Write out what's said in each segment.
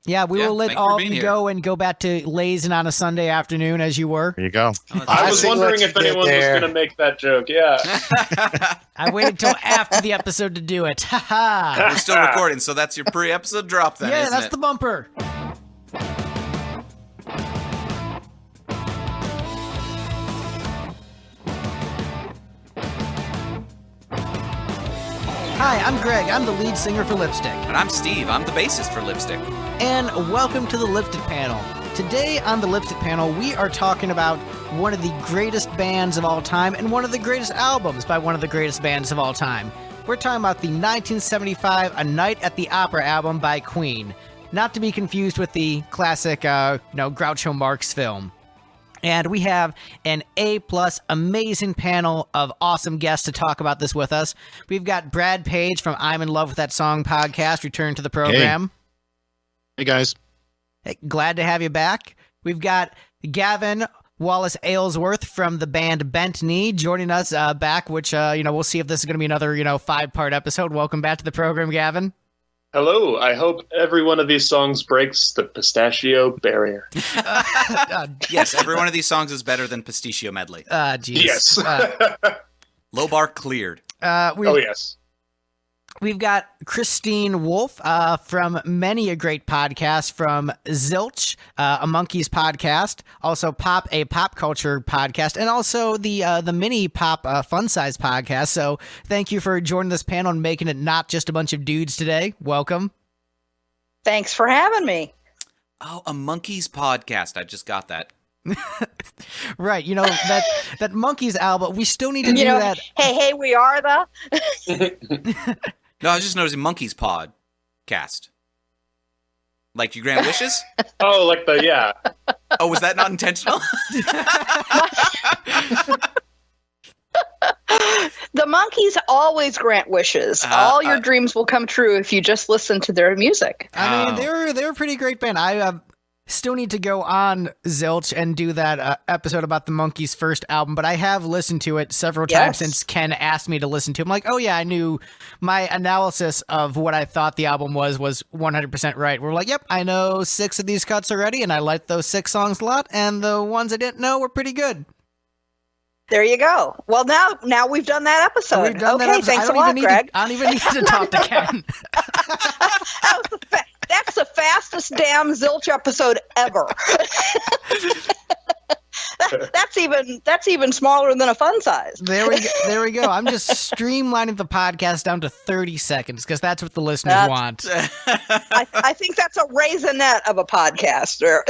Yeah, we will let thank you all for of being you here. go and go back to lazing on a Sunday afternoon as you were. There you go. I was see what wondering you if did anyone was there. going to make that joke. Yeah. I waited till after the episode to do it. Ha ha! We're still recording, so that's your pre-episode drop then, Yeah, isn't that's it? the bumper. Hi, I'm Greg. I'm the lead singer for Lipstick. And I'm Steve. I'm the bassist for Lipstick. And welcome to the Lipstick Panel. Today on the Lipstick Panel, we are talking about one of the greatest bands of all time and one of the greatest albums by one of the greatest bands of all time. We're talking about the 1975 A Night at the Opera album by Queen. Not to be confused with the classic, Groucho Marx film. And we have an A-plus amazing panel of awesome guests to talk about this with us. We've got Brad Page from I'm in Love with That Song podcast returned to the program. Hey, guys. Hey, glad to have you back. We've got Gavin Wallace Aylesworth from the band Bent Knee joining us back, which, we'll see if this is going to be another, 5-part episode. Welcome back to the program, Gavin. Hello. I hope every one of these songs breaks the pistachio barrier. Yes, every one of these songs is better than Pistachio Medley. Geez. Yes. Low bar cleared. Oh, yes. We've got Christine Wolf from many a great podcast, from Zilch, a Monkees podcast, also a pop culture podcast, and also the mini pop fun size podcast. So thank you for joining this panel and making it not just a bunch of dudes today. Welcome. Thanks for having me. Oh, a Monkees podcast. I just got that. Right, that Monkees album. We still need to do that. Hey, we are the. No, I was just noticing Monkees podcast. Like you grant wishes? Oh, like yeah. Oh, was that not intentional? The Monkees always grant wishes. All your dreams will come true if you just listen to their music. I mean, they're a pretty great band. I still need to go on Zilch and do that episode about the Monkees' first album, but I have listened to it several times since Ken asked me to listen to it. I'm like, oh yeah, I knew my analysis of what I thought the album was 100% right. We're like, yep, I know 6 of these cuts already, and I liked those 6 songs a lot, and the ones I didn't know were pretty good. There you go. Well, now we've done that episode. We've done that episode. Thanks a lot, Greg. I don't even need to talk to Ken. That's the fastest damn Zilch episode ever. That's even smaller than a fun size. There we go. I'm just streamlining the podcast down to 30 seconds because that's what the listeners want. I think that's a raisinette of a podcaster.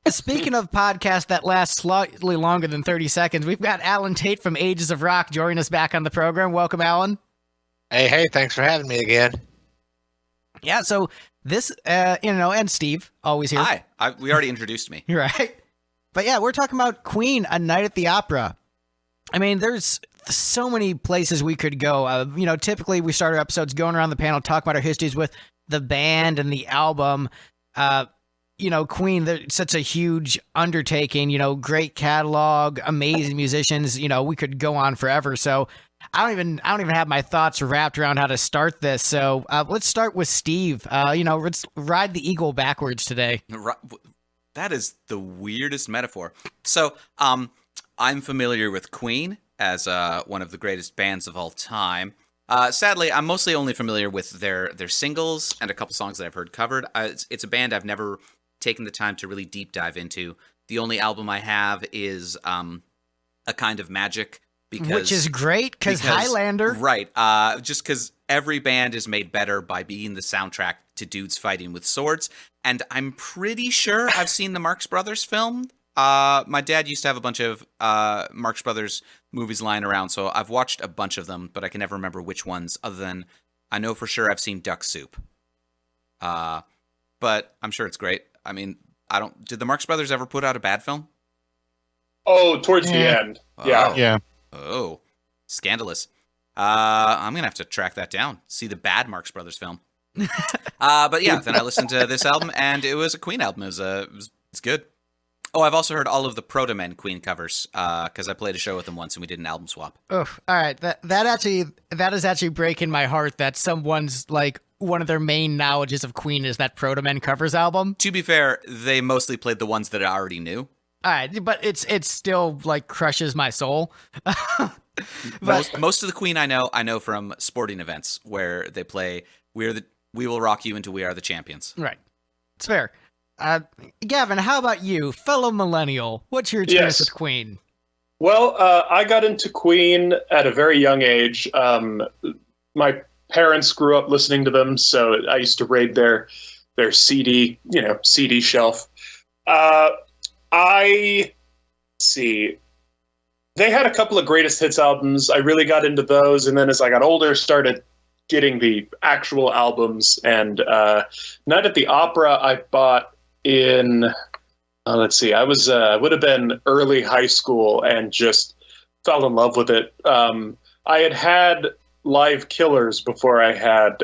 Speaking of podcasts that last slightly longer than 30 seconds, we've got Alan Tate from Ages of Rock joining us back on the program. Welcome, Alan. Hey, thanks for having me again. Yeah, so this, and Steve, always here. Hi. We already introduced me. Right. But yeah, we're talking about Queen, A Night at the Opera. I mean, there's so many places we could go. Typically we start our episodes going around the panel, talk about our histories with the band and the album. Queen, they're such a huge undertaking, great catalog, amazing musicians, we could go on forever. So I don't even have my thoughts wrapped around how to start this. So let's start with Steve. Let's ride the eagle backwards today. That is the weirdest metaphor. So, I'm familiar with Queen as one of the greatest bands of all time. Sadly, I'm mostly only familiar with their singles and a couple songs that I've heard covered. It's a band I've never taken the time to really deep dive into. The only album I have is A Kind of Magic. Which is great, because Highlander. Right. Just because every band is made better by being the soundtrack to dudes fighting with swords. And I'm pretty sure I've seen the Marx Brothers film. My dad used to have a bunch of Marx Brothers movies lying around, so I've watched a bunch of them, but I can never remember which ones, other than I know for sure I've seen Duck Soup. But I'm sure it's great. I mean, did the Marx Brothers ever put out a bad film? Oh, towards the end. Yeah. Yeah. Oh, scandalous. I'm going to have to track that down. See the bad Marx Brothers film. But yeah, then I listened to this album, and it was a Queen album. It's good. Oh, I've also heard all of the Proto Men Queen covers, because I played a show with them once, and we did an album swap. Oh, all right. That is actually breaking my heart that someone's like one of their main knowledges of Queen is that Proto Men covers album. To be fair, they mostly played the ones that I already knew. All right, but it's still like crushes my soul. Most of the Queen I know from sporting events where they play "We Will Rock You" into "We Are the Champions." Right, it's fair. Gavin, how about you, fellow millennial? What's your experience with Queen? Well, I got into Queen at a very young age. My parents grew up listening to them, so I used to raid their CD shelf. Let's see. They had a couple of greatest hits albums. I really got into those, and then as I got older, started getting the actual albums. And Night at the Opera, I bought in. Let's see. I was would have been early high school and just fell in love with it. I had Live Killers before I had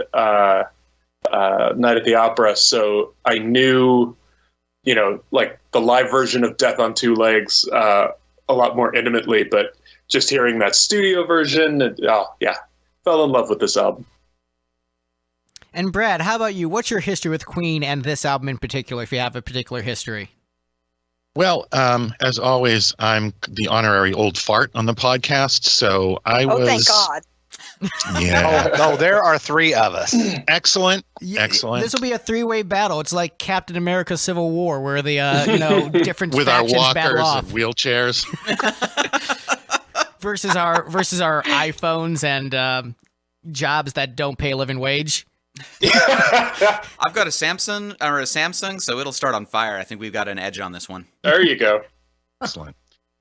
Night at the Opera, so I knew, like the live version of Death on Two Legs a lot more intimately. But just hearing that studio version, fell in love with this album. And Brad, how about you? What's your history with Queen and this album in particular, if you have a particular history? Well, as always, I'm the honorary old fart on the podcast, so I was... Oh, thank God. Yeah. No, there are three of us. Excellent. Yeah, Excellent. This will be a three-way battle. It's like Captain America: Civil War, where the different With our factions battle walkers off and wheelchairs. versus our iPhones and jobs that don't pay a living wage. I've got a Samsung, so it'll start on fire. I think we've got an edge on this one. There you go. Excellent.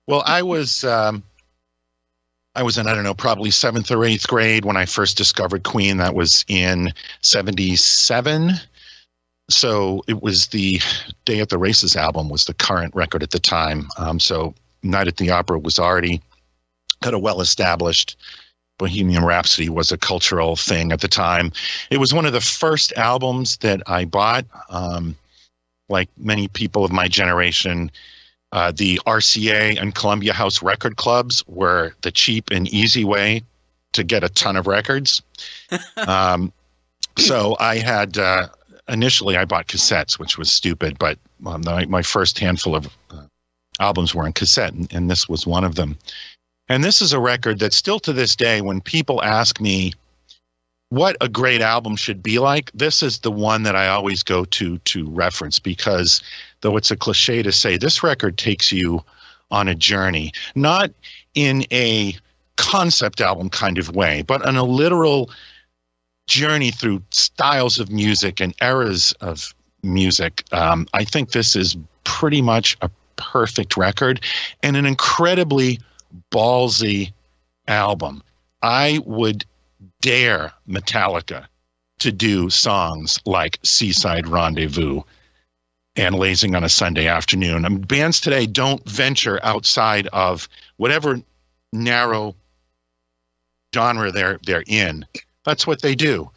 Well, I was in, I don't know, probably 7th or 8th grade when I first discovered Queen. That was in 1977. So it was the Day at the Races album was the current record at the time. So Night at the Opera was already had a well-established. Bohemian Rhapsody was a cultural thing at the time. It was one of the first albums that I bought. Like many people of my generation, the RCA and Columbia House record clubs were the cheap and easy way to get a ton of records. So I had, initially I bought cassettes, which was stupid, but my first handful of albums were in cassette, and this was one of them. And this is a record that still to this day, when people ask me what a great album should be like, this is the one that I always go to reference, because though it's a cliche to say, this record takes you on a journey, not in a concept album kind of way, but on a literal journey through styles of music and eras of music. I think this is pretty much a perfect record and an incredibly ballsy album. I would dare Metallica to do songs like Seaside Rendezvous and Lazing on a Sunday Afternoon. Bands today don't venture outside of whatever narrow genre they're in. That's what they do.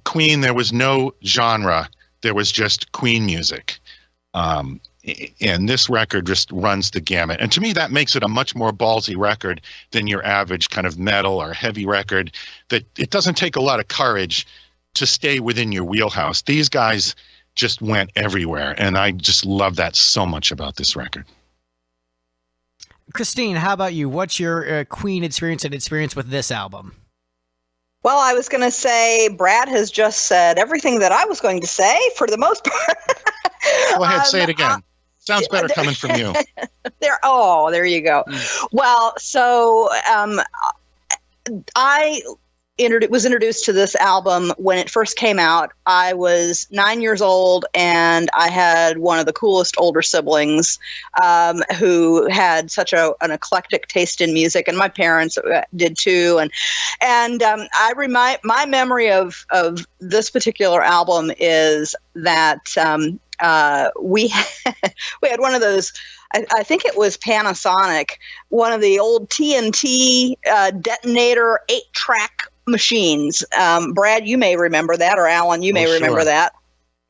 Queen, there was no genre. There was just Queen music. And this record just runs the gamut. And to me, that makes it a much more ballsy record than your average kind of metal or heavy record. That it doesn't take a lot of courage to stay within your wheelhouse. These guys just went everywhere. And I just love that so much about this record. Christine, how about you? What's your Queen experience with this album? Well, I was going to say Brad has just said everything that I was going to say for the most part. Go ahead, say it again. Sounds better coming from you. There you go. Well, so I was introduced to this album when it first came out. I was 9 years old, and I had one of the coolest older siblings who had such an eclectic taste in music, and my parents did too. And my memory of this particular album is that we had one of those. I think it was Panasonic, one of the old TNT detonator 8-track machines. Brad, you may remember that, or Alan, you may remember sure. that.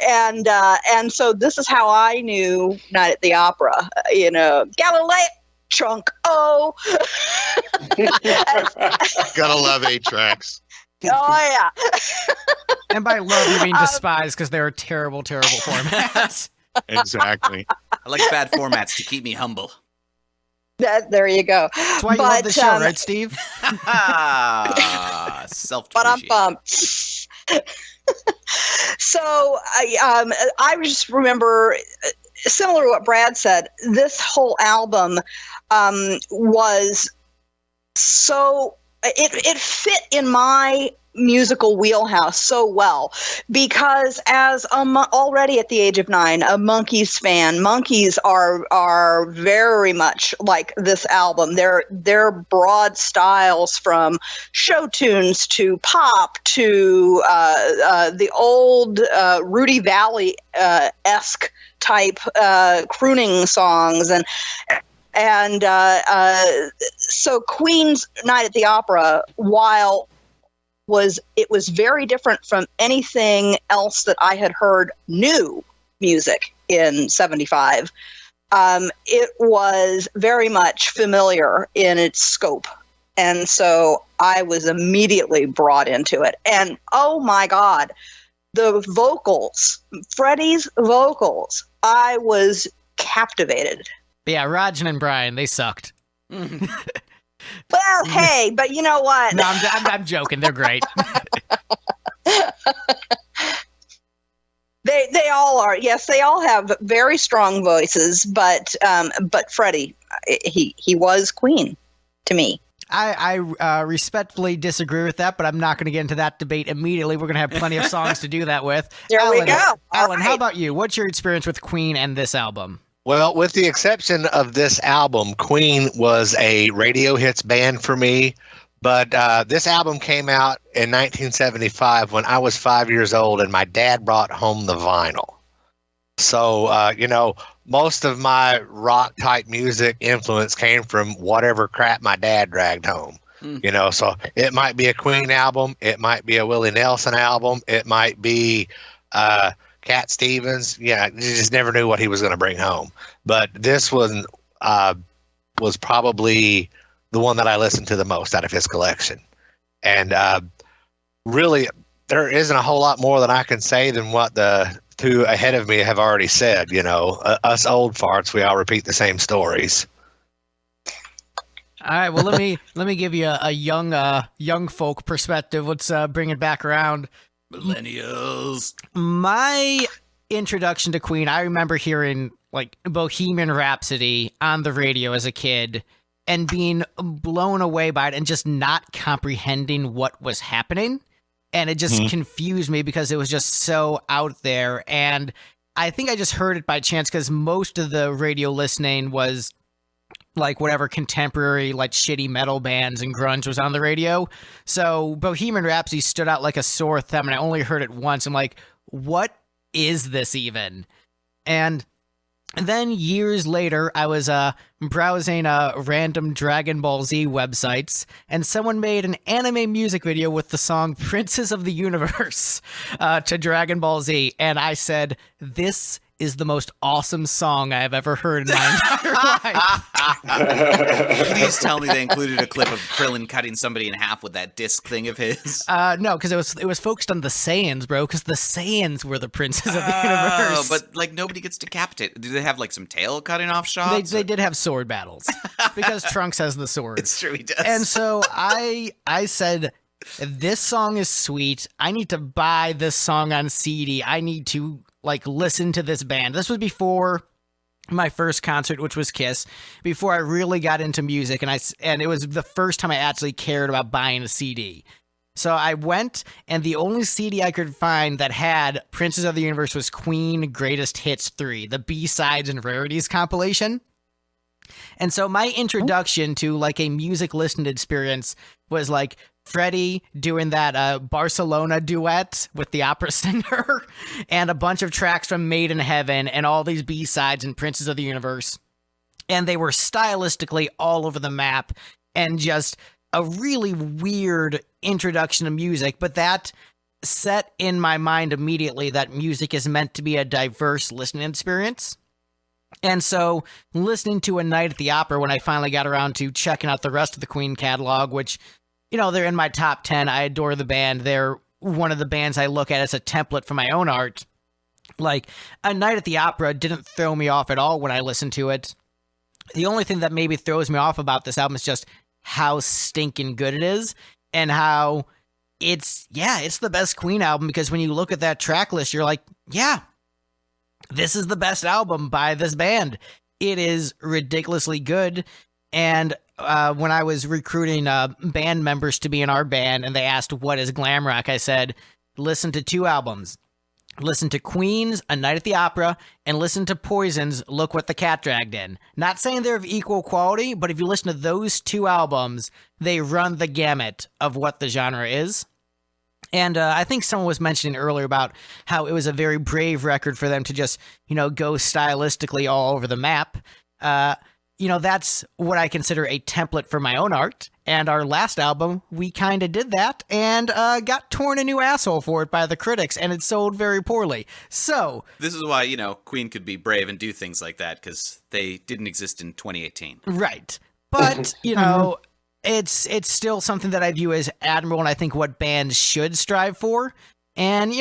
And so this is how I knew Night at the Opera. Galileo chunk. Oh, Gotta love 8 tracks. Oh yeah. And by love, you mean despise, because they're terrible, terrible formats. Exactly. I like bad formats to keep me humble. There you go. That's why you love the show, right, Steve? But But I'm So I just remember, similar to what Brad said, this whole album was so it fit in my musical wheelhouse so well, because as already at the age of 9 a Monkees fan, Monkees are very much like this album. Their broad styles, from show tunes to pop to the old Rudy Valley esque type crooning songs, and so Queen's Night at the Opera, while it was very different from anything else that I had heard new music in 75. It was very much familiar in its scope. And so I was immediately brought into it. And oh my God, the vocals, Freddie's vocals, I was captivated. Yeah, Rajan and Brian, they sucked. Well, hey, but you know what? No, I'm joking. They're great. They all are. Yes, they all have very strong voices, but Freddie, he was Queen to me. I respectfully disagree with that, but I'm not going to get into that debate immediately. We're going to have plenty of songs to do that with. There we go. Alan, how about you? What's your experience with Queen and this album? Well, with the exception of this album, Queen was a radio hits band for me. But this album came out in 1975 when I was 5 years old, and my dad brought home the vinyl. So, most of my rock type music influence came from whatever crap my dad dragged home. So it might be a Queen album. It might be a Willie Nelson album. It might be Cat Stevens. Yeah, you just never knew what he was going to bring home. But this one was probably the one that I listened to the most out of his collection. And really, there isn't a whole lot more that I can say than what the two ahead of me have already said. Us old farts, we all repeat the same stories. All right, well, let me give you a young folk perspective. Let's bring it back around. Millennials. My introduction to Queen, I remember hearing like Bohemian Rhapsody on the radio as a kid and being blown away by it and just not comprehending what was happening. And it just confused me because it was just so out there. And I think I just heard it by chance because most of the radio listening was like whatever contemporary, like shitty metal bands and grunge was on the radio. So Bohemian Rhapsody stood out like a sore thumb, and I only heard it once. I'm like, what is this even? And then years later, I was browsing random Dragon Ball Z websites, and someone made an anime music video with the song Princes of the Universe to Dragon Ball Z, and I said, this is the most awesome song I have ever heard in my entire life. Please tell me they included a clip of Krillin cutting somebody in half with that disc thing of his. No, because it was focused on the Saiyans, bro, because the Saiyans were the princes of the universe. But like nobody gets decapitated. Do they have like some tail cutting off shots? They did have sword battles because Trunks has the sword. It's true, he does. And so I said, this song is sweet. I need to buy this song on CD. I need to like listen to this band. This was before my first concert, which was Kiss, before I really got into music, and it was the first time I actually cared about buying a CD. So I went, and the only CD I could find that had Princes of the Universe was Queen Greatest Hits 3, the B-Sides and Rarities compilation. And so my introduction to like a music listening experience was like Freddie doing that Barcelona duet with the opera singer and a bunch of tracks from Made in Heaven and all these B-sides and Princes of the Universe. And they were stylistically all over the map and just a really weird introduction to music. But that set in my mind immediately that music is meant to be a diverse listening experience. And so listening to A Night at the Opera, when I finally got around to checking out the rest of the Queen catalog, which they're in my top 10. I adore the band. They're one of the bands I look at as a template for my own art. Like, A Night at the Opera didn't throw me off at all when I listened to it. The only thing that maybe throws me off about this album is just how stinking good it is, and how it's the best Queen album, because when you look at that track list, you're like, yeah, this is the best album by this band. It is ridiculously good. And when I was recruiting band members to be in our band and they asked, what is glam rock? I said, listen to 2 albums. Listen to Queen's A Night at the Opera, and listen to Poison's Look What the Cat Dragged In. Not saying they're of equal quality, but if you listen to those 2 albums, they run the gamut of what the genre is. And I think someone was mentioning earlier about how it was a very brave record for them to just, go stylistically all over the map. That's what I consider a template for my own art. And our last album, we kind of did that and got torn a new asshole for it by the critics, and it sold very poorly. So this is why, Queen could be brave and do things like that, because they didn't exist in 2018. Right. But, it's still something that I view as admirable, and I think what bands should strive for. And,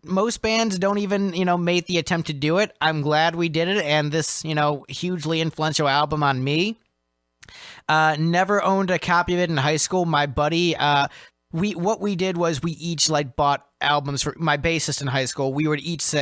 most bands don't even, make the attempt to do it. I'm glad we did it, and this, hugely influential album on me. Never owned a copy of it in high school. My buddy, what we did was we each bought albums for my bassist in high school. We would each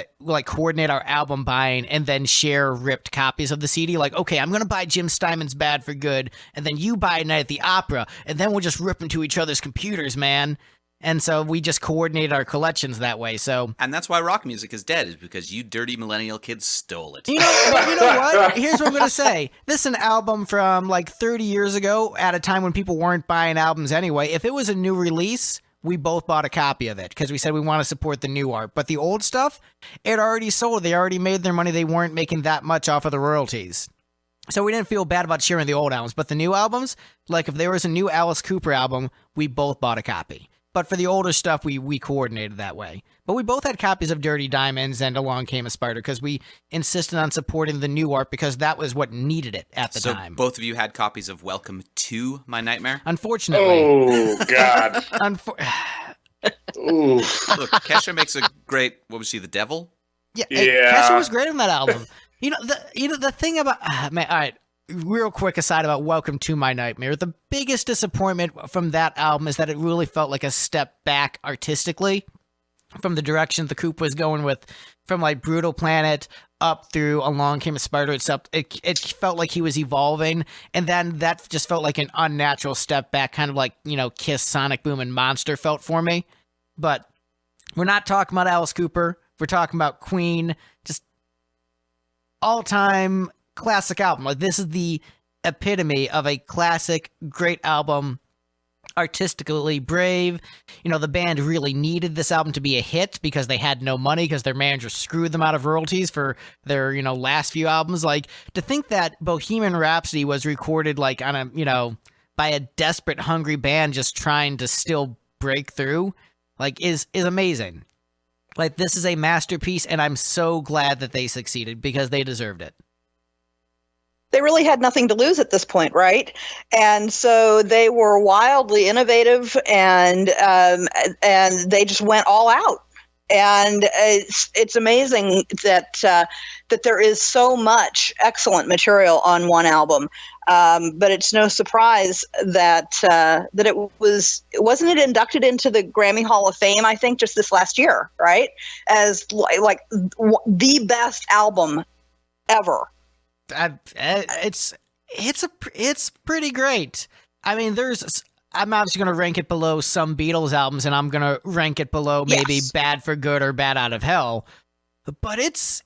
coordinate our album buying and then share ripped copies of the CD. Like, okay, I'm going to buy Jim Steinman's Bad for Good, and then you buy Night at the Opera, and then we'll just rip into each other's computers, man. And so we just coordinated our collections that way. And that's why rock music is dead, is because you dirty millennial kids stole it. You know what? Here's what I'm going to say. This is an album from 30 years ago, at a time when people weren't buying albums anyway. If it was a new release, we both bought a copy of it because we said we want to support the new art. But the old stuff, it already sold. They already made their money. They weren't making that much off of the royalties. So we didn't feel bad about sharing the old albums. But the new albums, if there was a new Alice Cooper album, we both bought a copy. But for the older stuff, we coordinated that way. But we both had copies of Dirty Diamonds and Along Came a Spider because we insisted on supporting the new art because that was what needed it at the time. So both of you had copies of Welcome to My Nightmare? Unfortunately. Oh, God. Ooh. Look, Kesha makes a great, what was she, the devil? Yeah. Kesha was great on that album. The thing about... man, all right. Real quick aside about Welcome to My Nightmare. The biggest disappointment from that album is that it really felt like a step back artistically from the direction the Coop was going with, from Brutal Planet up through Along Came a Spider itself. It felt like he was evolving, and then that just felt like an unnatural step back, kind of Kiss, Sonic Boom, and Monster felt for me. But we're not talking about Alice Cooper. We're talking about Queen. Just all-time classic album. This is the epitome of a classic, great album, artistically brave. The band really needed this album to be a hit because they had no money because their manager screwed them out of royalties for their, last few albums. To think that Bohemian Rhapsody was recorded on a, by a desperate, hungry band just trying to still break through, is amazing. This is a masterpiece, and I'm so glad that they succeeded because they deserved it. They really had nothing to lose at this point, right? And so they were wildly innovative, and they just went all out. And it's amazing that there is so much excellent material on one album. But it's no surprise that wasn't it inducted into the Grammy Hall of Fame, I think, just this last year, right? As the best album ever. It's pretty great. I mean, I'm obviously going to rank it below some Beatles albums, and I'm going to rank it below maybe Bad for Good or Bad Out of Hell. But it's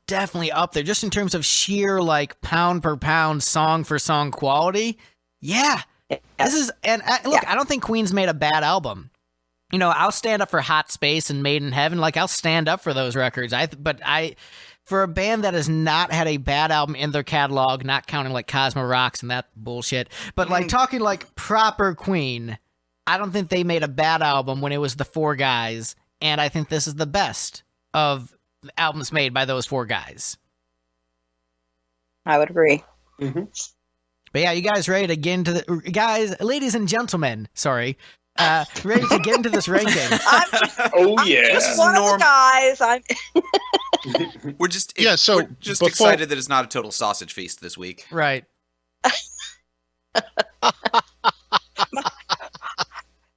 definitely up there, just in terms of sheer pound per pound, song for song quality. Yeah, this is look. I don't think Queen's made a bad album. I'll stand up for Hot Space and Made in Heaven. I'll stand up for those records. For a band that has not had a bad album in their catalog, not counting Cosmo Rocks and that bullshit, but talking proper Queen, I don't think they made a bad album when it was the 4 guys, and I think this is the best of albums made by those 4 guys. I would agree. Mm-hmm. But yeah, you guys ready to get into the ladies and gentlemen? Sorry, ready to get into this ranking? Oh yeah. This is One of the guys. We're just before- excited that it's not a total sausage feast this week. Right.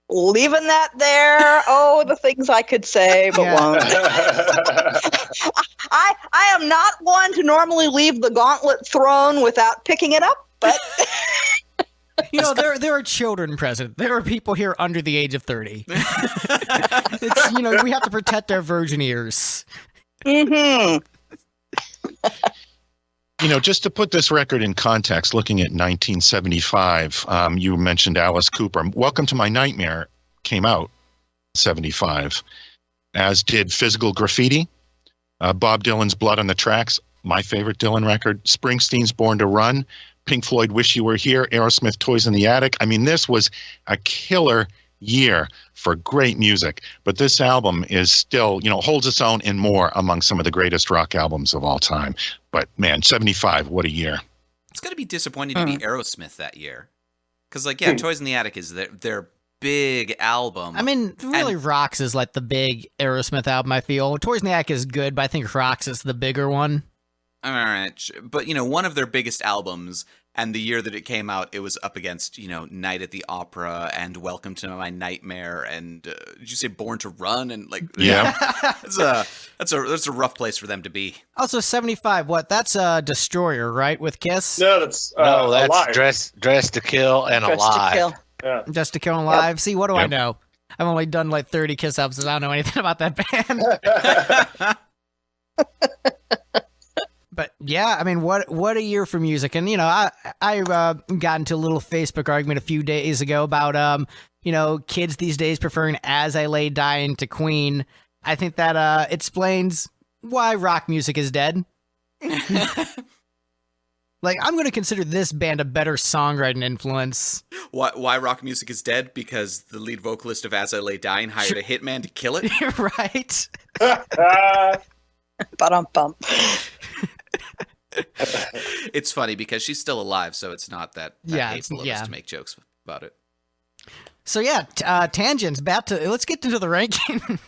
Leaving that there. Oh, the things I could say, but Yeah. won't. I am not one to normally leave the gauntlet thrown without picking it up, but You know, there are children present. There are people here under the age of 30. It's, we have to protect our virgin ears. mm-hmm. Just to put this record in context, looking at 1975, you mentioned Alice Cooper. Welcome to My Nightmare came out 75, as did Physical Graffiti, Bob Dylan's Blood on the Tracks, my favorite Dylan record, Springsteen's Born to Run, Pink Floyd Wish You Were Here, Aerosmith Toys in the Attic. I mean, this was a killer year for great music, but this album is still, holds its own and more among some of the greatest rock albums of all time. But man, 75, what a year. It's going to be disappointing to be Aerosmith that year. Because, Toys in the Attic is their big album. I mean, really, Rocks is like the big Aerosmith album, I feel. Toys in the Attic is good, but I think Rocks is the bigger one. All right. But, one of their biggest albums, and the year that it came out, it was up against, Night at the Opera and Welcome to My Nightmare and, did you say Born to Run? And, Yeah. That's a rough place for them to be. Also, 75, what? That's Destroyer, right, with Kiss? No, that's Alive. Dress to Kill and Dress to Alive. Kill. Yeah. Just to Kill and Live. See, what do I know? I've only done 30 Kiss albums. I don't know anything about that band. But yeah, I mean, what a year for music. And I got into a little Facebook argument a few days ago about kids these days preferring As I Lay Dying to Queen. I think that explains why rock music is dead. I'm going to consider this band a better songwriting influence. Why rock music is dead? Because the lead vocalist of As I Lay Dying hired a hitman to kill it? Right. Ba-dum-bum. It's funny because she's still alive, so it's not that hateful of us to make jokes about it. So yeah, tangents. Let's get into the ranking.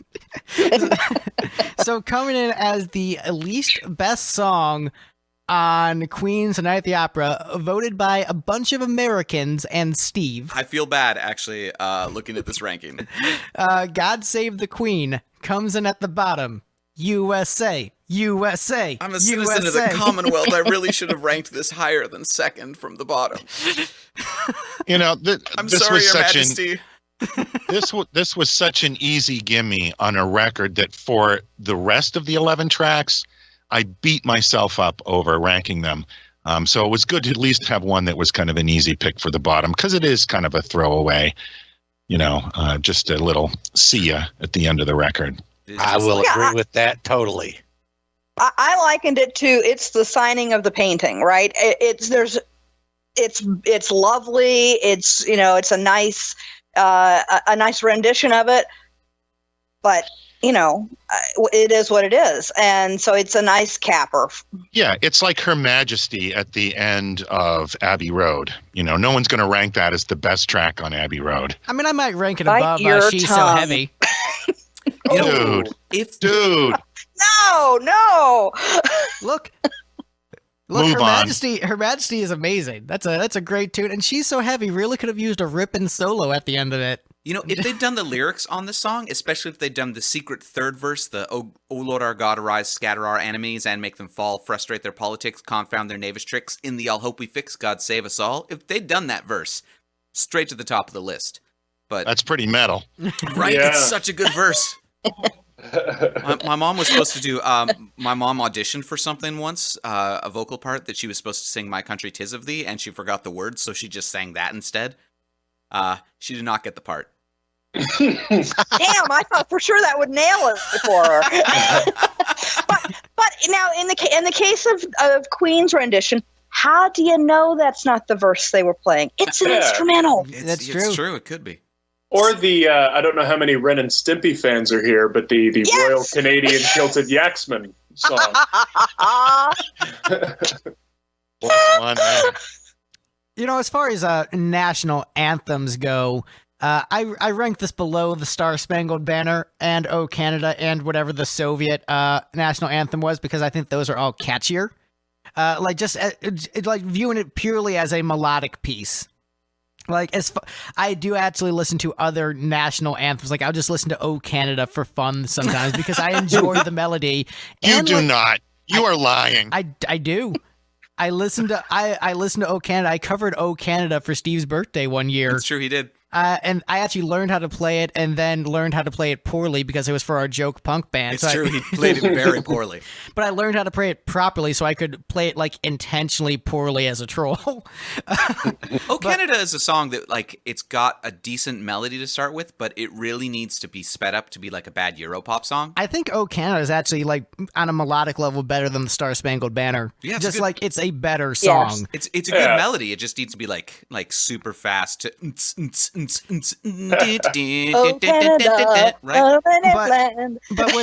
So coming in as the least best song on Queen's Night at the Opera, voted by a bunch of Americans and Steve. I feel bad, actually, looking at this ranking. God Save the Queen comes in at the bottom. USA. I'm a citizen of the Commonwealth. I really should have ranked this higher than second from the bottom. I'm this sorry, Your Majesty. This was such an easy gimme on a record that for the rest of the 11 tracks, I beat myself up over ranking them. So it was good to at least have one that was kind of an easy pick for the bottom, because it is kind of a throwaway, just a little see ya at the end of the record. I will agree with that totally. I likened it to it's the signing of the painting, right? It's lovely. It's it's a nice rendition of it, but it is what it is, and so it's a nice capper. Yeah, it's like Her Majesty at the end of Abbey Road. No one's going to rank that as the best track on Abbey Road. I mean, I might rank it Bite above your She's tongue. So Heavy. Dude. No. Look, Move on. Her Majesty is amazing. That's a great tune, and She's So Heavy really could have used a ripping solo at the end of it. If they'd done the lyrics on this song, especially if they'd done the secret third verse, the "O Lord our God, arise, scatter our enemies, and make them fall, frustrate their politics, confound their knavish tricks, in the all hope we fix, God save us all." If they'd done that verse, straight to the top of the list. But That's pretty metal. right, Yeah. it's such a good verse. My mom was supposed to do. My mom auditioned for something once, a vocal part that she was supposed to sing "My Country 'Tis of Thee," and she forgot the words, so she just sang that instead. She did not get the part. Damn, I thought for sure that would nail it for her. but now in the case of Queen's rendition, how do you know that's not the verse they were playing? It's an instrumental. That's true. It's true. It could be. Or the I don't know how many Ren and Stimpy fans are here, but the Royal Canadian Kilted Yaxman song. One man. As far as national anthems go, I rank this below the Star Spangled Banner and "O Canada" and whatever the Soviet national anthem was, because I think those are all catchier. Like viewing it purely as a melodic piece. Like, I do actually listen to other national anthems. Like, I'll just listen to "O Canada" for fun sometimes because I enjoy the melody. You do not. You are lying. I do. I listen to "O Canada." I covered "O Canada" for Steve's birthday one year. That's true, he did. And I actually learned how to play it and then learned how to play it poorly because it was for our joke punk band. It's true, he played it very poorly. But I learned how to play it properly so I could play it, like, intentionally poorly as a troll. "Oh Canada" is a song that, like, it's got a decent melody to start with, but it really needs to be sped up to be like a bad Europop song. I think "O Canada" is actually, like, on a melodic level better than the Star Spangled Banner. Yeah, just like it's a better song. It's a good melody. It just needs to be like super fast. Oh, Canada, Right? But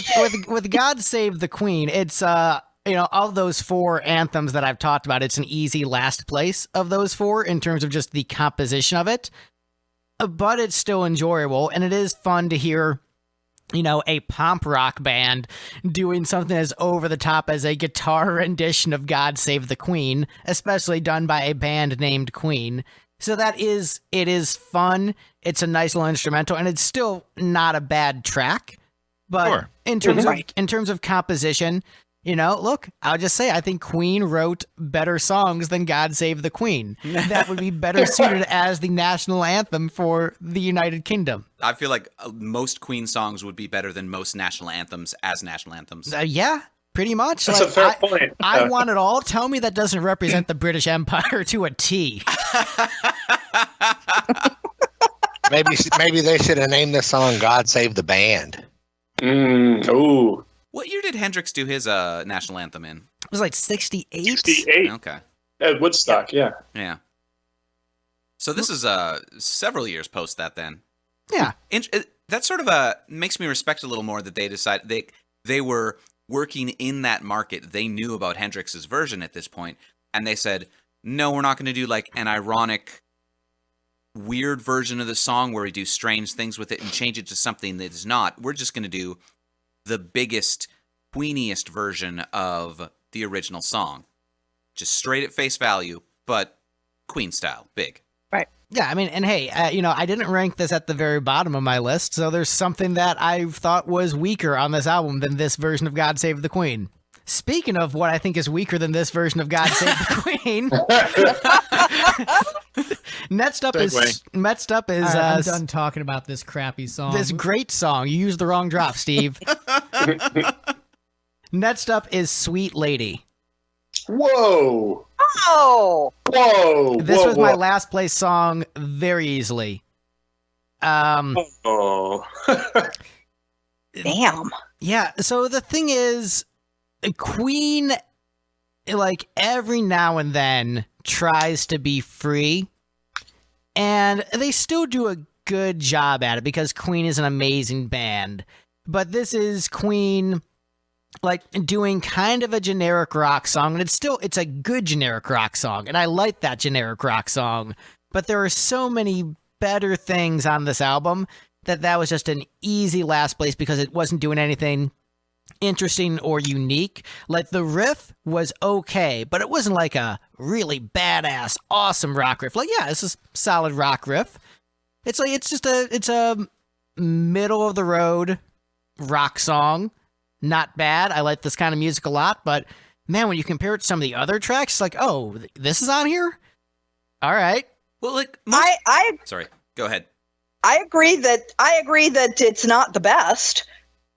with "God Save the Queen," it's of those four anthems that I've talked about, it's an easy last place of those four in terms of just the composition of it. But it's still enjoyable, and it is fun to hear, a pop rock band doing something as over the top as a guitar rendition of "God Save the Queen," especially done by a band named Queen. So it is fun. It's a nice little instrumental, and it's still not a bad track. But Sure. in terms of composition, look, I'll just say I think Queen wrote better songs than "God Save the Queen." That would be better suited as the national anthem for the United Kingdom. I feel like most Queen songs would be better than most national anthems as national anthems. Yeah. Pretty much. That's a fair point. I want it all. Tell me that doesn't represent the British Empire to a T. Maybe they should have named this song "God Save the Band." Ooh. What year did Hendrix do his national anthem in? It was like 68. 68. Okay. At Woodstock, yeah. Yeah. So this is several years post that then. Yeah. That sort of makes me respect a little more that they decided they were working in that market. They knew about Hendrix's version at this point, and they said, no, we're not going to do like an ironic, weird version of the song where we do strange things with it and change it to something that is not. We're just going to do the biggest, Queeniest version of the original song. Just straight at face value, but Queen style, big. Right. Yeah, I mean, and hey, I didn't rank this at the very bottom of my list, so there's something that I thought was weaker on this album than this version of "God Save the Queen." Speaking of what I think is weaker than this version of "God Save the Queen," next up is I'm done talking about this crappy song. this great song. You used the wrong drop, Steve. Next up is "Sweet Lady." Whoa. Oh, Whoa. This was my whoa. last place song very easily. Oh. damn. Yeah, so the thing is, Queen, like, every now and then tries to be free, and they still do a good job at it because Queen is an amazing band. But this is Queen, like, doing kind of a generic rock song, and it's a good generic rock song, and I like that generic rock song. But there are so many better things on this album that was just an easy last place because it wasn't doing anything interesting or unique. Like, the riff was okay, but it wasn't like a really badass, awesome rock riff. Like, yeah, it's a solid rock riff. It's a middle of the road rock song. Not bad. I like this kind of music a lot, but man, when you compare it to some of the other tracks, it's like, oh, this is on here? All right. Well, like, sorry, go ahead. I agree that it's not the best,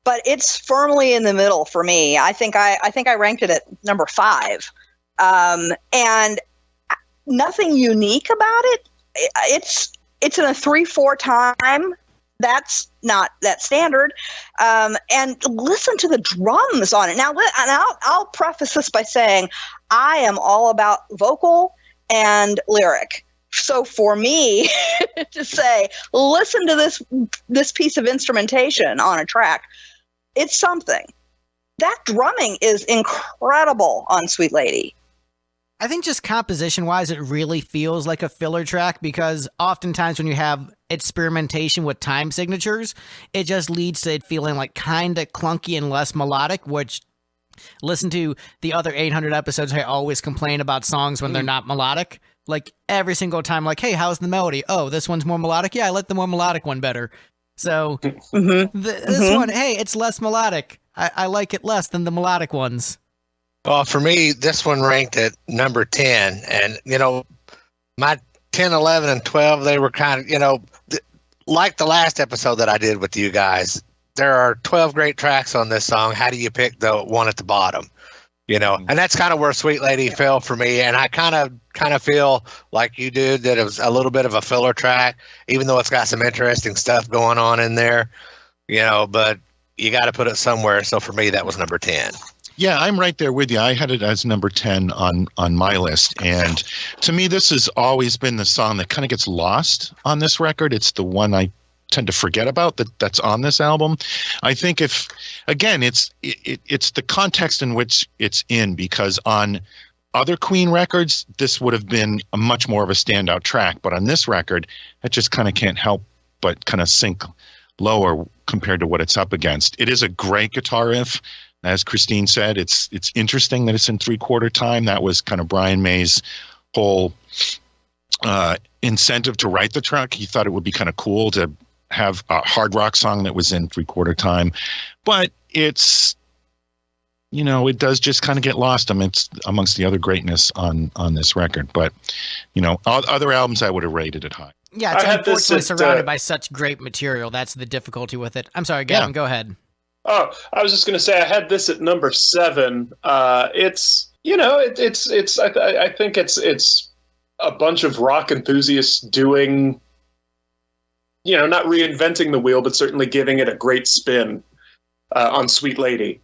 but it's firmly in the middle for me. I think I ranked it at number 5, and nothing unique about it. It's in a 3/4 time. That's not that standard. And listen to the drums on it. Now, and I'll preface this by saying I am all about vocal and lyric. So for me to say, listen to this piece of instrumentation on a track, it's something. That drumming is incredible on Sweet Lady. I think just composition-wise, it really feels like a filler track because oftentimes when you have experimentation with time signatures, it just leads to it feeling like kind of clunky and less melodic, which listen to the other 800 episodes. I always complain about songs when they're not melodic. Like every single time, like, hey, how's the melody? Oh, this one's more melodic. Yeah, I like the more melodic one better. So this one, hey, it's less melodic. I like it less than the melodic ones. Well, for me, this one ranked at number 10. And, my 10, 11, and 12, they were kind of, like the last episode that I did with you guys, there are 12 great tracks on this song. How do you pick the one at the bottom? And that's kind of where Sweet Lady fell for me. And I kind of feel like you do that it was a little bit of a filler track, even though it's got some interesting stuff going on in there, but you got to put it somewhere. So for me, that was number 10. Yeah, I'm right there with you. I had it as number 10 on my list. And to me, this has always been the song that kind of gets lost on this record. It's the one I tend to forget about that's on this album. I think it's the context in which it's in, because on other Queen records, this would have been a much more of a standout track. But on this record, it just kind of can't help but kind of sink lower compared to what it's up against. It is a great guitar riff. As Christine said, it's interesting that it's in 3/4 time. That was kind of Brian May's whole incentive to write the track. He thought it would be kind of cool to have a hard rock song that was in 3/4 time. But it's, it does just kind of get lost amongst the other greatness on this record. But, other albums I would have rated it high. Yeah, it's unfortunately surrounded by such great material. That's the difficulty with it. I'm sorry, Gavin, go ahead. Oh, I was just going to say I had this at number 7. It's I think it's a bunch of rock enthusiasts doing, not reinventing the wheel, but certainly giving it a great spin on Sweet Lady.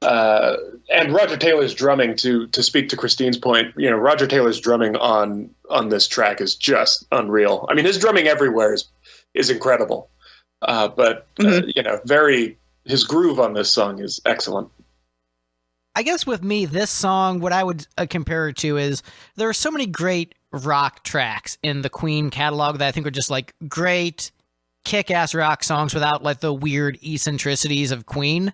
And Roger Taylor's drumming, to speak to Christine's point, Roger Taylor's drumming on this track is just unreal. I mean, his drumming everywhere is incredible. But his groove on this song is excellent. I guess with me, this song, what I would compare it to is there are so many great rock tracks in the Queen catalog that I think are just like great kick-ass rock songs without like the weird eccentricities of Queen.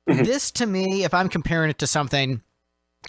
Mm-hmm. This, to me, if I'm comparing it to something,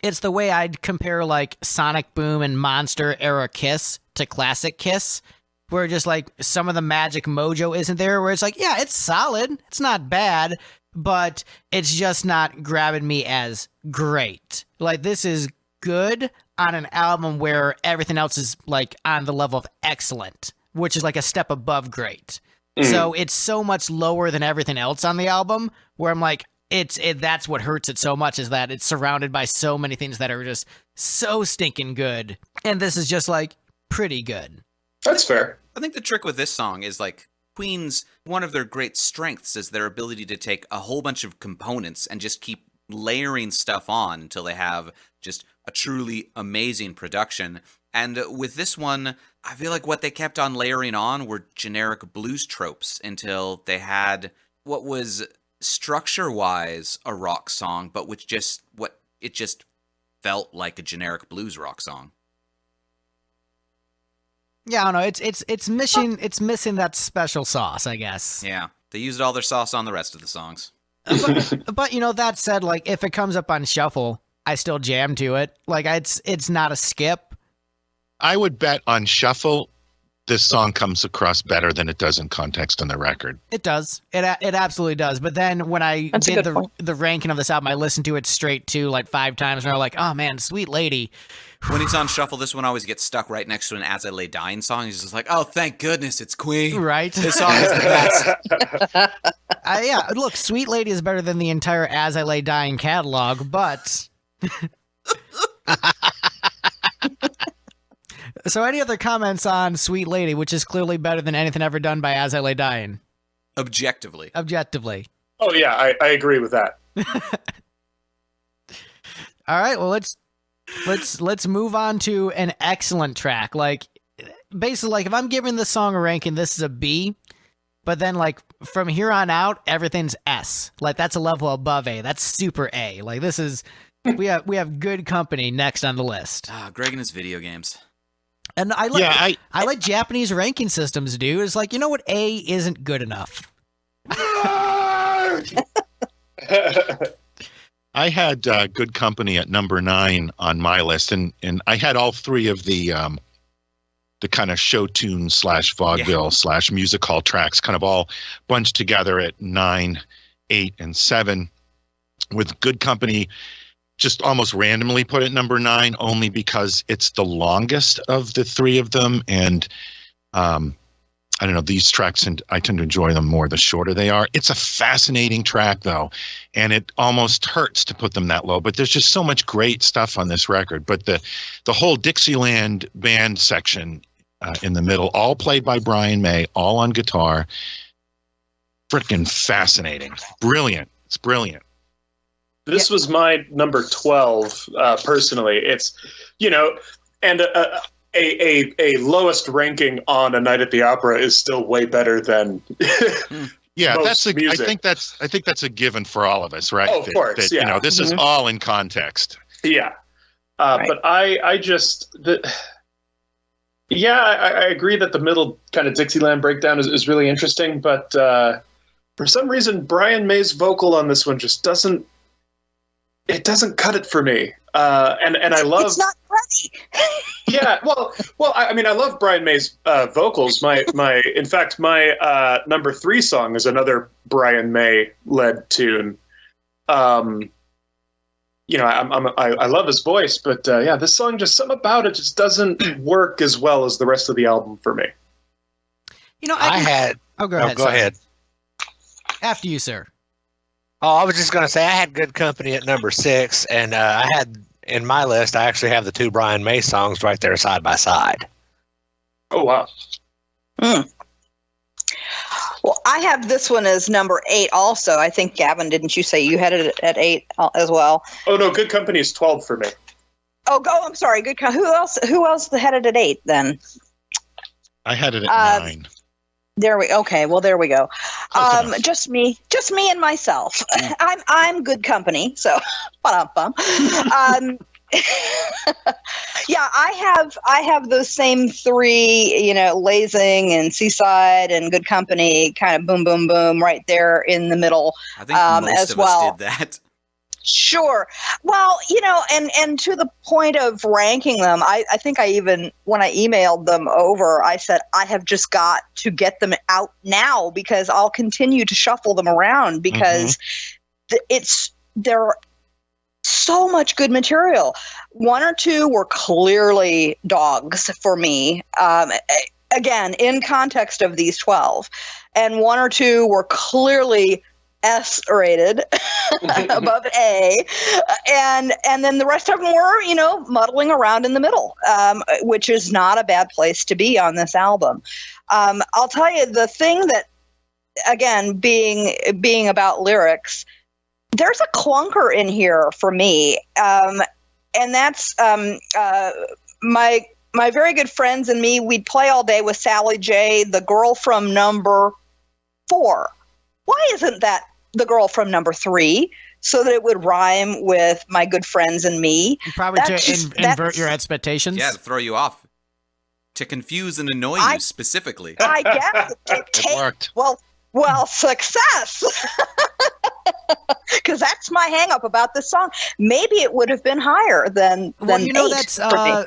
it's the way I'd compare like Sonic Boom and Monster era Kiss to classic Kiss, where just like some of the magic mojo isn't there, where it's like, yeah, it's solid, it's not bad, but it's just not grabbing me as great. Like, this is good on an album where everything else is like on the level of excellent, which is like a step above great. Mm-hmm. So it's so much lower than everything else on the album, where I'm like, that's what hurts it so much, is that it's surrounded by so many things that are just so stinking good, and this is just like pretty good. That's fair. I think the trick with this song is like Queen's, one of their great strengths is their ability to take a whole bunch of components and just keep layering stuff on until they have just a truly amazing production. And with this one, I feel like what they kept on layering on were generic blues tropes until they had what was structure-wise a rock song, but which just felt like a generic blues rock song. Yeah, I don't know. It's missing that special sauce, I guess. Yeah, they used all their sauce on the rest of the songs. But that said, like, if it comes up on shuffle, I still jam to it. Like, it's not a skip. I would bet on shuffle, this song comes across better than it does in context on the record. It does. It absolutely does. But then when I did the ranking of this album, I listened to it straight to like 5 times, and I'm like, oh man, Sweet Lady. When he's on shuffle, this one always gets stuck right next to an As I Lay Dying song. He's just like, oh, thank goodness, it's Queen. Right. This song is the best. Yeah, look, Sweet Lady is better than the entire As I Lay Dying catalog, but... So any other comments on Sweet Lady, which is clearly better than anything ever done by As I Lay Dying? Objectively. Oh, yeah, I agree with that. All right, well, let's move on to an excellent track. Like, basically, like, if I'm giving this song a ranking, this is a B, but then, like, from here on out, everything's S. Like, that's a level above A. That's super A. Like, this is we have Good Company next on the list. Greg and his video games. And I like Japanese ranking systems, dude. It's like, you know what? A isn't good enough. I had Good Company at number 9 on my list, and I had all three of the kind of show tune / vaudeville / music hall tracks kind of all bunched together at 9, 8, and 7, with Good Company just almost randomly put at number 9 only because it's the longest of the three of them, and I don't know, these tracks, and I tend to enjoy them more the shorter they are. It's a fascinating track, though, and it almost hurts to put them that low. But there's just so much great stuff on this record. But the whole Dixieland band section in the middle, all played by Brian May, all on guitar, freaking fascinating. Brilliant. It's brilliant. This was my number 12, personally. It's, and a lowest ranking on A Night at the Opera is still way better than yeah. most music. I think that's a given for all of us, right? Oh, of course. Yeah. This is all in context. Yeah. Right. But I agree that the middle kind of Dixieland breakdown is really interesting, but for some reason Brian May's vocal on this one just doesn't cut it for me. And I love. It's not ready. Yeah, well, I mean, I love Brian May's vocals. My number 3 song is another Brian May led tune. I love his voice, but this song, just something about it just doesn't work as well as the rest of the album for me. Go ahead. Go ahead. After you, sir. Oh, I was just going to say I had Good Company at number 6, and I had in my list, I actually have the 2 Brian May songs right there side by side. Oh, wow. Well, I have this one as number 8 also. I think, Gavin, didn't you say you had it at 8 as well? Oh, no, Good Company is 12 for me. I'm sorry. Good Company. Who else had it at 8 then? I had it at 9. There we go. Just me and myself. I'm Good Company. So, yeah, I have those same 3, Lazing and Seaside and Good Company, kind of boom, boom, boom, right there in the middle. I think most of us did that. Sure. Well, and to the point of ranking them, I think I even, when I emailed them over, I said, I have just got to get them out now because I'll continue to shuffle them around because there are so much good material. 1 or 2 were clearly dogs for me. Again, in context of these 12, and 1 or 2 were clearly S-rated above A, and then the rest of them were, muddling around in the middle, which is not a bad place to be on this album. I'll tell you the thing that, again, being about lyrics, there's a clunker in here for me, and that's my very good friends and me. We'd play all day with Sally J, the girl from number 4. Why isn't that the girl from number 3, so that it would rhyme with my good friends and me? Probably to invert your expectations. Yeah, to throw you off. To confuse and annoy you specifically. I guess. It worked. Well, success. Because that's my hang-up about this song. Maybe it would have been higher than 8 that's for me.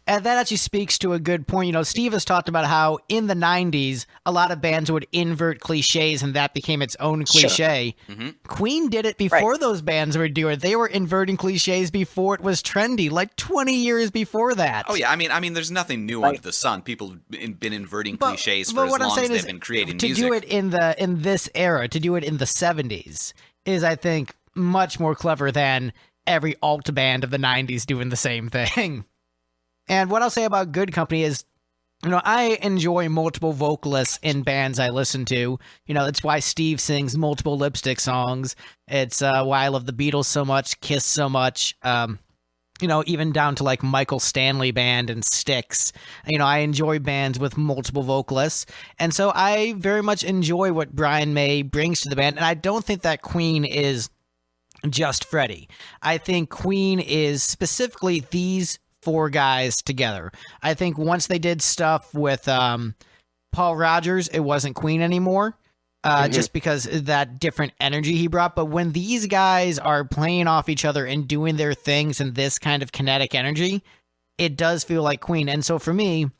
and that actually speaks to a good point. Steve has talked about how in the 90s, a lot of bands would invert cliches, and that became its own cliche. Sure. Mm-hmm. Queen did it before those bands were doing it. They were inverting cliches before it was trendy, like 20 years before that. Oh yeah, I mean, there's nothing new under the sun. People have been inverting cliches for as long as they've been creating music. To do it in this era, to do it in the 70s, is, I think, much more clever than every alt band of the 90s doing the same thing. And what I'll say about Good Company is, I enjoy multiple vocalists in bands I listen to. That's why Steve sings multiple Lipstick songs. It's why I love the Beatles so much, Kiss so much, even down to like Michael Stanley Band and Styx. I enjoy bands with multiple vocalists. And so I very much enjoy what Brian May brings to the band. And I don't think that Queen is just Freddie. I think Queen is specifically these four guys together. I think once they did stuff with Paul Rogers, it wasn't Queen anymore. Just because of that different energy he brought. But when these guys are playing off each other and doing their things in this kind of kinetic energy, it does feel like Queen. And so for me,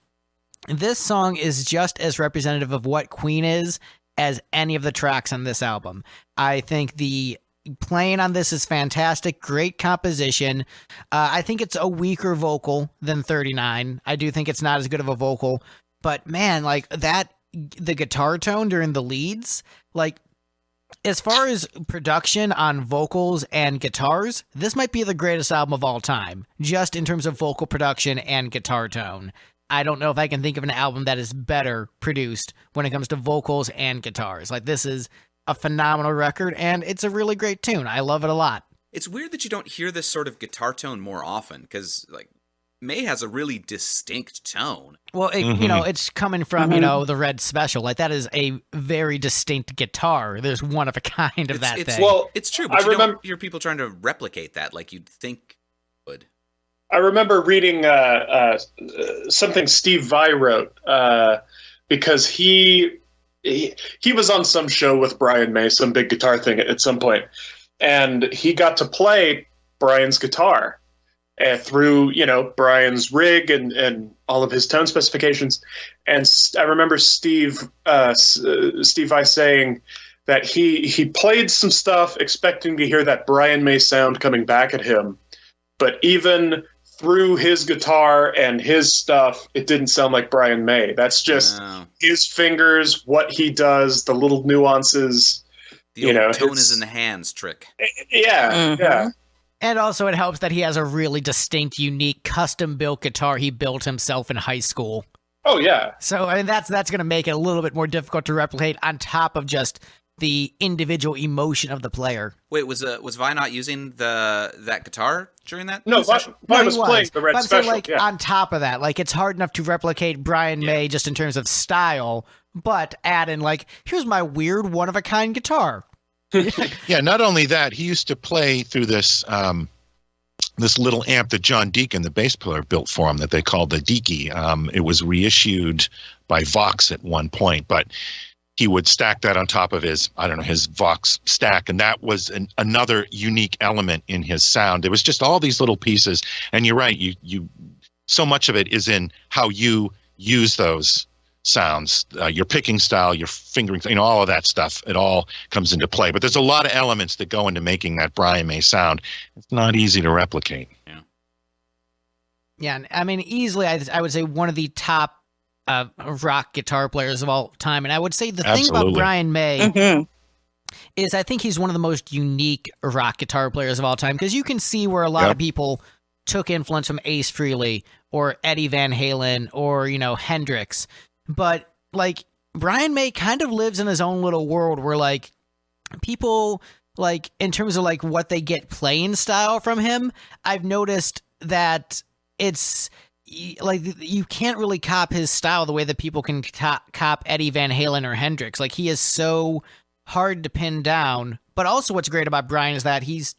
this song is just as representative of what Queen is as any of the tracks on this album. I think the playing on this is fantastic. Great composition. I think it's a weaker vocal than 39. I do think it's not as good of a vocal. But man, like that, the guitar tone during the leads, like as far as production on vocals and guitars, this might be the greatest album of all time, just in terms of vocal production and guitar tone. I don't know if I can think of an album that is better produced when it comes to vocals and guitars. Like, this is a phenomenal record, and it's a really great tune. I love it a lot. It's weird that you don't hear this sort of guitar tone more often, because, like, May has a really distinct tone. Well, it's coming from, the Red Special. Like, that is a very distinct guitar. There's one of a kind of that thing. Well, it's true, but don't hear people trying to replicate that like you'd think would. I remember reading something Steve Vai wrote because he was on some show with Brian May, some big guitar thing at some point, and he got to play Brian's guitar through Brian's rig and all of his tone specifications. And I remember Steve Vai saying that he played some stuff expecting to hear that Brian May sound coming back at him, but even through his guitar and his stuff, it didn't sound like Brian May. That's just his fingers, what he does, the little nuances. The old tone is in the hands trick. Yeah, yeah. And also it helps that he has a really distinct, unique, custom-built guitar he built himself in high school. Oh, yeah. So I mean, that's going to make it a little bit more difficult to replicate on top of just the individual emotion of the player. Wait, was Vai not using that guitar during that? No, Vai was playing the Red Special. On top of that, it's hard enough to replicate Brian May just in terms of style, but add in here's my weird one-of-a-kind guitar. Yeah, not only that, he used to play through this this little amp that John Deacon, the bass player, built for him that they called the Deaky. It was reissued by Vox at one point, but he would stack that on top of his Vox stack, and that was another unique element in his sound. It was just all these little pieces, and you're right, you so much of it is in how you use those sounds, your picking style, your fingering, all of that stuff. It all comes into play. But there's a lot of elements that go into making that Brian May sound. It's not easy to replicate. Yeah, I mean, easily, I would say one of the top rock guitar players of all time. And I would say the thing about Brian May is I think he's one of the most unique rock guitar players of all time, because you can see where a lot of people took influence from Ace Frehley or Eddie Van Halen or, Hendrix. But Brian May kind of lives in his own little world where people in terms of what they get playing style from him, I've noticed that it's you can't really cop his style the way that people can cop Eddie Van Halen or Hendrix. He is so hard to pin down. But also what's great about Brian is that he's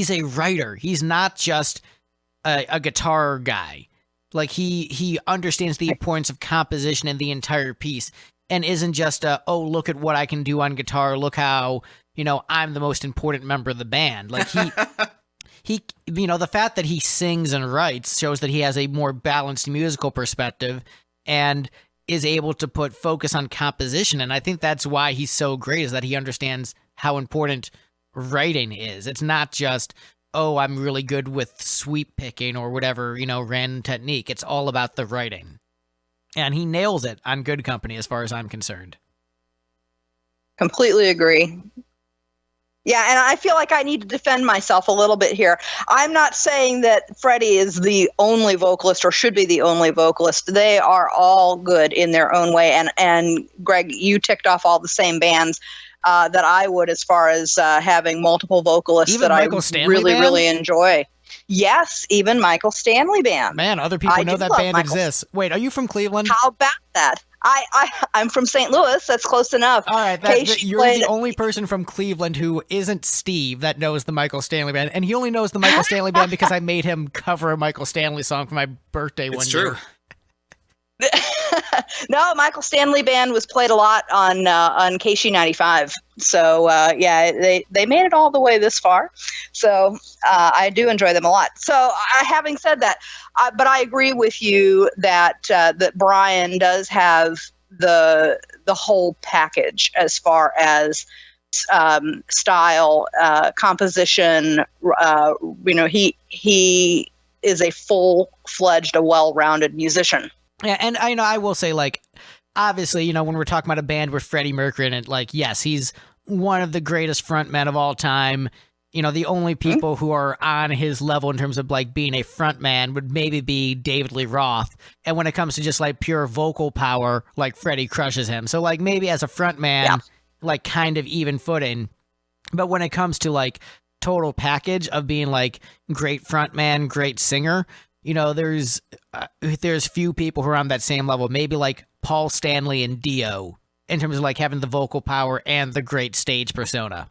a writer. He's not just a guitar guy. He understands the importance of composition in the entire piece and isn't just look at what I can do on guitar. Look how, I'm the most important member of the band. He the fact that he sings and writes shows that he has a more balanced musical perspective and is able to put focus on composition. And I think that's why he's so great, is that he understands how important writing is. It's not just, I'm really good with sweep picking or whatever, random technique. It's all about the writing. And he nails it on Good Company as far as I'm concerned. Completely agree. Yeah, and I feel like I need to defend myself a little bit here. I'm not saying that Freddie is the only vocalist or should be the only vocalist. They are all good in their own way. And Greg, you ticked off all the same bands that I would, as far as having multiple vocalists. Even that Michael Stanley really, band? Really enjoy. Yes, even Michael Stanley Band. Man, other people know that band exists. Wait, are you from Cleveland? How about that? I'm from St. Louis. That's close enough. All right, you're the only person from Cleveland who isn't Steve that knows the Michael Stanley Band, and he only knows the Michael Stanley Band because I made him cover a Michael Stanley song for my birthday one year. It's true. No, Michael Stanley Band was played a lot on KC 95. So yeah, they made it all the way this far. So I do enjoy them a lot. So having said that, but I agree with you that that Brian does have the whole package as far as style, composition. He is a full-fledged, a well-rounded musician. Yeah, and I will say, like, obviously, when we're talking about a band with Freddie Mercury in it, like, yes, he's one of the greatest frontmen of all time. The only people who are on his level in terms of, like, being a frontman would maybe be David Lee Roth. And when it comes to just, like, pure vocal power, like, Freddie crushes him. So, like, maybe as a frontman, like, kind of even footing. But when it comes to, like, total package of being, like, great frontman, great singer, there's few people who are on that same level. Maybe like Paul Stanley and Dio in terms of like having the vocal power and the great stage persona.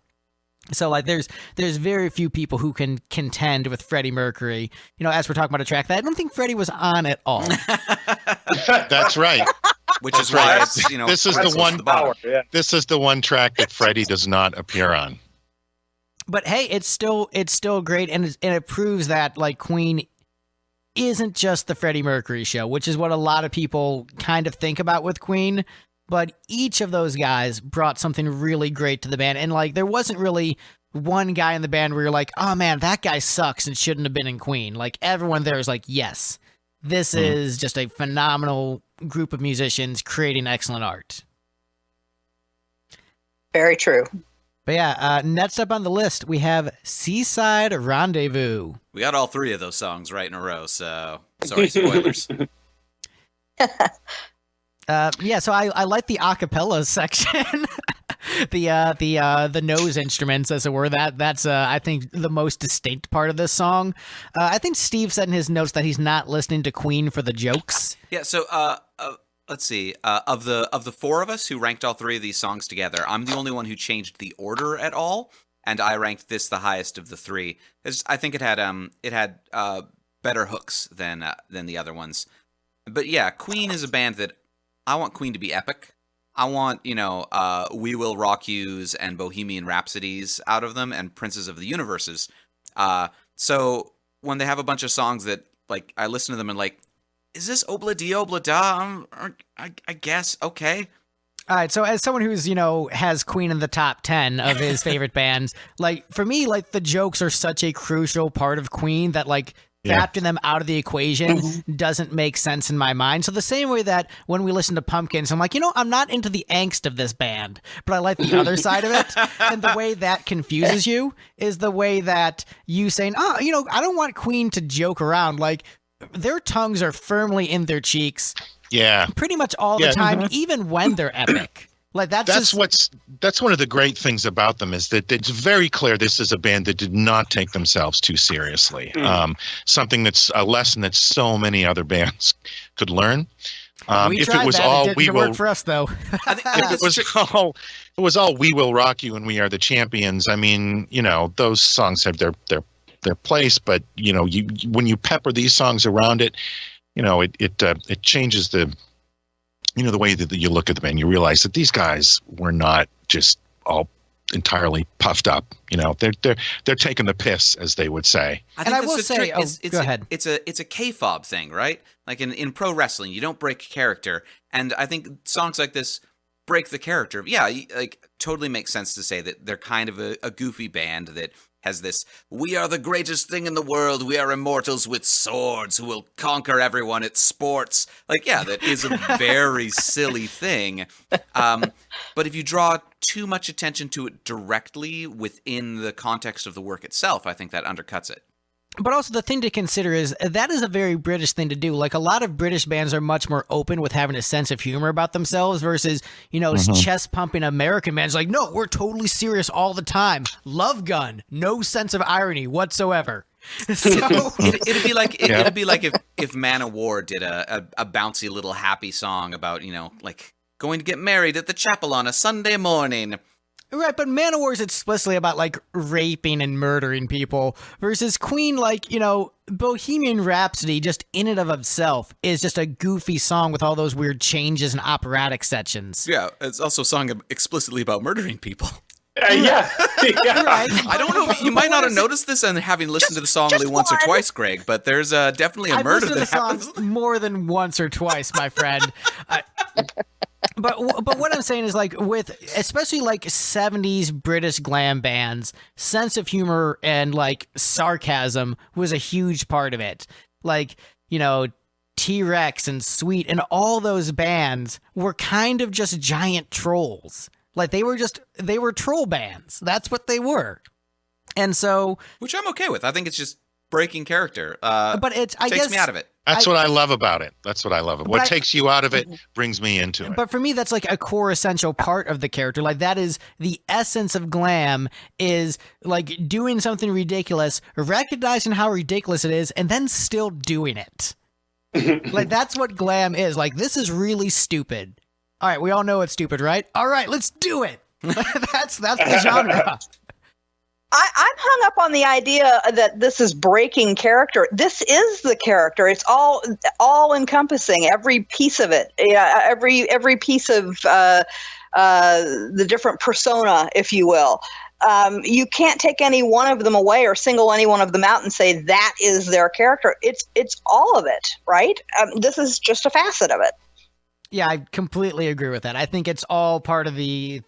So like there's very few people who can contend with Freddie Mercury. As we're talking about a track that I don't think Freddie was on at all. That's right. Which is why it's, this is the one power, yeah. This is the one track that Freddie does not appear on. But hey, it's still great, and it proves that like Queen isn't just the Freddie Mercury show, which is what a lot of people kind of think about with Queen, but each of those guys brought something really great to the band, and like there wasn't really one guy in the band where you're like, oh man, that guy sucks and shouldn't have been in Queen. Like everyone there is like, yes, this is just a phenomenal group of musicians creating excellent art. Very true. But yeah, next up on the list, we have Seaside Rendezvous. We got all three of those songs right in a row, so sorry, spoilers. Yeah, so I like the acapella section. the nose instruments, as it were. That's I think the most distinct part of this song. I think Steve said in his notes that he's not listening to Queen for the jokes. Yeah, so let's see. Of the four of us who ranked all three of these songs together, I'm the only one who changed the order at all, and I ranked this the highest of the three. I think it had better hooks than the other ones. But yeah, Queen is a band that I want Queen to be epic. I want We Will Rock Yous and Bohemian Rhapsodies out of them, and Princes of the Universes. So when they have a bunch of songs that like I listen to them and like, is this Obla Di Obla Da? I guess. Okay. All right. So as someone who's, has Queen in the top 10 of his favorite bands, like for me, like the jokes are such a crucial part of Queen that like factoring them out of the equation doesn't make sense in my mind. So the same way that when we listen to Pumpkins, I'm like, I'm not into the angst of this band, but I like the other side of it. And the way that confuses you is the way that you saying, I don't want Queen to joke around. Like, their tongues are firmly in their cheeks. Yeah. Pretty much all the time, even when they're epic. Like that's one of the great things about them is that it's very clear this is a band that did not take themselves too seriously. Something that's a lesson that so many other bands could learn. If it was all We Will, for us though. If it was all We Will Rock You and We Are the Champions. I mean, those songs have their place, but when you pepper these songs around it, it changes the way that you look at the band. You realize that these guys were not just all entirely puffed up. They're taking the piss, as they would say. I will say, go ahead. It's a K-fob thing, right? Like in pro wrestling, you don't break character, and I think songs like this break the character. Yeah, like totally makes sense to say that they're kind of a goofy band that has this, we are the greatest thing in the world, we are immortals with swords who will conquer everyone at sports. Like, yeah, that is a very silly thing. But if you draw too much attention to it directly within the context of the work itself, I think that undercuts it. But also the thing to consider is that is a very British thing to do. Like a lot of British bands are much more open with having a sense of humor about themselves versus, chest pumping American bands. Like, no, we're totally serious all the time. Love Gun, no sense of irony whatsoever. So It'd be like it'd be like if Man-O-War did a bouncy little happy song about, you know, like going to get married at the chapel on a Sunday morning. right, but Manowar is explicitly about like raping and murdering people, versus Queen, like, you know, Bohemian Rhapsody just in and of itself is just a goofy song with all those weird changes and operatic sections. Yeah, it's also a song explicitly about murdering people. Yeah. Yeah. Right. I don't know. You might not have noticed this, and having listened to the song only once or twice, Greg. But there's definitely a I've murder listened to that the happens. song more than once or twice, my friend. But what I'm saying is, like, with especially like 70s British glam bands, sense of humor and like sarcasm was a huge part of it. Like, you know, T-Rex and Sweet and all those bands were kind of just giant trolls. Like they were troll bands. That's what they were. And so, Which I'm okay with. I think it's just breaking character. but I Takes guess me out of it. That's what I love about it. That's what I love. What But takes you out of it brings me into it. But for me, that's like a core essential part of the character. Like that is the essence of glam, is like doing something ridiculous, recognizing how ridiculous it is, and then still doing it. Like that's what glam is. Like, this is really stupid. All right, we all know it's stupid, right? All right, let's do it. That's the genre. I'm hung up on the idea that this is breaking character. This is the character. It's all encompassing. Every piece of it. Yeah, every piece of the different persona, if you will. You can't take any one of them away or single any one of them out and say that is their character. It's all of it, right? This is just a facet of it. Yeah, I completely agree with that. I think it's all part of the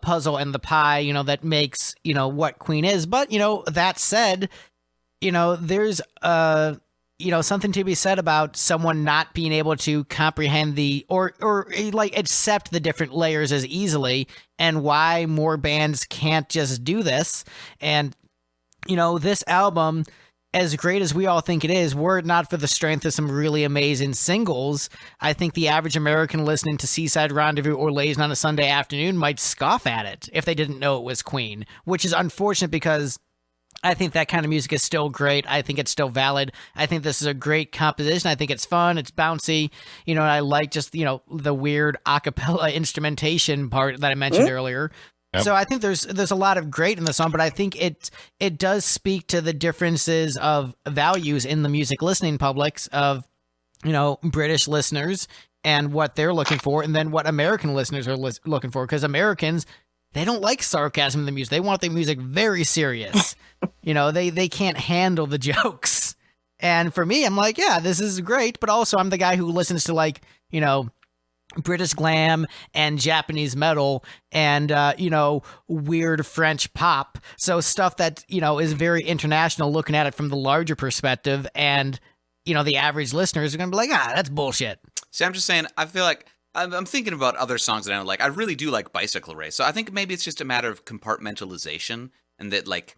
puzzle and the pie, you know, that makes, you know, what Queen is. But, you know, that said, you know, there's you know, something to be said about someone not being able to comprehend or like accept the different layers as easily, and why more bands can't just do this. And, you know, this album, as great as we all think it is, were it not for the strength of some really amazing singles, I think the average American listening to Seaside Rendezvous or Lazing on a Sunday Afternoon might scoff at it if they didn't know it was Queen, which is unfortunate because I think that kind of music is still great. I think it's still valid. I think this is a great composition. I think it's fun. It's bouncy. You know, and I like just, you know, the weird a cappella instrumentation part that I mentioned earlier. Yep. So I think there's a lot of great in the song, but I think it does speak to the differences of values in the music listening publics of, you know, British listeners and what they're looking for, and then what American listeners are looking for. Because Americans, they don't like sarcasm in the music. They want their music very serious. You know, they can't handle the jokes. And for me, I'm like, yeah, this is great, but also I'm the guy who listens to, like, you know, British glam and Japanese metal and, you know, weird French pop. So stuff that, you know, is very international, looking at it from the larger perspective. And, you know, the average listeners are going to be like, that's bullshit. See, I'm just saying, I feel like I'm thinking about other songs that I like. I really do like Bicycle Race. So I think maybe it's just a matter of compartmentalization, and that, like,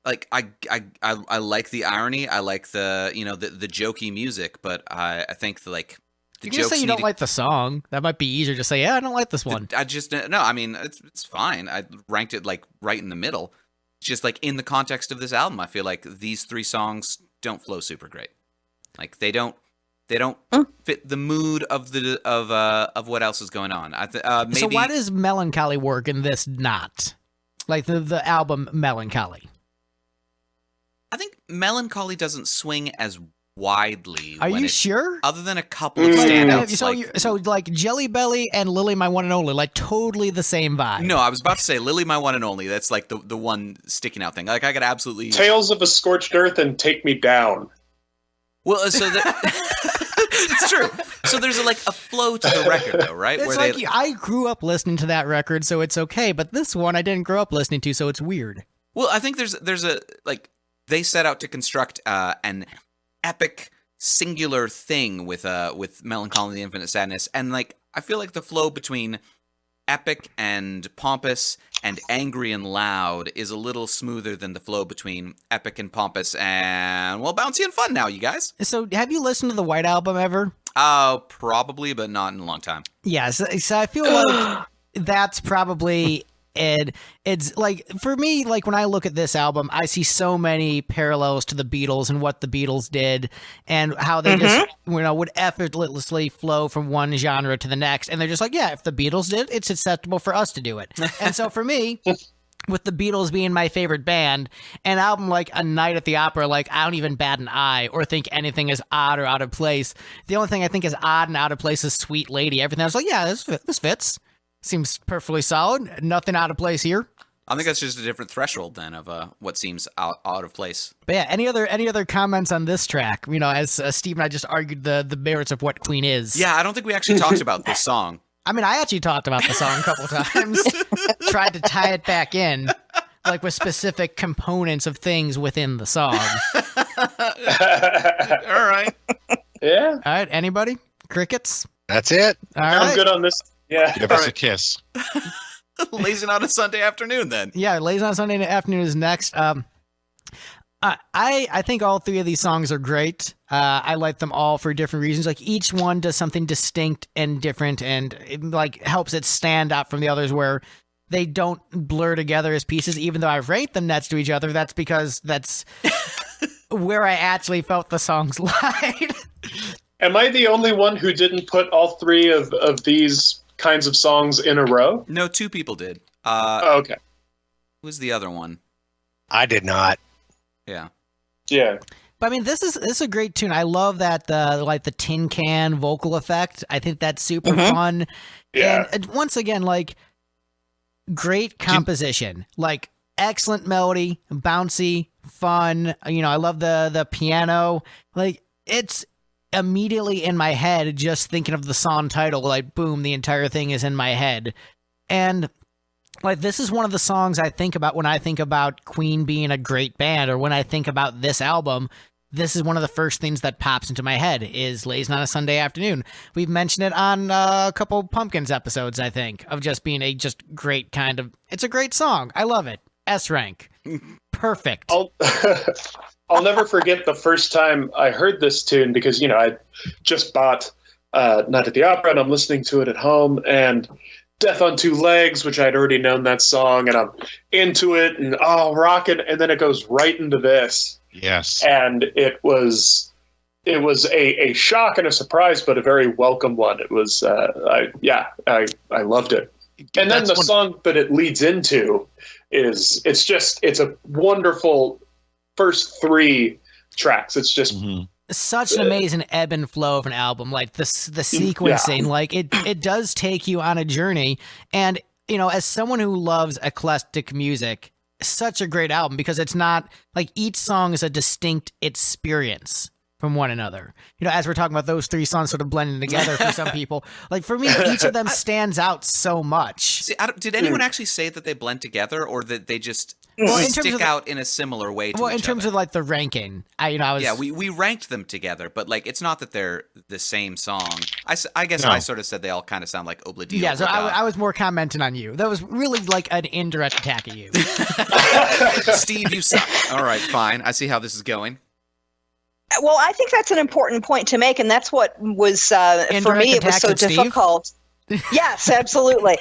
like, I like the irony. I like the, you know, the jokey music, but I think like, the you can just say you don't like the song. That might be easier to say, yeah, I don't like this one. I just, no, I mean, it's fine. I ranked it like right in the middle. It's just like in the context of this album, I feel like these three songs don't flow super great. Like they don't fit the mood of what else is going on. Maybe, so why does Melancholy work and this not? Like the album Melancholy. I think Melancholy doesn't swing as widely. Are you sure? Other than a couple of standouts. So like Jelly Belly and Lily My One and Only, like totally the same vibe. No, I was about to say Lily My One and Only. That's like the one sticking out thing. Like I could absolutely Tales of a Scorched Earth and Take Me Down. Well, so it's true. So there's a flow to the record, though, right? It's like I grew up listening to that record, so it's okay. But this one I didn't grow up listening to, so it's weird. Well, I think there's a like they set out to construct an epic singular thing with Melancholy and the Infinite Sadness, and like I feel like the flow between epic and pompous and angry and loud is a little smoother than the flow between epic and pompous and, well, bouncy and fun now, you guys. So have you listened to the White Album ever? Probably, but not in a long time. Yeah, so I feel like that's probably And it's like, for me, like when I look at this album, I see so many parallels to the Beatles and what the Beatles did and how they just, would effortlessly flow from one genre to the next. And they're just like, yeah, if the Beatles did, it's acceptable for us to do it. And so for me, with the Beatles being my favorite band, an album like A Night at the Opera, like I don't even bat an eye or think anything is odd or out of place. The only thing I think is odd and out of place is Sweet Lady. Everything I was like, yeah, this fits. Seems perfectly solid. Nothing out of place here. I think that's just a different threshold then of what seems out of place. But yeah, any other comments on this track? As Steve and I just argued the merits of what Queen is. Yeah, I don't think we actually talked about this song. I mean, I actually talked about the song a couple times. Tried to tie it back in, like with specific components of things within the song. All right. Yeah. All right, anybody? Crickets? That's it. All I'm right. good on this. Yeah. Give us a kiss. Lazing on a Sunday afternoon, then. Yeah, Lazy on Sunday Afternoon is next. I think all three of these songs are great. I like them all for different reasons. Like each one does something distinct and different, and it like helps it stand out from the others where they don't blur together as pieces. Even though I rate them next to each other, that's because that's where I actually felt the songs lied. Am I the only one who didn't put all three of these kinds of songs in a row? No, two people did. Okay. Who was the other one? I did not. Yeah. Yeah. But I mean, this is a great tune. I love that the tin can vocal effect. I think that's super fun. Yeah. And once again, like great composition, like excellent melody, bouncy, fun. I love the piano. Like it's immediately in my head just thinking of the song title. Like boom, the entire thing is in my head. And like this is one of the songs I think about when I think about Queen being a great band, or when I think about this album. This is one of the first things that pops into my head is Lazing on a Sunday Afternoon. We've mentioned it on a couple Pumpkins episodes, I think, of just being a just great kind of. It's a great song. I love it. S rank. Perfect. I'll never forget the first time I heard this tune because I just bought Night at the Opera and I'm listening to it at home, and Death on Two Legs, which I'd already known that song, and I'm into it and rocking, and then it goes right into this. Yes. And it was a shock and a surprise, but a very welcome one. It was I loved it. And then the song that it leads into it's a wonderful first three tracks. It's just such an amazing ebb and flow of an album. Like the sequencing, like it does take you on a journey. And as someone who loves eclectic music, such a great album because it's not like each song is a distinct experience from one another. As we're talking about those three songs sort of blending together for some people, like for me, each of them stands out so much. See, did anyone actually say that they blend together, or that they just stick out in a similar way to each other? Well, in terms of like the ranking, I was... Yeah, we ranked them together, but like it's not that they're the same song. I guess I sort of said they all kind of sound like Obla-Di. Yeah, so I was more commenting on you. That was really like an indirect attack at you. Steve, you suck. All right, fine. I see how this is going. Well, I think that's an important point to make, and that's what was for me. It was so difficult. Yes, absolutely.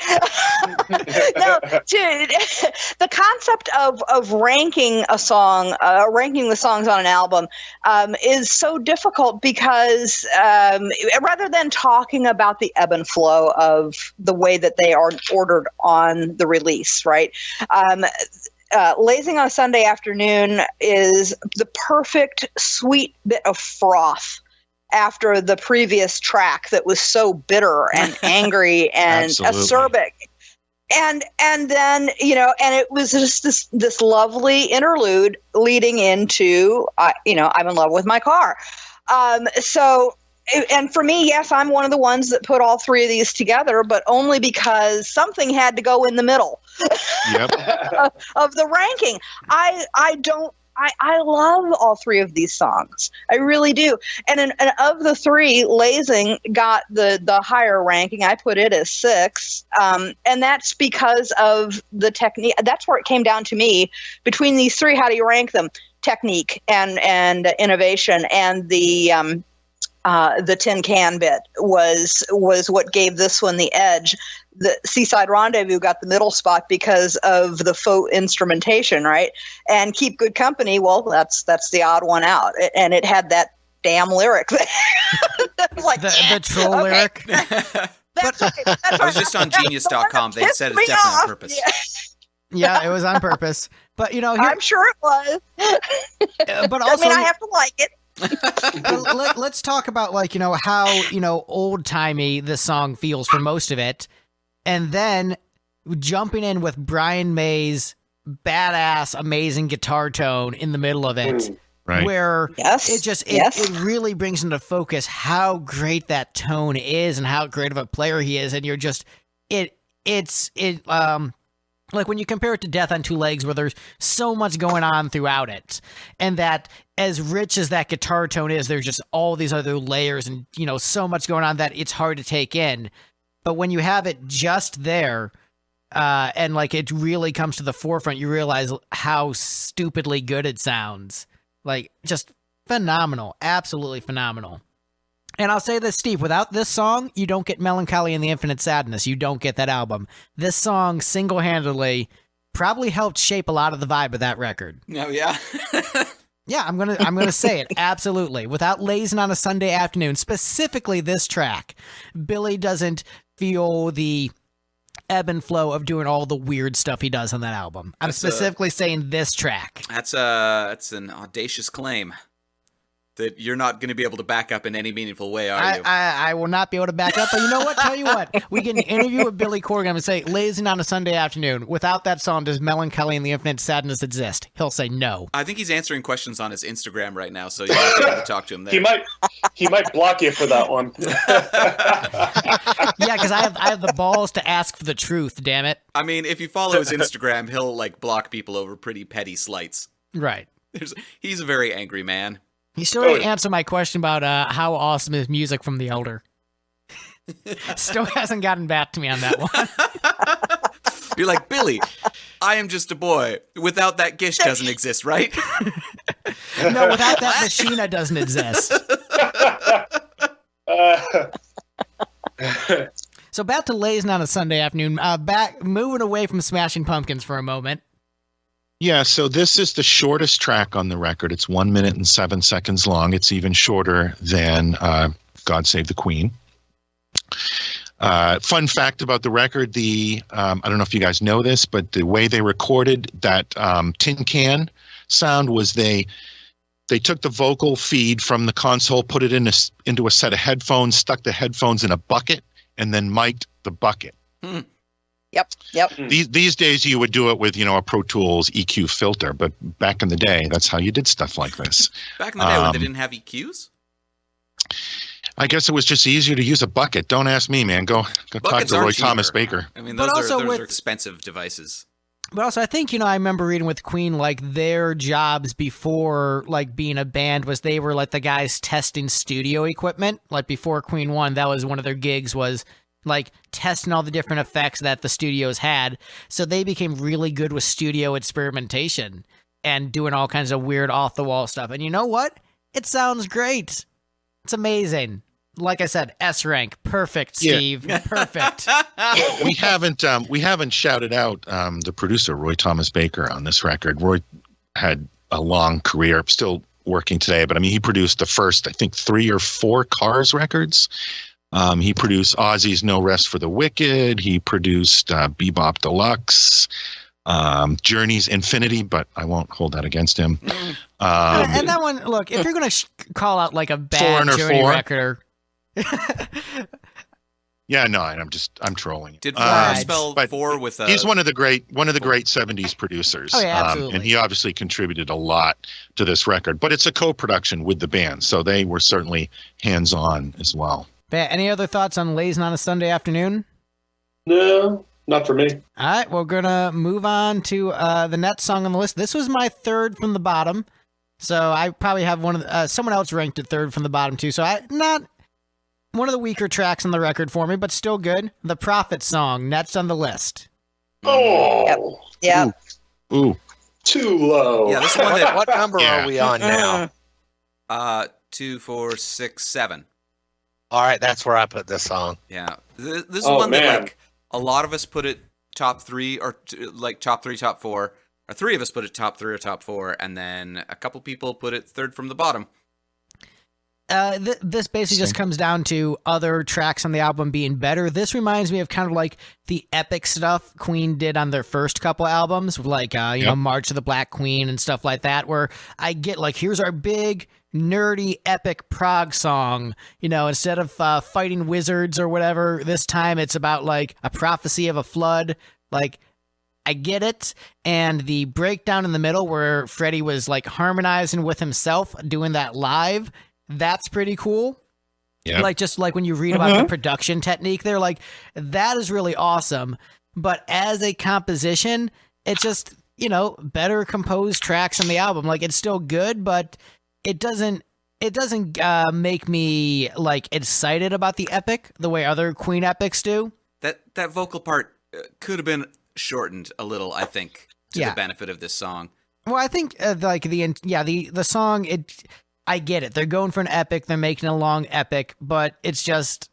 No, the concept of ranking a song, ranking the songs on an album, is so difficult because rather than talking about the ebb and flow of the way that they are ordered on the release, right? Lazing on a Sunday Afternoon is the perfect sweet bit of froth after the previous track that was so bitter and angry and acerbic. And then, and it was just this lovely interlude leading into, I'm in love with my car. And for me, yes, I'm one of the ones that put all three of these together, but only because something had to go in the middle of the ranking. I love all three of these songs. I really do. And of the three, Lazing got the higher ranking. I put it as 6. And that's because of the technique. That's where it came down to me. Between these three, how do you rank them? Technique and innovation and the the tin can bit was what gave this one the edge. The Seaside Rendezvous got the middle spot because of the faux instrumentation, right? And Keep Good Company, well, that's the odd one out, and it had that damn lyric. Like, the troll lyric. That's right. I was just on Genius.com. They said it's definitely on purpose. Yeah, it was on purpose. But I'm sure it was. But also, I have to like it. Let's talk about how old timey this song feels for most of it, and then jumping in with Brian May's badass, amazing guitar tone in the middle of it. Right. Where it it really brings into focus how great that tone is and how great of a player he is, and you're just it's like when you compare it to Death on Two Legs, where there's so much going on throughout it, and that as rich as that guitar tone is, there's just all these other layers and so much going on that it's hard to take in. But when you have it just there, and it really comes to the forefront, you realize how stupidly good it sounds. Like, just phenomenal. Absolutely phenomenal. And I'll say this, Steve, without this song, you don't get Melancholy and the Infinite Sadness. You don't get that album. This song single-handedly probably helped shape a lot of the vibe of that record. Oh, yeah? Yeah, I'm gonna say it, absolutely. Without Lazing on a Sunday Afternoon, specifically this track, Billy doesn't feel the ebb and flow of doing all the weird stuff he does on that album. I'm specifically saying this track. That's an audacious claim that you're not going to be able to back up in any meaningful way, are you? I will not be able to back up, but you know what? Tell you what, we can interview with Billy Corgan and say, Lazing on a Sunday Afternoon, without that song, does Melancholy and the Infinite Sadness exist? He'll say no. I think he's answering questions on his Instagram right now, so you might be able to talk to him there. He might block you for that one. Yeah, because I have the balls to ask for the truth, damn it. I mean, if you follow his Instagram, he'll block people over pretty petty slights. Right. He's a very angry man. He still didn't answer my question about how awesome is music from The Elder. Still hasn't gotten back to me on that one. You're like, Billy, I am just a boy. Without that Gish doesn't exist, right? No, without that Machina doesn't exist. So back to Lazing on a Sunday Afternoon. Moving away from Smashing Pumpkins for a moment. Yeah, so this is the shortest track on the record. It's 1 minute and 7 seconds long. It's even shorter than God Save the Queen. Fun fact about the record, I don't know if you guys know this, but the way they recorded that tin can sound was they took the vocal feed from the console, put it into a set of headphones, stuck the headphones in a bucket, and then mic'd the bucket. Yep. These days you would do it with, a Pro Tools EQ filter, but back in the day, that's how you did stuff like this. Back in the day when they didn't have EQs? I guess it was just easier to use a bucket. Don't ask me, man. Go talk to Roy Thomas Baker. I mean, those are expensive devices. But also, I think, I remember reading with Queen, their jobs before, being a band was they were, the guys testing studio equipment. Before Queen won, that was one of their gigs was, testing all the different effects that the studios had. So they became really good with studio experimentation and doing all kinds of weird off-the-wall stuff. And you know what? It sounds great. It's amazing. Like I said, S rank, perfect, Steve, perfect. We haven't shouted out the producer Roy Thomas Baker on this record. Roy had a long career, still working today, but he produced the first, I think, 3 or 4 Cars records. He produced Ozzy's No Rest for the Wicked. He produced Bebop Deluxe, Journey's Infinity, but I won't hold that against him. And that one, look, if you're going to call out a bad Journey record. Yeah, no, I'm trolling. Did Four spell 4 with a... He's one of the great 70s producers. Oh, yeah, absolutely. And he obviously contributed a lot to this record, but it's a co-production with the band, so they were certainly hands-on as well. Any other thoughts on Lazing on a Sunday Afternoon? No, not for me. All right, we're going to move on to the next song on the list. This was my third from the bottom, so I probably have someone else ranked at third from the bottom too, so not one of the weaker tracks on the record for me, but still good. The Prophet song, next on the list. Oh. Yep. Ooh. Too low. Yeah, this one What number are we on now? 2, 4, 6, 7. All right, that's where I put this song. Yeah, this is one that like a lot of us put it top 3 or like top 3, top 4. Or 3 of us put it top 3 or top 4, and then a couple people put it third from the bottom. This basically just comes down to other tracks on the album being better. This reminds me of kind of like the epic stuff Queen did on their first couple albums, like you know, March of the Black Queen and stuff like that, where I get like, here's our big nerdy epic prog song, you know, instead of fighting wizards or whatever, this time it's about like a prophecy of a flood. Like, I get it. And the breakdown in the middle where Freddie was like harmonizing with himself, doing that live, that's pretty cool. Yeah. Like, just like when you read about the production technique, they're like, that is really awesome. But as a composition, it's just, you know, better composed tracks on the album. Like, it's still good, but it doesn't make me like excited about the epic the way other Queen epics do. That vocal part could have been shortened a little, I think, to the benefit of this song. Well, I think like the song, I get it. They're going for an epic. They're making a long epic, but it's just,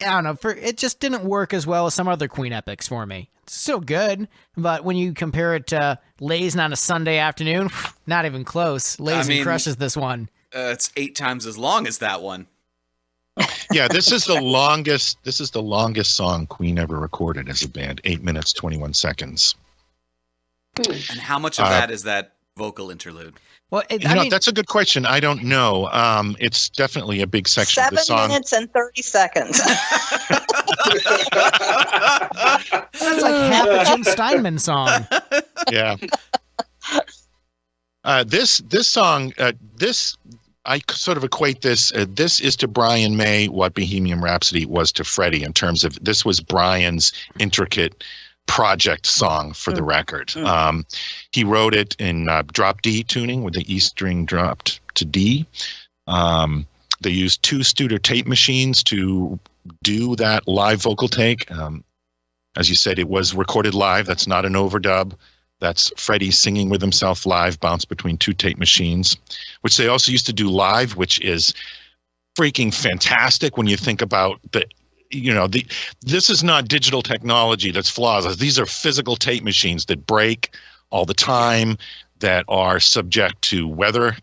I don't know. It just didn't work as well as some other Queen epics for me. It's still good, but when you compare it to Lazing on a Sunday afternoon, not even close. Lazing crushes this one. It's 8 times as long as that one. Yeah, this is the longest. This is the longest song Queen ever recorded as a band. 8 minutes 21 seconds. And how much of that is that vocal interlude? Well, I mean, that's a good question. I don't know. It's definitely a big section of the song. 7 minutes and 30 seconds. That's like half a Jim Steinman song. Yeah. This song, I sort of equate this. This is to Brian May what Bohemian Rhapsody was to Freddie in terms of this was Brian's intricate project song for the record. He wrote it in drop D tuning with the E string dropped to D. They used 2 Studer tape machines to do that live vocal take. As you said, it was recorded live. That's not an overdub. That's Freddie singing with himself live, bounced between 2 tape machines, which they also used to do live, which is freaking fantastic when you think about this is not digital technology that's flawless. These are physical tape machines that break all the time, that are subject to weather,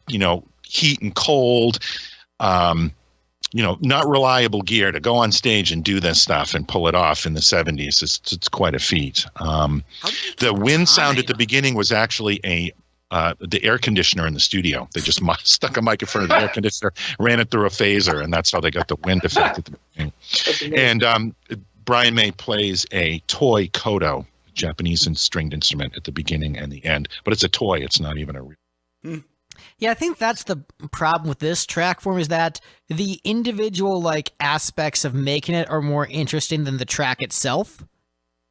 heat and cold, not reliable gear. To go on stage and do this stuff and pull it off in the 70s, it's quite a feat. The wind sound at the beginning was actually the air conditioner in the studio. They just stuck a mic in front of the air conditioner, ran it through a phaser, and that's how they got the wind effect at the beginning. And Brian May plays a toy koto, Japanese stringed instrument, at the beginning and the end. But it's a toy. It's not even a real. Yeah, I think that's the problem with this track form, is that the individual aspects of making it are more interesting than the track itself.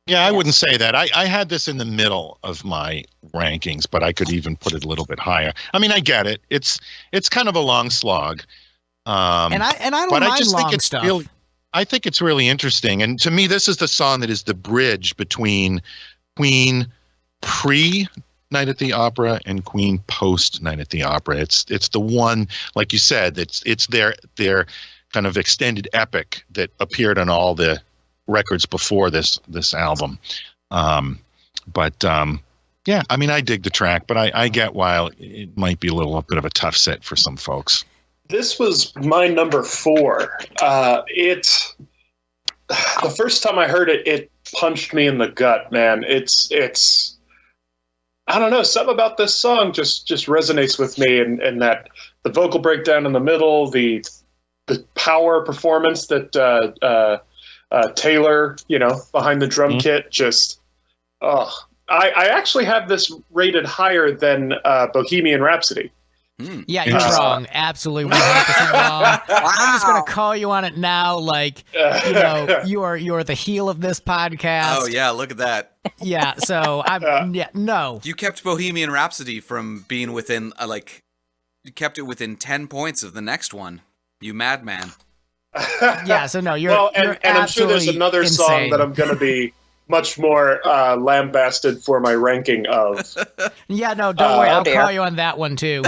Yeah, I wouldn't say that. I had this in the middle of my rankings, but I could even put it a little bit higher. I mean, I get it. It's kind of a long slog. And I don't mind long stuff. I think it's really interesting. And to me, this is the song that is the bridge between Queen pre Night at the Opera and Queen post Night at the Opera. It's the one, like you said, it's their kind of extended epic that appeared on all the records before this album. Yeah, I mean, I dig the track, but I get why it might be a bit of a tough set for some folks. This was my number 4. The first time I heard it, it punched me in the gut, man. It's I don't know, something about this song just resonates with me, and that the vocal breakdown in the middle, the power performance that Taylor, behind the drum kit, just I actually have this rated higher than Bohemian Rhapsody. Yeah, you're wrong. Absolutely 100% wrong. Wow. I'm just going to call you on it now. You are the heel of this podcast. Oh, yeah, look at that. Yeah, so no. You kept Bohemian Rhapsody from being within, you kept it within 10 points of the next one. You madman. Yeah, so no, you're and I'm sure there's another insane song that I'm going to be much more lambasted for my ranking of. Yeah, no, don't worry. I'll call you on that one too.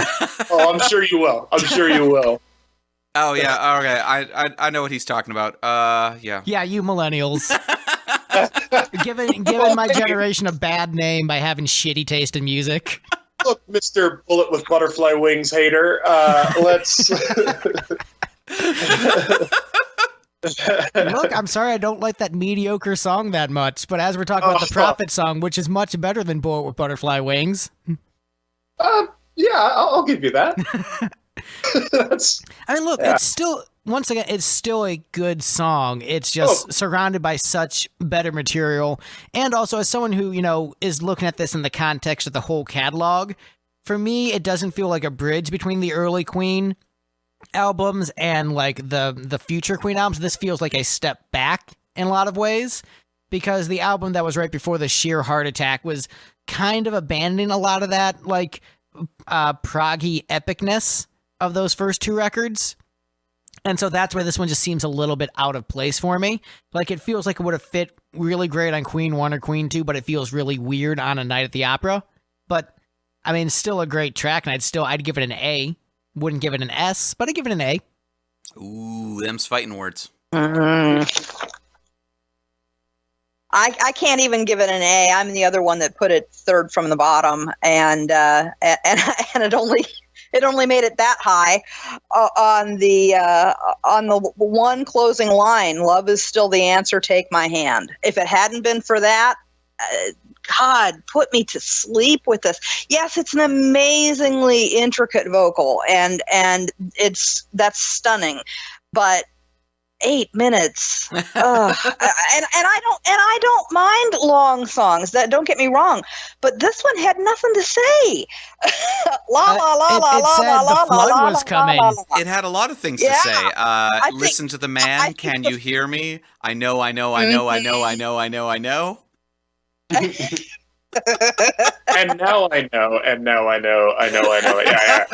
Oh, I'm sure you will. Oh yeah, okay. I know what he's talking about. Yeah. Yeah, you millennials. giving my generation a bad name by having shitty taste in music. Look, Mr. Bullet with Butterfly Wings hater, let's... Look, I'm sorry I don't like that mediocre song that much, but as we're talking about the Prophet song, which is much better than Bullet with Butterfly Wings. Yeah, I'll give you that. I mean, look, it's still, once again, it's still a good song. It's just surrounded by such better material. And also, as someone who, is looking at this in the context of the whole catalog, for me, it doesn't feel like a bridge between the early Queen albums and like the future Queen albums. This feels like a step back in a lot of ways, because the album that was right before the Sheer Heart Attack was kind of abandoning a lot of that, like, proggy epicness of those first two records. And so that's where this one just seems a little bit out of place for me. Like, it feels like it would have fit really great on Queen 1 or Queen 2, but it feels really weird on A Night at the Opera. But, I mean, still a great track, and I'd give it an A. Wouldn't give it an S, but I'd give it an A. Ooh, them's fighting words. I can't even give it an A. I'm the other one that put it third from the bottom, and it only made it that high on the one closing line. Love is still the answer. Take my hand. If it hadn't been for that, God, put me to sleep with this. Yes, it's an amazingly intricate vocal, and that's stunning, but 8 minutes. And I don't mind long songs. That, don't get me wrong, but this one had nothing to say. La la la la la la la la was coming. It had a lot of things to say. Listen to the man. Can you hear me? I know. And now I know. Yeah.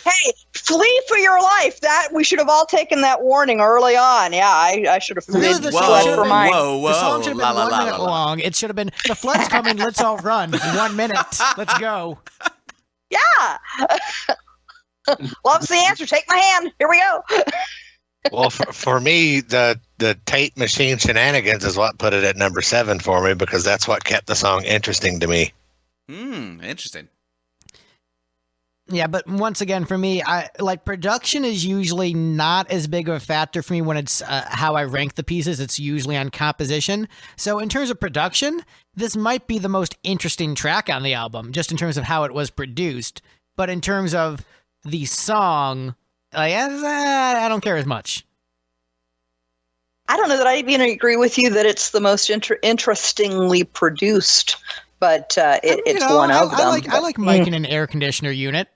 Hey, flee for your life. That we should have all taken that warning early on. Yeah, I should have really, fled for mine. The song should have been 1 minute long. It should have been, the flood's coming, let's all run. 1 minute. Let's go. Yeah. Love's the answer. Take my hand. Here we go. Well, for me, the tape machine shenanigans is what put it at number 7 for me, because that's what kept the song interesting to me. Interesting. Yeah, but once again, for me, production is usually not as big of a factor for me when it's how I rank the pieces. It's usually on composition. So in terms of production, this might be the most interesting track on the album, just in terms of how it was produced. But in terms of the song, I don't care as much. I don't know that I even agree with you that it's the most interestingly produced, but it's one of them. I like miking an air conditioner unit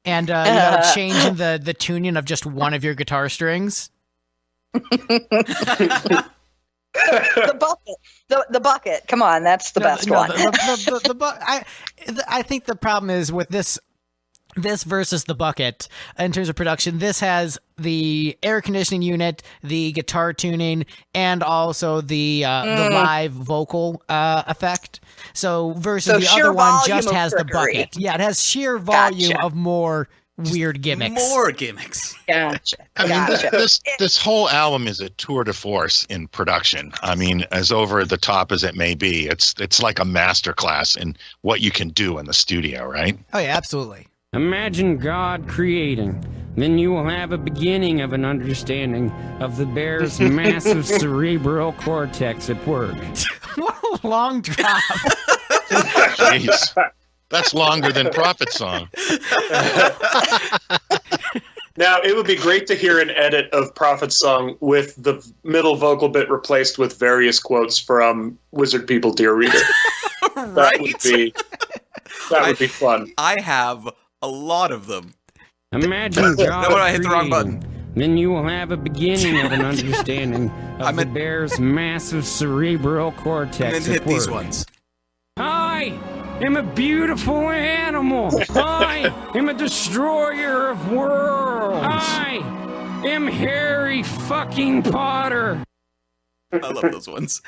and changing the tuning of just one of your guitar strings. The bucket. Come on, that's the best one. I think the problem is with this versus the bucket in terms of production. This has the air conditioning unit, the guitar tuning, and also the live vocal effect. So versus the other one just has the bucket. Yeah, it has sheer volume of more weird gimmicks. More gimmicks. Gotcha. I mean, this whole album is a tour de force in production. I mean, as over the top as it may be, it's like a masterclass in what you can do in the studio, right? Oh yeah, absolutely. Imagine God creating. Then you will have a beginning of an understanding of the bear's massive cerebral cortex at work. What a long drop. Jeez. That's longer than Prophet Song. Now, it would be great to hear an edit of Prophet Song with the middle vocal bit replaced with various quotes from Wizard People Dear Reader. Right? That would be fun. I have a lot of them. Imagine God No, I hit the wrong button. Then you will have a beginning of an understanding of the bear's massive cerebral cortex And then hit at work. these ones. I am a beautiful animal. I am a destroyer of worlds. I am Harry fucking Potter. I love those ones.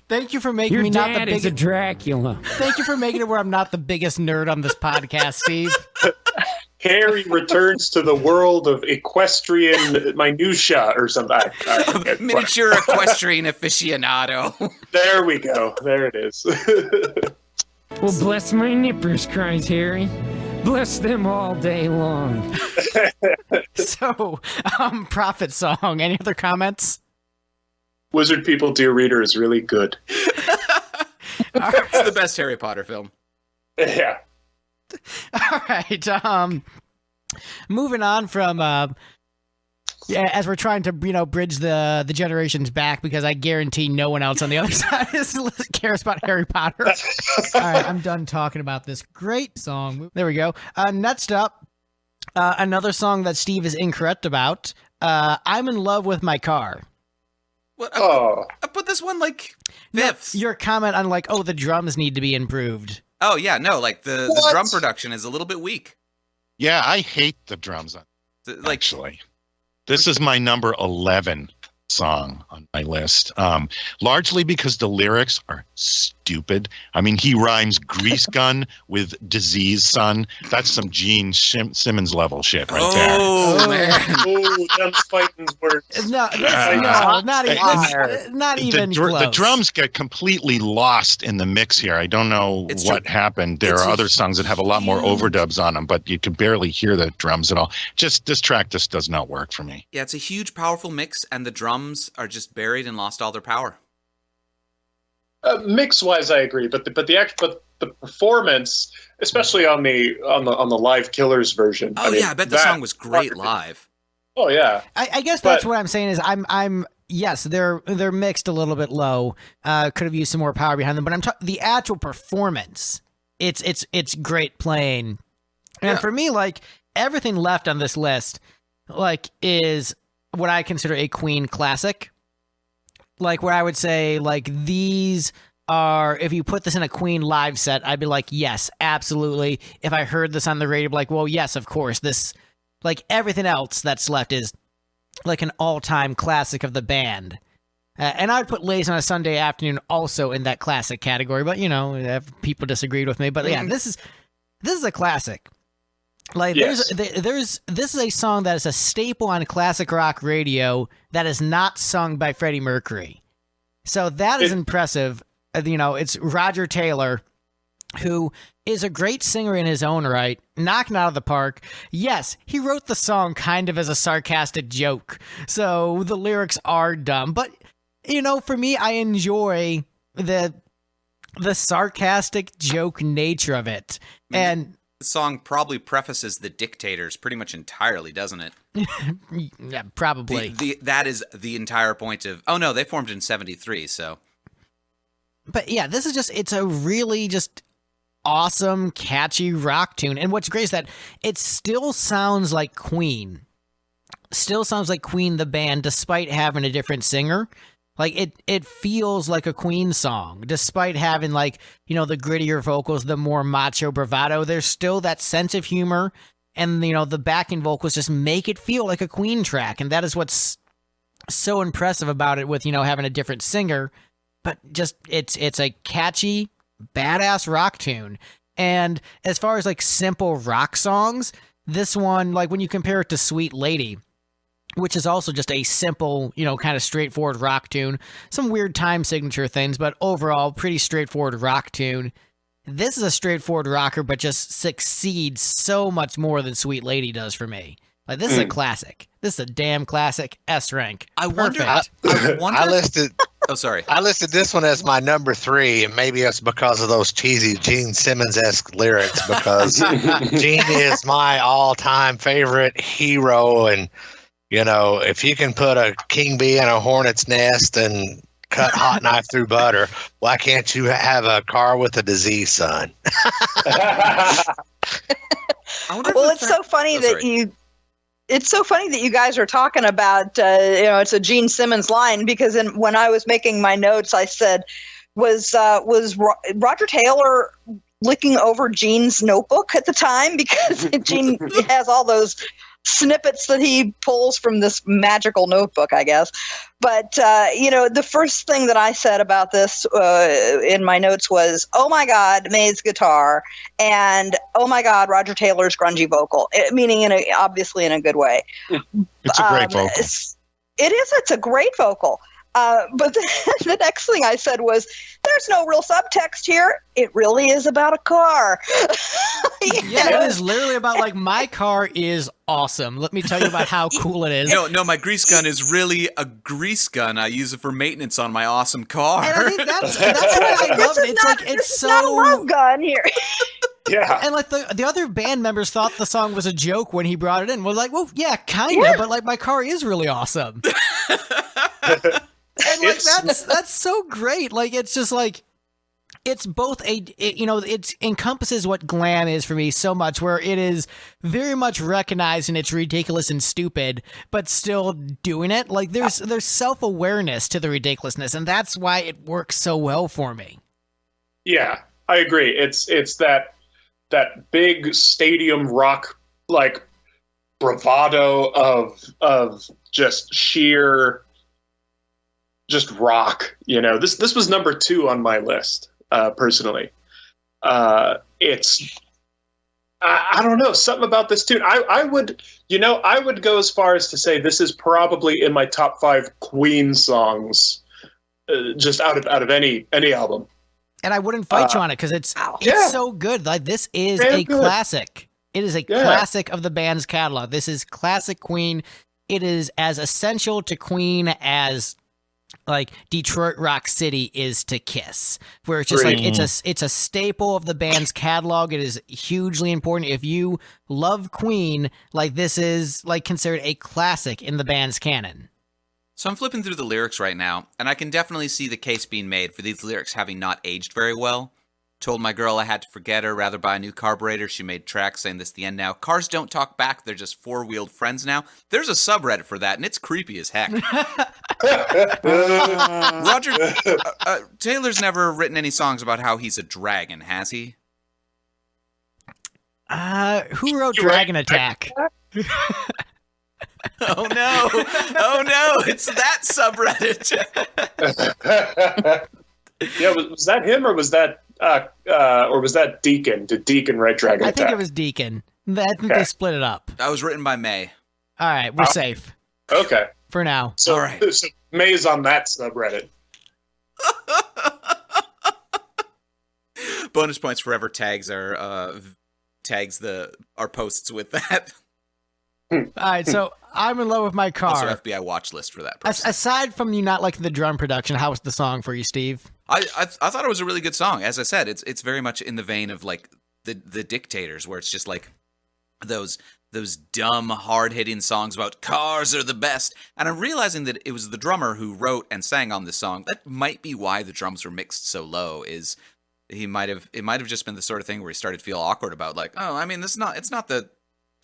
Thank you for making Your me not the dad is a biggest. Dracula. Thank you for making it where I'm not the biggest nerd on this podcast, Steve. Harry returns to the world of equestrian minutia or something. Miniature equestrian aficionado. There we go. There it is. Well, bless my nippers, cries Harry. Bless them all day long. So, Prophet Song. Any other comments? Wizard People Dear Reader is really good. It's the best Harry Potter film. Yeah. All right. Moving on from as we're trying to bridge the generations back, because I guarantee no one else on the other side cares about Harry Potter. All right, I'm done talking about this great song. There we go. Next up, another song that Steve is incorrect about. I'm in love with my car. What? Oh. I put this one like fifth. Your comment on the drums need to be improved. Oh yeah, no, like the drum production is a little bit weak. Yeah, I hate the drums on Like, actually. This is my number 11 song on my list, largely because the lyrics are stupid. I mean, he rhymes grease gun with disease son. That's some Gene Simmons level shit right there. oh man, Oh, them fighting words. No, not even close. The drums get completely lost in the mix here. I don't know what happened. There are other songs that have a lot more overdubs on them, but you can barely hear the drums at all. Just this track just does not work for me. yeah, it's a huge, powerful mix, and the drums are just buried and lost all their power. Mix-wise, I agree, but the performance, especially on the live Killers version. Oh yeah, I bet the song was great live. Oh yeah, I guess that's what I'm saying is I'm yes, they're mixed a little bit low. Could have used some more power behind them, but I'm talking the actual performance. It's great playing, and for me, like everything left on this list, like is what I consider a Queen classic. Like where I would say like these are, if you put this in a Queen live set, I'd be like, yes, absolutely. If I heard this on the radio, I'd be like, well, yes, of course. This, like everything else that's left is like an all-time classic of the band. And I'd put Lazy on a Sunday Afternoon also in that classic category, but people disagreed with me. But yeah, this is a classic. Like this is a song that is a staple on classic rock radio that is not sung by Freddie Mercury. So that is impressive. It's Roger Taylor, who is a great singer in his own right, knocking out of the park. Yes, he wrote the song kind of as a sarcastic joke, so the lyrics are dumb. But for me, I enjoy the sarcastic joke nature of it, and. The song probably prefaces the Dictators pretty much entirely, doesn't it? Yeah, probably. That is the entire point of... Oh, no, they formed in 73, so... But yeah, this is it's a really just awesome, catchy rock tune. And what's great is that it still sounds like Queen. Still sounds like Queen the band, despite having a different singer. Like, it feels like a Queen song, despite having, the grittier vocals, the more macho bravado. There's still that sense of humor, and, the backing vocals just make it feel like a Queen track, and that is what's so impressive about it with, having a different singer, but just, it's a catchy, badass rock tune. And as far as, simple rock songs, this one, when you compare it to Sweet Lady, which is also just a simple, kind of straightforward rock tune. Some weird time signature things, but overall, pretty straightforward rock tune. This is a straightforward rocker, but just succeeds so much more than Sweet Lady does for me. This is a classic. This is a damn classic. S rank. I wonder. I listed. Oh, sorry. I listed this one as my number 3, and maybe it's because of those cheesy Gene Simmons-esque lyrics. Because Gene is my all-time favorite hero, and if you can put a king bee in a hornet's nest and cut hot knife through butter, why can't you have a car with a disease, son? It's so funny that you. It's so funny that you guys are talking about, it's a Gene Simmons line, because when I was making my notes, I said, was Roger Taylor looking over Gene's notebook at the time because Gene has all those snippets that he pulls from this magical notebook, I guess. But, the first thing that I said about this in my notes was, oh my God, May's guitar, and oh my God, Roger Taylor's grungy vocal, meaning obviously in a good way. It's a great vocal. It's a great vocal. But the next thing I said was, there's no real subtext here. It really is about a car. It is literally about, like, my car is awesome. Let me tell you about how cool it is. No, my grease gun is really a grease gun. I use it for maintenance on my awesome car. And I think that's what I love. It's not a love gun here. Yeah. And like the other band members thought the song was a joke when he brought it in. We're like, well, yeah, kind of, but like my car is really awesome. And like that's so great. Like it's just like it's both it encompasses what glam is for me so much, where it is very much recognizing it's ridiculous and stupid, but still doing it. Like there's self-awareness to the ridiculousness, and that's why it works so well for me. Yeah, I agree. It's that big stadium rock like bravado of just sheer just rock. This was number 2 on my list personally. It's I don't know, something about this tune. I would go as far as to say this is probably in my top 5 Queen songs, just out of any album. And I wouldn't fight you on it because it's so good. Like this is a classic. It is a classic of the band's catalog. This is classic Queen. It is as essential to Queen as like Detroit Rock City is to Kiss, where it's just like it's a staple of the band's catalog. It is hugely important. If you love Queen, like this is like considered a classic in the band's canon. So I'm flipping through the lyrics right now, and I can definitely see the case being made for these lyrics having not aged very well. Told my girl I had to forget her, rather buy a new carburetor. She made tracks saying this the end now. Cars don't talk back, they're just four-wheeled friends now. There's a subreddit for that, and it's creepy as heck. Roger Taylor's never written any songs about how he's a dragon, has he? Who wrote Dragon Attack? Oh no, it's that subreddit. Yeah, was that him or was that Deacon? Did Deacon write Dragon Attack? I think it was Deacon. I think they split it up. That was written by May. All right, we're safe. Okay. For now. So, all right. So May's on that subreddit. Bonus points for whoever tags our posts with that. All right, so I'm in love with my car. Also FBI watch list for that person. Aside from you not liking the drum production, how was the song for you, Steve? I thought it was a really good song. As I said, it's very much in the vein of like the Dictators, where it's just like those dumb, hard-hitting songs about cars are the best. And I'm realizing that it was the drummer who wrote and sang on this song. That might be why the drums were mixed so low. It might have just been the sort of thing where he started to feel awkward about like, oh, I mean, it's not the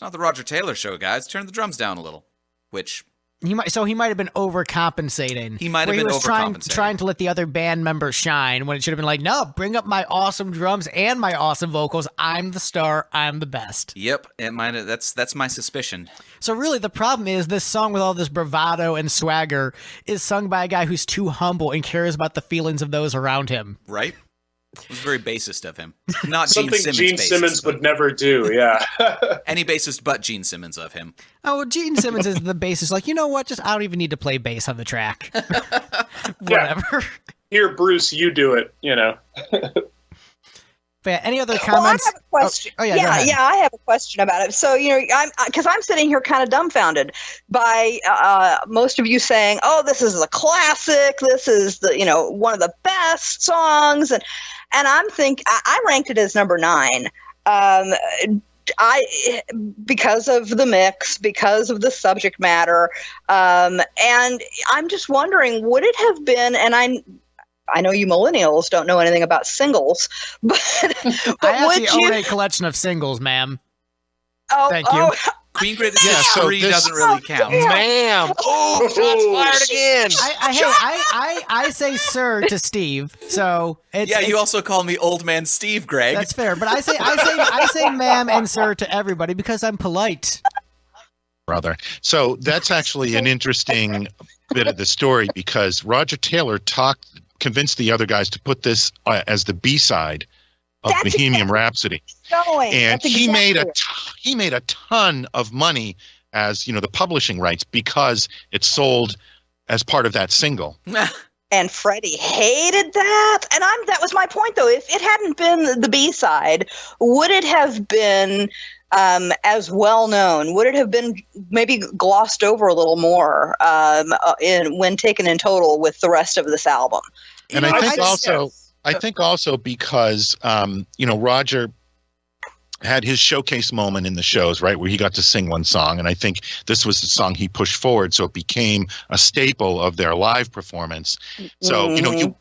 Roger Taylor show, guys. Turn the drums down a little. Which he might have been overcompensating. He might have been overcompensating, trying to let the other band members shine when it should have been like, no, bring up my awesome drums and my awesome vocals. I'm the star. I'm the best. Yep, that's my suspicion. So really, the problem is this song with all this bravado and swagger is sung by a guy who's too humble and cares about the feelings of those around him. Right. It was very bassist of him. Not something Gene Simmons would never do, yeah. Any bassist but Gene Simmons of him. Oh, well, Gene Simmons is the bassist. Like, you know what? Just I don't even need to play bass on the track. Whatever. Yeah. Here, Bruce, you do it, But yeah, any other comments? Well, I have a question. I have a question about it. So, I'm sitting here kind of dumbfounded by most of you saying, "Oh, this is a classic. This is one of the best songs," and I'm I ranked it as number 9. Because of the mix, because of the subject matter, and I'm just wondering, would it have been? And I know you millennials don't know anything about singles, but I actually own a collection of singles, ma'am. Oh, thank you. Queen Greatest Yeah, Hits so 3 this- doesn't really count. Ma'am. Oh, shots fired again. I say sir to Steve. So it's, Yeah, you it's- also call me Old Man Steve, Greg. That's fair, but I say ma'am and sir to everybody because I'm polite. Brother. So that's actually an interesting bit of the story because Roger Taylor convinced the other guys to put this as the B-side of That's Bohemian Rhapsody. And That's he made exactly a ton of money as, the publishing rights because it sold as part of that single. And Freddie hated that. And that was my point, though. If it hadn't been the B-side, would it have been as well known? Would it have been maybe glossed over a little more when taken in total with the rest of this album? And I think also because, Roger had his showcase moment in the shows, right, where he got to sing one song. And I think this was the song he pushed forward. So it became a staple of their live performance. So,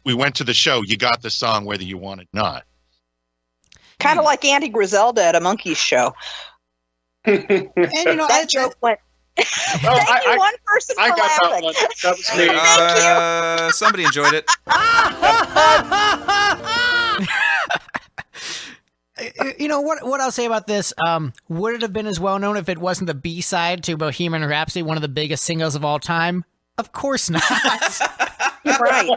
we went to the show, you got the song whether you wanted or not. Kind of like Andy Griselda at a Monkees show. And That joke went. Thank you, one person for I got laughing. that one. That was me. Thank you. Somebody enjoyed it. What I'll say about this, would it have been as well known if it wasn't the B-side to Bohemian Rhapsody, one of the biggest singles of all time? Of course not. Right.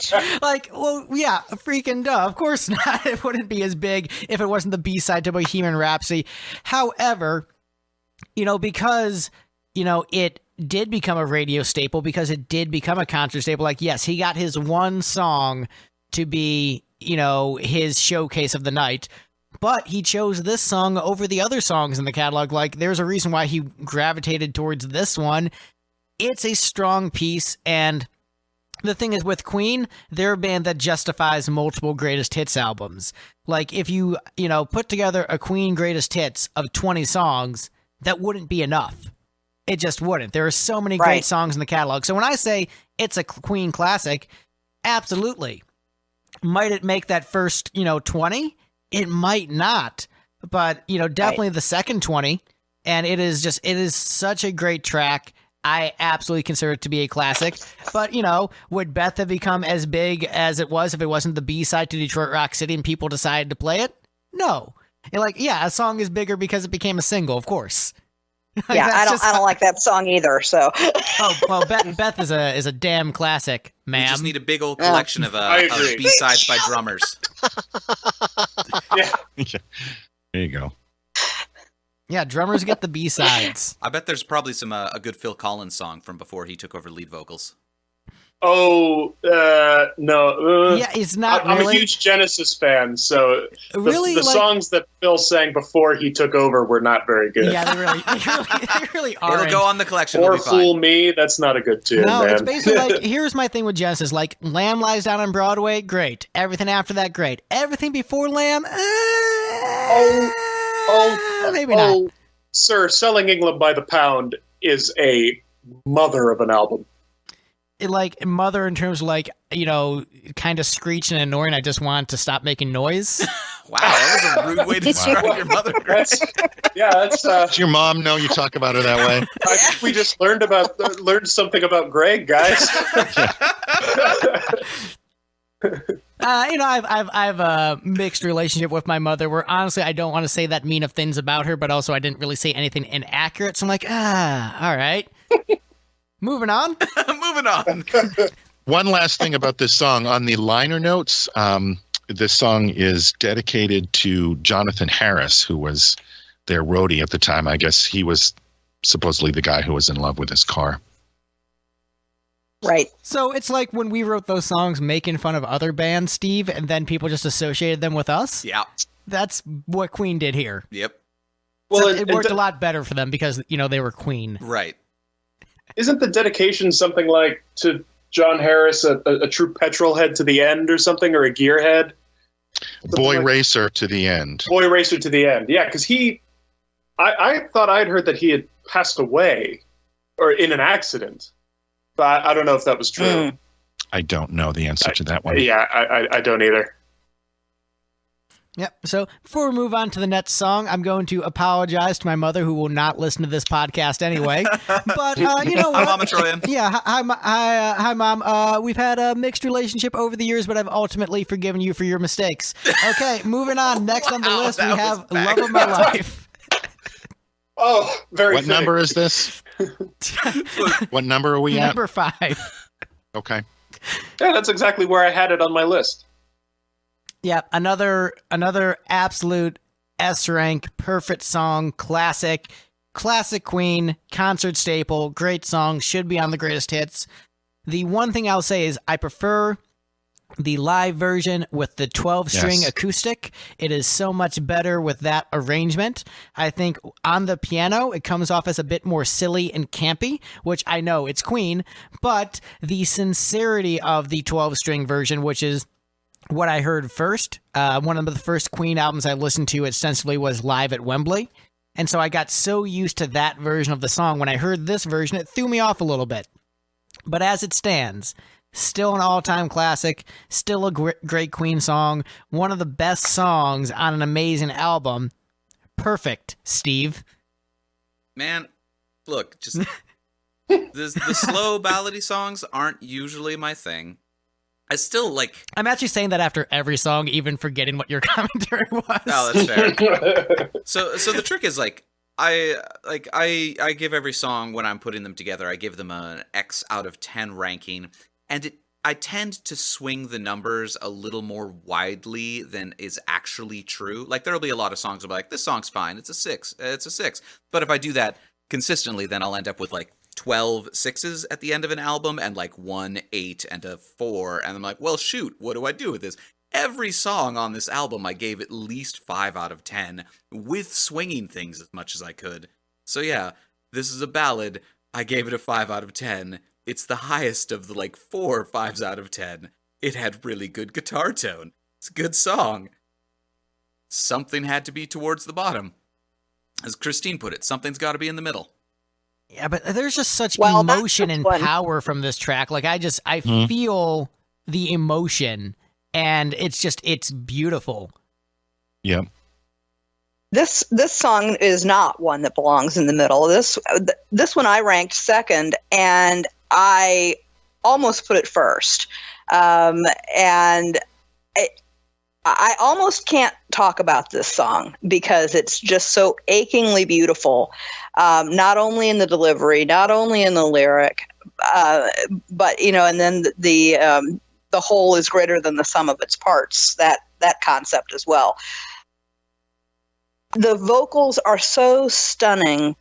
Freaking duh. Of course not. It wouldn't be as big if it wasn't the B-side to Bohemian Rhapsody. However, because, it did become a radio staple, because it did become a concert staple. Like, yes, he got his one song to be, his showcase of the night, but he chose this song over the other songs in the catalog. Like, there's a reason why he gravitated towards this one. It's a strong piece, and the thing is, with Queen, they're a band that justifies multiple greatest hits albums. Like, if you, put together a Queen greatest hits of 20 songs, that wouldn't be enough. It just wouldn't. There are so many great songs in the catalog. So when I say it's a Queen classic, absolutely. Might it make that first, 20? It might not. But, definitely the second 20. And it is such a great track. I absolutely consider it to be a classic. But, would Beth have become as big as it was if it wasn't the B-side to Detroit Rock City and people decided to play it? No. A song is bigger because it became a single, of course. Yeah, I don't like that song either. So. Oh well, Beth is a damn classic, ma'am. We just need a big old collection of B-sides by drummers. Yeah. There you go. Yeah, drummers get the B-sides. I bet there's probably a good Phil Collins song from before he took over lead vocals. Oh, no. Yeah, it's not I'm really. a huge Genesis fan, so Really, the songs that Phil sang before he took over were not very good. Yeah, they really are. It'll go on the collection. Or It'll be fine. Fool Me, that's not a good tune, No, man. it's basically like, here's my thing with Genesis. Like, Lamb Lies Down on Broadway, great. Everything after that, great. Everything before Lamb, maybe not. Sir, Selling England by the Pound is a mother of an album. Like, mother in terms of, like, kind of screech and annoying. I just want to stop making noise. Wow, that was a rude way to describe your mother, Greg. That's Does your mom know you talk about her that way? I think we just learned something about Greg, guys. I've a mixed relationship with my mother where honestly I don't want to say that mean of things about her, but also I didn't really say anything inaccurate. So I'm like, all right. Moving on. Moving on. One last thing about this song. On the liner notes, this song is dedicated to Jonathan Harris, who was their roadie at the time. I guess he was supposedly the guy who was in love with his car. Right. So it's like when we wrote those songs making fun of other bands, Steve, and then people just associated them with us. Yeah. That's what Queen did here. Yep. Well, it worked a lot better for them because, they were Queen. Right. Isn't the dedication something like to John Harris, a true petrol head to the end or something, or a gearhead? Boy Racer to the end. Boy Racer to the end. Yeah, because I thought I'd heard that he had passed away or in an accident. But I don't know if that was true. I don't know the answer to that one. Yeah, I don't either. Yep. So before we move on to the next song, I'm going to apologize to my mother, who will not listen to this podcast anyway. But you know what? Hi, Mama Troyan. Yeah. Hi, Mom. We've had a mixed relationship over the years, but I've ultimately forgiven you for your mistakes. Okay, moving on. Next on the Wow, list, we that have was back. "Love of My Life." Oh, very. What number is this? What number are we at? Number 5. Okay. Yeah, that's exactly where I had it on my list. Yeah, another absolute S rank, perfect song, classic Queen, concert staple, great song, should be on the greatest hits. The one thing I'll say is I prefer the live version with the 12-string acoustic. It is so much better with that arrangement. I think on the piano, it comes off as a bit more silly and campy, which I know it's Queen, but the sincerity of the 12-string version, which is what I heard first, one of the first Queen albums I listened to extensively was Live at Wembley. And so I got so used to that version of the song. When I heard this version, it threw me off a little bit. But as it stands, still an all-time classic, still a great Queen song, one of the best songs on an amazing album. Perfect, Steve. Man, look, just the slow ballady songs aren't usually my thing. I still like. I'm actually saying that after every song, even forgetting what your commentary was. Oh, that's fair. So the trick is I give every song when I'm putting them together, I give them an X out of 10 ranking, and I tend to swing the numbers a little more widely than is actually true. Like there'll be a lot of songs I'll be like, this song's fine, it's a 6. But if I do that consistently, then I'll end up with like 12 6s at the end of an album and like 1 8 and a 4, and I'm like, well, shoot, what do I do with this? Every song on this album I gave at least 5 out of 10 with swinging things as much as I could. So yeah, this is a ballad. I gave it a 5 out of 10. It's the highest of the like 4 5s out of 10. It had really good guitar tone. It's a good song. Something had to be towards the bottom. As Christine put it, something's got to be in the middle. Yeah, but there's just such emotion and power from this track. Like I feel the emotion, and it's beautiful. Yeah. This song is not one that belongs in the middle. This one I ranked second, and I almost put it first. And I almost can't talk about this song because it's just so achingly beautiful. Not only in the delivery, not only in the lyric, but and then the whole is greater than the sum of its parts. That concept as well. The vocals are so stunning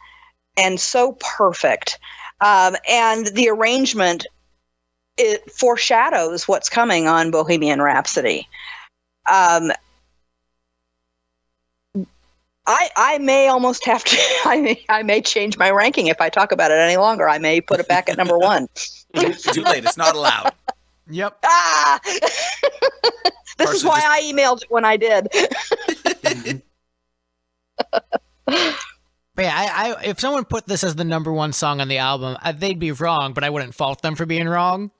and so perfect, and the arrangement, it foreshadows what's coming on Bohemian Rhapsody. I may almost have to. I may change my ranking if I talk about it any longer. I may put it back at number 1. Too late. It's not allowed. Yep. This is why I emailed it when I did. But yeah, if someone put this as the number 1 song on the album, they'd be wrong, but I wouldn't fault them for being wrong.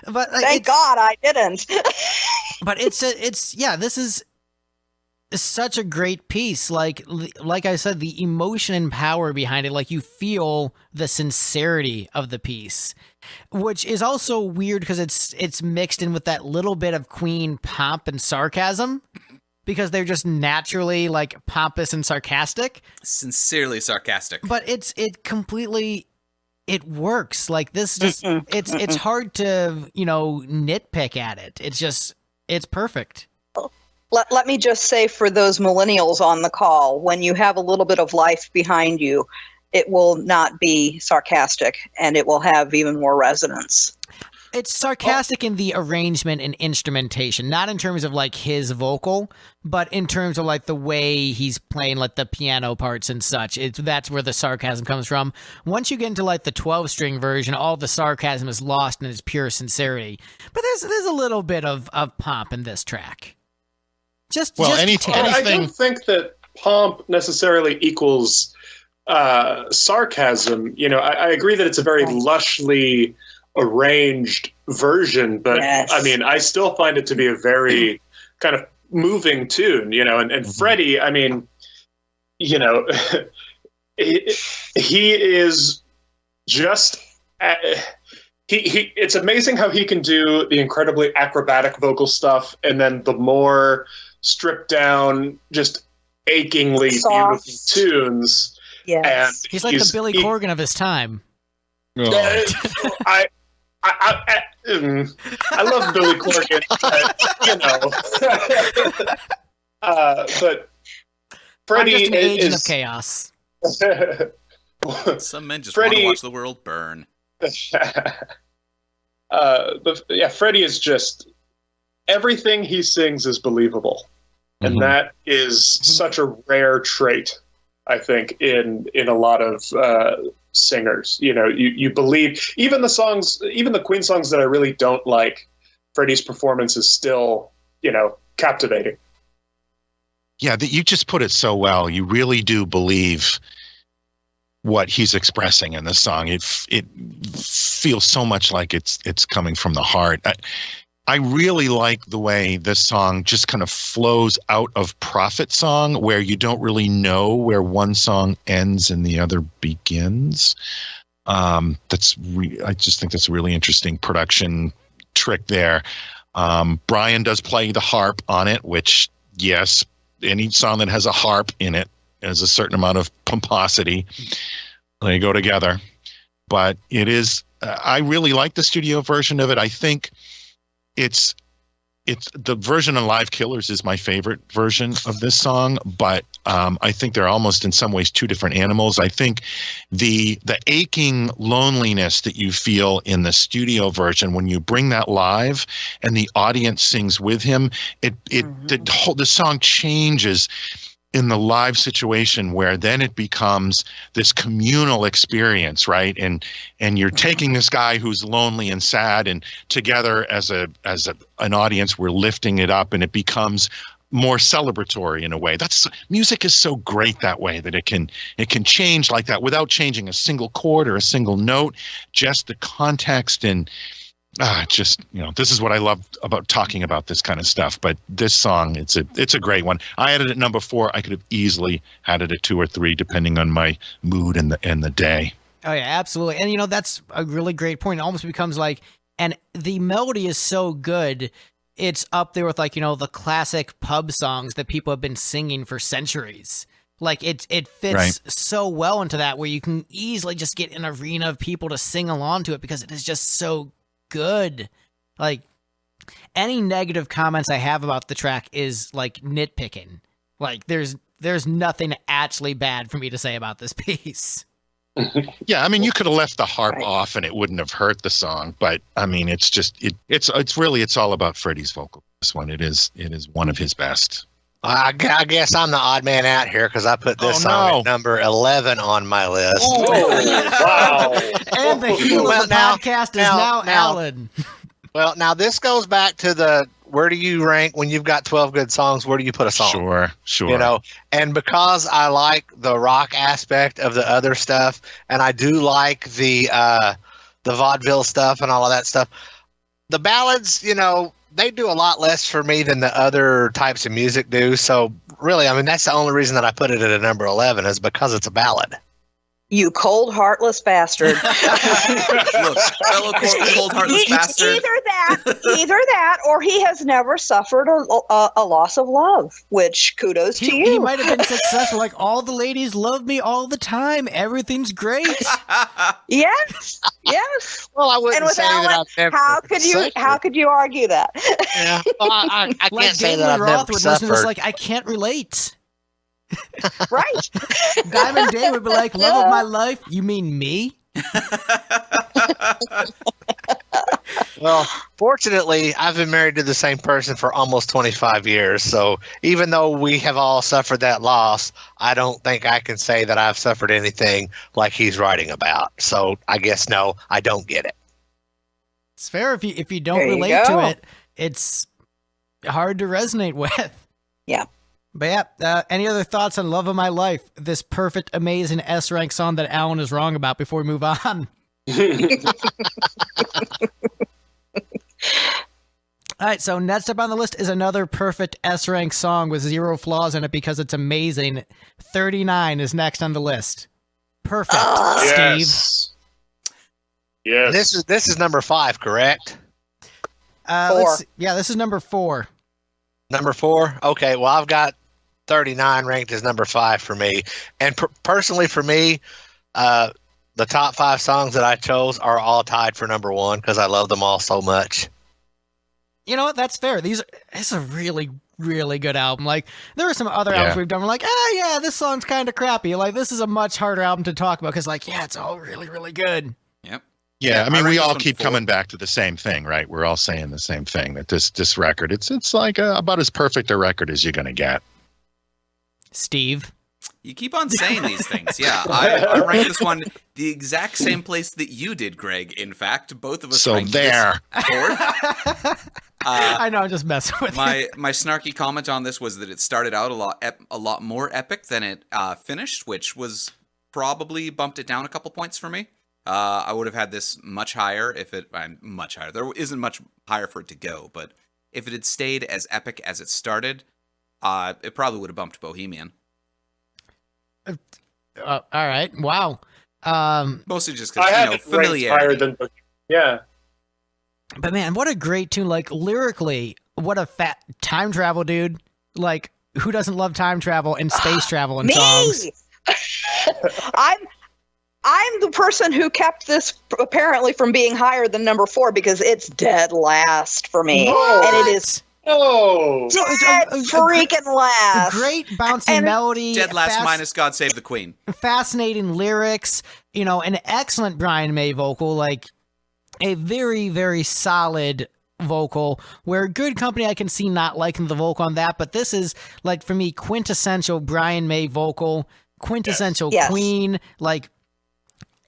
But thank God I didn't. But this is such a great piece. Like I said, the emotion and power behind it, like you feel the sincerity of the piece, which is also weird because it's mixed in with that little bit of Queen pomp and sarcasm, because they're just naturally like pompous and sarcastic. Sincerely sarcastic. But it works. Like this just it's hard to, nitpick at it. It's perfect. Let me just say, for those millennials on the call, when you have a little bit of life behind you, it will not be sarcastic, and it will have even more resonance. It's sarcastic in the arrangement and instrumentation, not in terms of like his vocal, but in terms of like the way he's playing like the piano parts and such. That's where the sarcasm comes from. Once you get into like the 12-string version, all the sarcasm is lost in its pure sincerity. But there's a little bit of pomp in this track. Anything. I don't think that pomp necessarily equals sarcasm. I agree that it's a very lushly arranged version, but yes. I mean, I still find it to be a very kind of moving tune, and Freddie, I mean, he is just it's amazing how he can do the incredibly acrobatic vocal stuff and then the more stripped down, just achingly Soft beautiful tunes. Yes. And He's like the Billy Corgan of his time. Oh. I love Billy Corgan, but Freddie I'm just an agent of is chaos. Some men just Freddie- want to watch the world burn. but yeah, Freddie is just everything he sings is believable, and that is such a rare trait, I think, in a lot of singers. You believe even the Queen songs that I really don't like. Freddie's performance is still, captivating. Yeah, you just put it so well. You really do believe what he's expressing in this song. It feels so much like it's coming from the heart. I really like the way this song just kind of flows out of Prophet Song, where you don't really know where one song ends and the other begins. I just think that's a really interesting production trick there. Brian does play the harp on it, which, yes, any song that has a harp in it has a certain amount of pomposity. They go together. But it is, I really like the studio version of it. I think it's the version on Live Killers is my favorite version of this song, but I think they're almost in some ways two different animals. I think the aching loneliness that you feel in the studio version, when you bring that live and the audience sings with him, the song changes in the live situation, where then it becomes this communal experience, right? And you're taking this guy who's lonely and sad, and together as an audience, we're lifting it up, and it becomes more celebratory in a way. Music is so great that way, that it can change like that without changing a single chord or a single note, just the context. And this is what I love about talking about this kind of stuff. But this song, it's a great one. I had it at number 4. I could have easily had it at 2 or 3, depending on my mood and the day. Oh yeah, absolutely. And that's a really great point. It almost becomes like, and the melody is so good, it's up there with the classic pub songs that people have been singing for centuries. Like it fits so well into that, where you can easily just get an arena of people to sing along to it because it is just so good. Like, any negative comments I have about the track is like nitpicking. Like, there's nothing actually bad for me to say about this piece. Yeah, I mean, you could have left the harp off and it wouldn't have hurt the song, but I mean, it's all about Freddie's vocal. This one, it is one of his best. I guess I'm the odd man out here because I put this song at number 11 on my list. Oh, wow. And the heel of the podcast is now Alan. Well, now this goes back to where do you rank when you've got 12 good songs? Where do you put a song? Sure. And because I like the rock aspect of the other stuff, and I do like the vaudeville stuff and all of that stuff, the ballads, they do a lot less for me than the other types of music do. So really, I mean, that's the only reason that I put it at a number 11 is because it's a ballad. You cold, heartless bastard. Look, fellow cold heartless bastard. Either that, or he has never suffered a loss of love, which kudos to you. He might have been successful. Like, all the ladies love me all the time. Everything's great. Yes. Well, I wouldn't and with say Alan, that I've never how could you argue that? Yeah. Well, I can't like say David that I've Roth never would listen to this suffered. like, I can't relate. Right. Diamond Day would be like, love of my life? You mean me? Well, fortunately, I've been married to the same person for almost 25 years. So even though we have all suffered that loss, I don't think I can say that I've suffered anything like he's writing about. So I guess, no, I don't get it. It's fair. If you don't There you relate to go. it, it's hard to resonate with. Yeah. But yeah, any other thoughts on Love of My Life? This perfect, amazing S-rank song that Alan is wrong about before we move on. All right, so next up on the list is another perfect S-rank song with 0 flaws in it because it's amazing. 39 is next on the list. Perfect, Steve. Yes. This is number 5, correct? 4. This is number 4. Number 4? Okay, well, I've got 39 ranked as number 5 for me. And personally for me, the top 5 songs that I chose are all tied for number 1 because I love them all so much. You know what? That's fair. It's a really, really good album. Like, there are some other albums we've done. We're like, this song's kind of crappy. Like, this is a much harder album to talk about because, like, it's all really, really good. Yep. Yeah, I mean, we all ranked this keep one coming back to the same thing, right? We're all saying the same thing, that this record, it's like about as perfect a record as you're going to get. Steve? You keep on saying these things. Yeah, I ranked this one the exact same place that you did, Greg. In fact, both of us ranked there. this fourth. I know, I'm just messing with you. My snarky comment on this was that it started out a lot more epic than it finished, which was probably bumped it down a couple points for me. I would have had this much higher much higher. There isn't much higher for it to go, but if it had stayed as epic as it started, it probably would have bumped Bohemian. All right. Wow. Mostly just I have because it ranked higher than yeah. But man, what a great tune! Like lyrically, what a fat time travel, dude. Like, who doesn't love time travel and space travel in songs? I'm the person who kept this apparently from being higher than number 4 because it's dead last for me, and it is. Oh, dead freaking last. Great bouncy melody. Dead last minus God Save the Queen. Fascinating lyrics. An excellent Brian May vocal. Like a very, very solid vocal. Where Good Company, I can see not liking the vocal on that, but this is like for me quintessential Brian May vocal, quintessential Queen. Like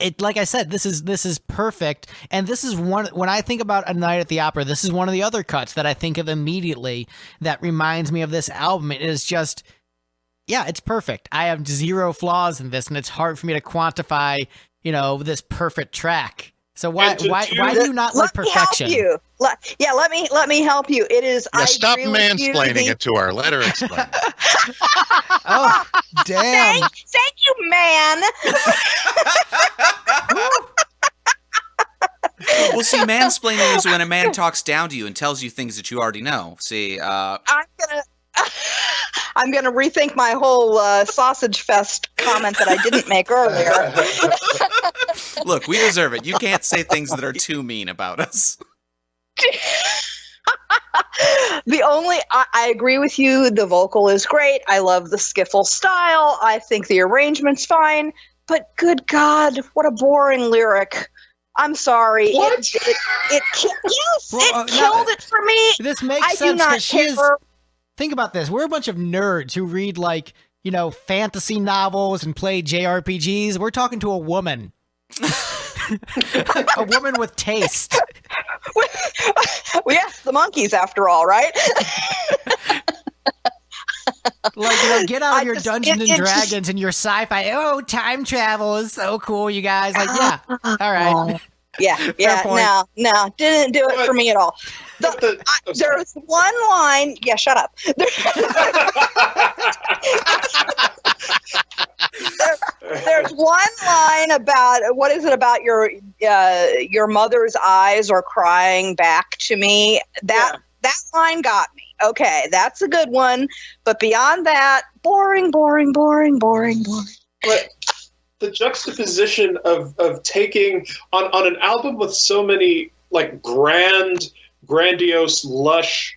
I said, this is perfect, and this is one. When I think about A Night at the Opera, this is one of the other cuts that I think of immediately that reminds me of this album. It is just, it's perfect. I have 0 flaws in this, and it's hard for me to quantify, this perfect track. So why do you not like perfection? Let me help you. It is. Yeah, stop mansplaining it to her. Let her explain. Oh, damn! Thank you, man. Well, see, mansplaining is when a man talks down to you and tells you things that you already know. See, I'm gonna rethink my whole sausage fest comment that I didn't make earlier. Look, we deserve it. You can't say things that are too mean about us. I agree with you. The vocal is great. I love the skiffle style. I think the arrangement's fine. But good God, what a boring lyric. I'm sorry. What? It killed it for me. This makes sense because think about this. We're a bunch of nerds who read fantasy novels and play JRPGs. We're talking to a woman. A woman with taste. Yes, the Monkees after all, right? Get out of your Dungeons and Dragons and your sci-fi. Oh, time travel is so cool, you guys. All right. Yeah. No, didn't do it for me at all. There's one line. Yeah, shut up. There's one line about what is it about your mother's eyes are crying back to me. That line got me. Okay, that's a good one. But beyond that, boring. But the juxtaposition of taking on an album with so many like grandiose, lush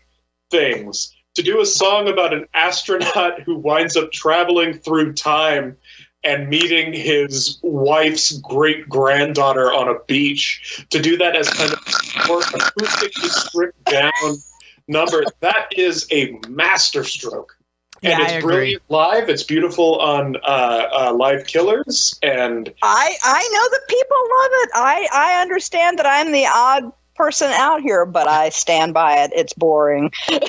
things, to do a song about an astronaut who winds up traveling through time and meeting his wife's great-granddaughter on a beach, to do that as kind of more acoustically stripped down number, that is a masterstroke. And it's brilliant live. It's beautiful on Live Killers. And I know that people love it. I understand that I'm the odd person out here, but I stand by it. It's boring. There's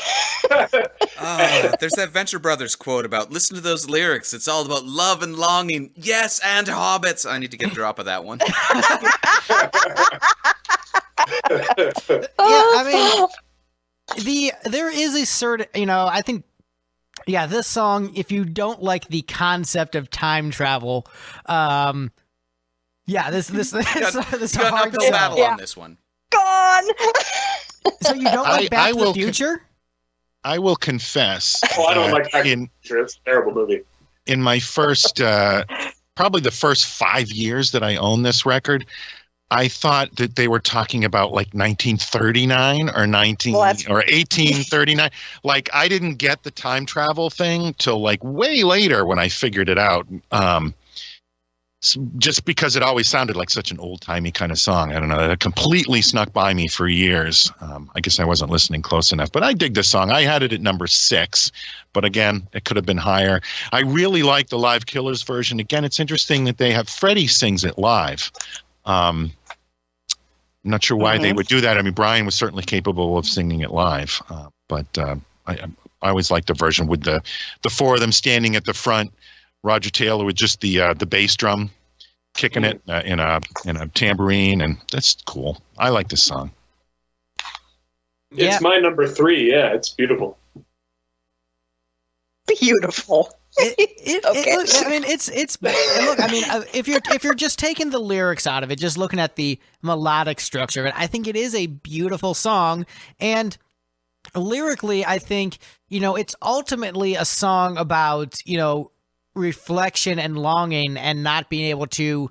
that Venture Brothers quote about, listen to those lyrics. It's all about love and longing. Yes, and hobbits. I need to get a drop of that one. There is a certain, I think, yeah, this song, if you don't like the concept of time travel, this is a hard uphill battle on this one. Gone. So you don't like Back to the Future? I will confess. Oh, I don't like Back to the Future. It's a terrible movie. In my first, probably the first 5 years that I owned this record, I thought that they were talking about like 1939 or 1839. Like I didn't get the time travel thing till like way later when I figured it out. Just because it always sounded like such an old timey kind of song. I don't know. It completely snuck by me for years. I guess I wasn't listening close enough, but I dig this song. I had it at number 6, but again, it could have been higher. I really like the Live Killers version. Again, it's interesting that they have Freddie sings it live. I'm not sure why they would do that. I mean, Brian was certainly capable of singing it live, but I always liked the version with the 4 of them standing at the front. Roger Taylor with just the bass drum kicking it in a tambourine, and that's cool. I like this song. It's my number 3. Yeah, it's beautiful. Beautiful. Okay. I mean, it's look. I mean, if you're just taking the lyrics out of it, just looking at the melodic structure of it, I think it is a beautiful song. And lyrically, I think it's ultimately a song about reflection and longing, and not being able to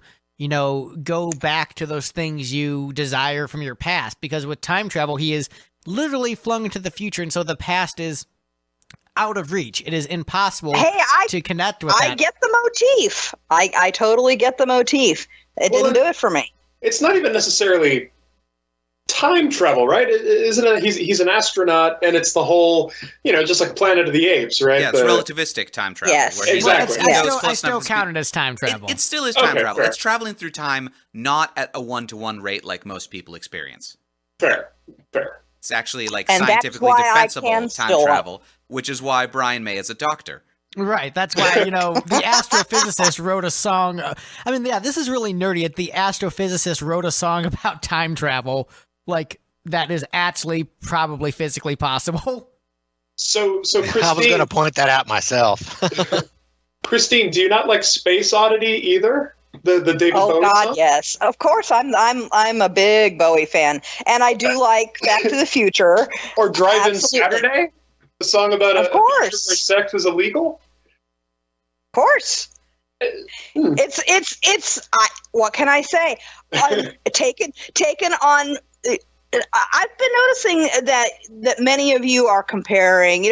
go back to those things you desire from your past. Because with time travel, he is literally flung into the future, and so the past is out of reach. It is impossible to connect with that. I get the motif. I totally get the motif. It didn't do it for me. It's not even necessarily time travel, right? Isn't it? He's an astronaut, and it's the whole, just like Planet of the Apes, right? Yeah, it's relativistic time travel. Yes, where exactly. I still count it as time travel. It still is time travel. Fair. It's traveling through time, not at a 1-to-1 rate like most people experience. Fair. It's actually like And scientifically that's why defensible I can time still travel, which is why Brian May is a doctor. Right. That's why, the astrophysicist wrote a song. This is really nerdy. The astrophysicist wrote a song about time travel, like that is actually probably physically possible. So Christine, I was going to point that out myself. Christine, do you not like Space Oddity either? The David Bowie song? Yes, of course. I'm a big Bowie fan, and I do like Back to the Future or Drive-In Saturday, the song about a future where sex is illegal. Of course, it's. What can I say? Taken on. I've been noticing that many of you are comparing,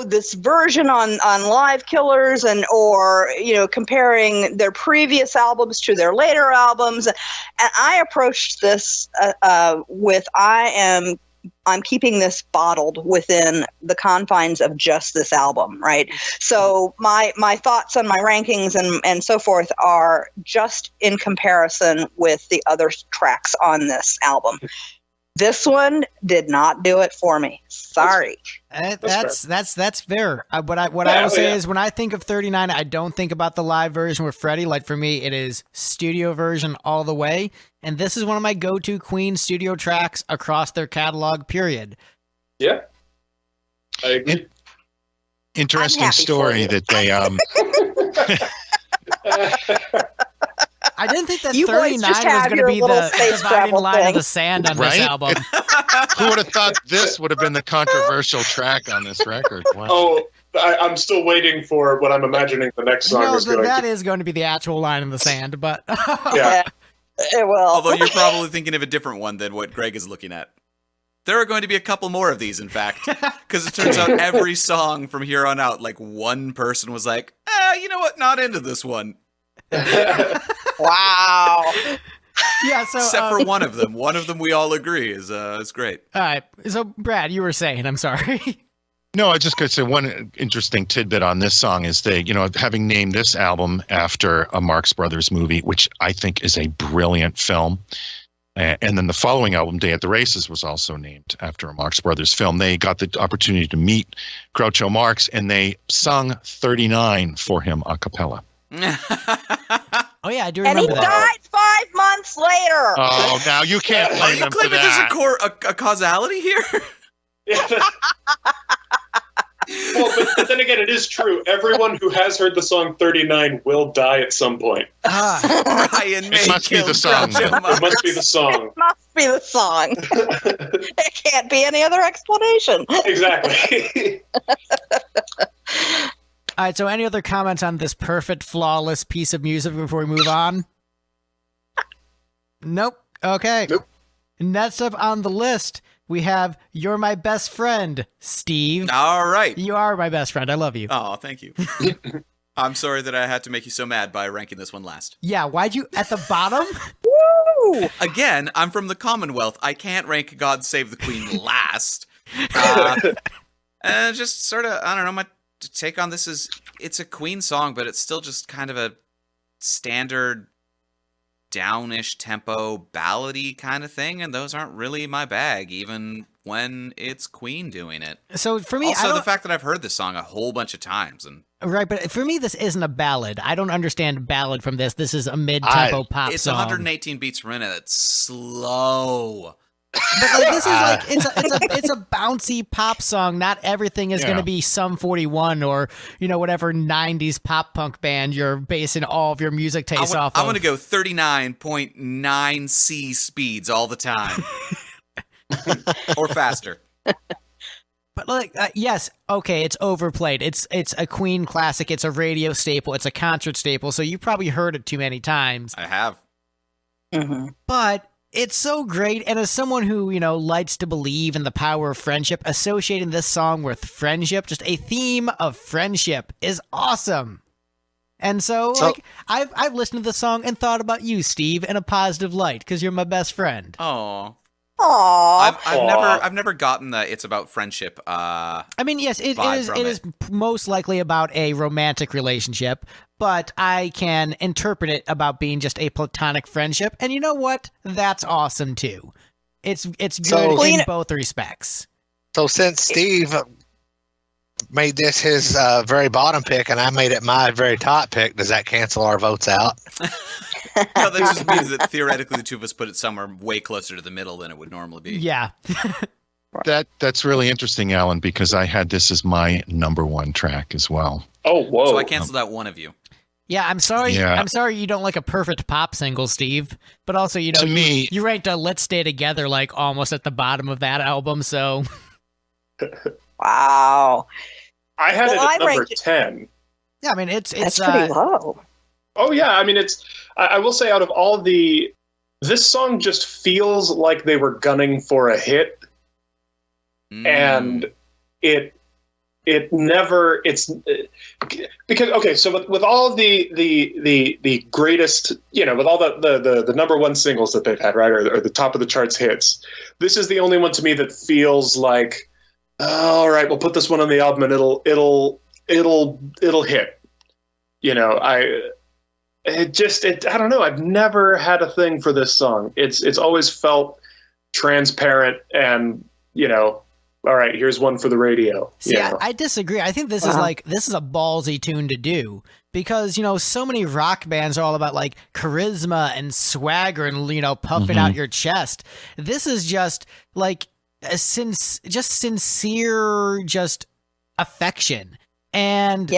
this version on Live Killers or comparing their previous albums to their later albums. And I approached this with I'm keeping this bottled within the confines of just this album, right? So my thoughts on my rankings and so forth are just in comparison with the other tracks on this album. This one did not do it for me. Sorry. That's fair. What I will say is when I think of 39, I don't think about the live version with Freddie. Like for me, it is studio version all the way. And this is one of my go-to Queen studio tracks across their catalog, period. Yeah. I agree. Interesting story that they I didn't think that you 39 was going to be the dividing line of the sand on this album. Who would have thought this would have been the controversial track on this record? Wow. Oh, I'm still waiting for what I'm imagining the next song is going to be. That is going to be the actual line in the sand, but yeah. It will. Although you're probably thinking of a different one than what Greg is looking at. There are going to be a couple more of these, in fact, because it turns out every song from here on out, like one person was like, you know what, not into this one. Wow. Yeah, so except for one of them. One of them we all agree is great. All right. So Brad, you were saying, I'm sorry. No, I just could say one interesting tidbit on this song is they, having named this album after a Marx Brothers movie, which I think is a brilliant film. And then the following album, Day at the Races, was also named after a Marx Brothers film. They got the opportunity to meet Groucho Marx, and they sung 39 for him a cappella. Oh, yeah, I do remember that. And he died 5 months later. Oh, now you can't blame them for that. Are you claiming there's a causality here? Well, but then again, it is true. Everyone who has heard the song 39 will die at some point. Brian May It must be the song. It must be the song. It must be the song. It can't be any other explanation. Exactly. All right, so any other comments on this perfect, flawless piece of music before we move on? Nope. Okay. Nope. Next up on the list, we have You're My Best Friend, Steve. All right. You are my best friend. I love you. Oh, thank you. I'm sorry that I had to make you so mad by ranking this one last. Yeah, why'd you at the bottom? Woo! Again, I'm from the Commonwealth. I can't rank God Save the Queen last. And just sort of, I don't know, my take on this is it's a Queen song, but it's still just kind of a standard downish tempo ballady kind of thing, and those aren't really my bag, even when it's Queen doing it. So for me, Also, the fact that I've heard this song a whole bunch of times, and right, but for me, this isn't a ballad. I don't understand ballad from this. This is a mid-tempo pop it's song. 118 beats per minute. It's slow. But like, this is like it's a bouncy pop song. Not everything is going to be Sum 41 or whatever 90s pop punk band you're basing all of your music tastes off of. I want to go 39.9 C speeds all the time, or faster. But like, yes, okay, it's overplayed. It's a Queen classic. It's a radio staple. It's a concert staple. So you probably heard it too many times. I have. Mm-hmm. But it's so great, and as someone who, likes to believe in the power of friendship, associating this song with friendship, just a theme of friendship, is awesome. And so like, I've listened to the song and thought about you, Steve, in a positive light, because you're my best friend. Oh. Aww. I've never gotten the it's about friendship. I mean, yes, it vibe is. from It is most likely about a romantic relationship, but I can interpret it about being just a platonic friendship. And you know what? That's awesome too. It's good in both respects. So since Steve made this his very bottom pick and I made it my very top pick, does that cancel our votes out? No, that just means that theoretically the two of us put it somewhere way closer to the middle than it would normally be. Yeah. That's really interesting, Alan, because I had this as my number one track as well. Oh, whoa. So I canceled out one of you. Yeah, I'm sorry. Yeah. I'm sorry you don't like a perfect pop single, Steve. But also, To me- you ranked "Let's Stay Together" like almost at the bottom of that album. So, Wow. I had it Well, at I number ranked it- 10. yeah, I mean, it's That's pretty low. Oh, yeah. I mean, I will say out of all this song just feels like they were gunning for a hit. And it never, because, okay, so with all the greatest, with all the number one singles that they've had, right, or the top of the charts hits, this is the only one to me that feels like, all right, we'll put this one on the album and it'll hit. I don't know. I've never had a thing for this song. It's always felt transparent and, all right, here's one for the radio. See, I disagree. I think this is a ballsy tune to do because, so many rock bands are all about like charisma and swagger and, puffing out your chest. This is just like sincere, just affection and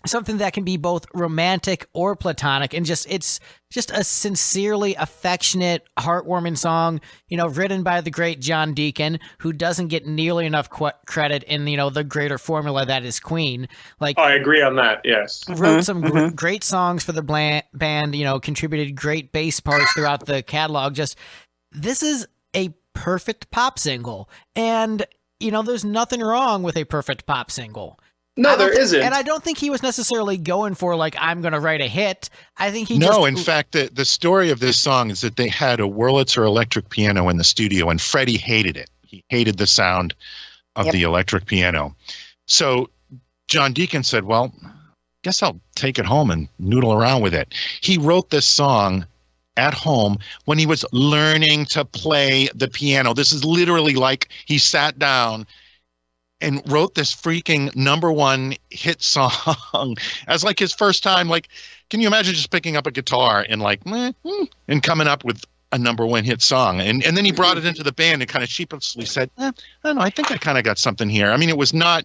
something that can be both romantic or platonic, and it's just a sincerely affectionate, heartwarming song, written by the great John Deacon, who doesn't get nearly enough credit in, the greater formula that is Queen. Like, I agree on that, yes. Wrote some great songs for the band, contributed great bass parts throughout the catalog. This is a perfect pop single. And, there's nothing wrong with a perfect pop single. No, there isn't. And I don't think he was necessarily going for, like, I'm going to write a hit. I think he in fact, the story of this song is that they had a Wurlitzer electric piano in the studio, and Freddie hated it. He hated the sound of the electric piano. So John Deacon said, well, guess I'll take it home and noodle around with it. He wrote this song at home when he was learning to play the piano. This is literally like he sat down and wrote this freaking number one hit song as like his first time. Like, can you imagine just picking up a guitar and like, and coming up with a number one hit song. And then he brought it into the band and kind of sheepishly said, I don't know, I think I kind of got something here. I mean, it was not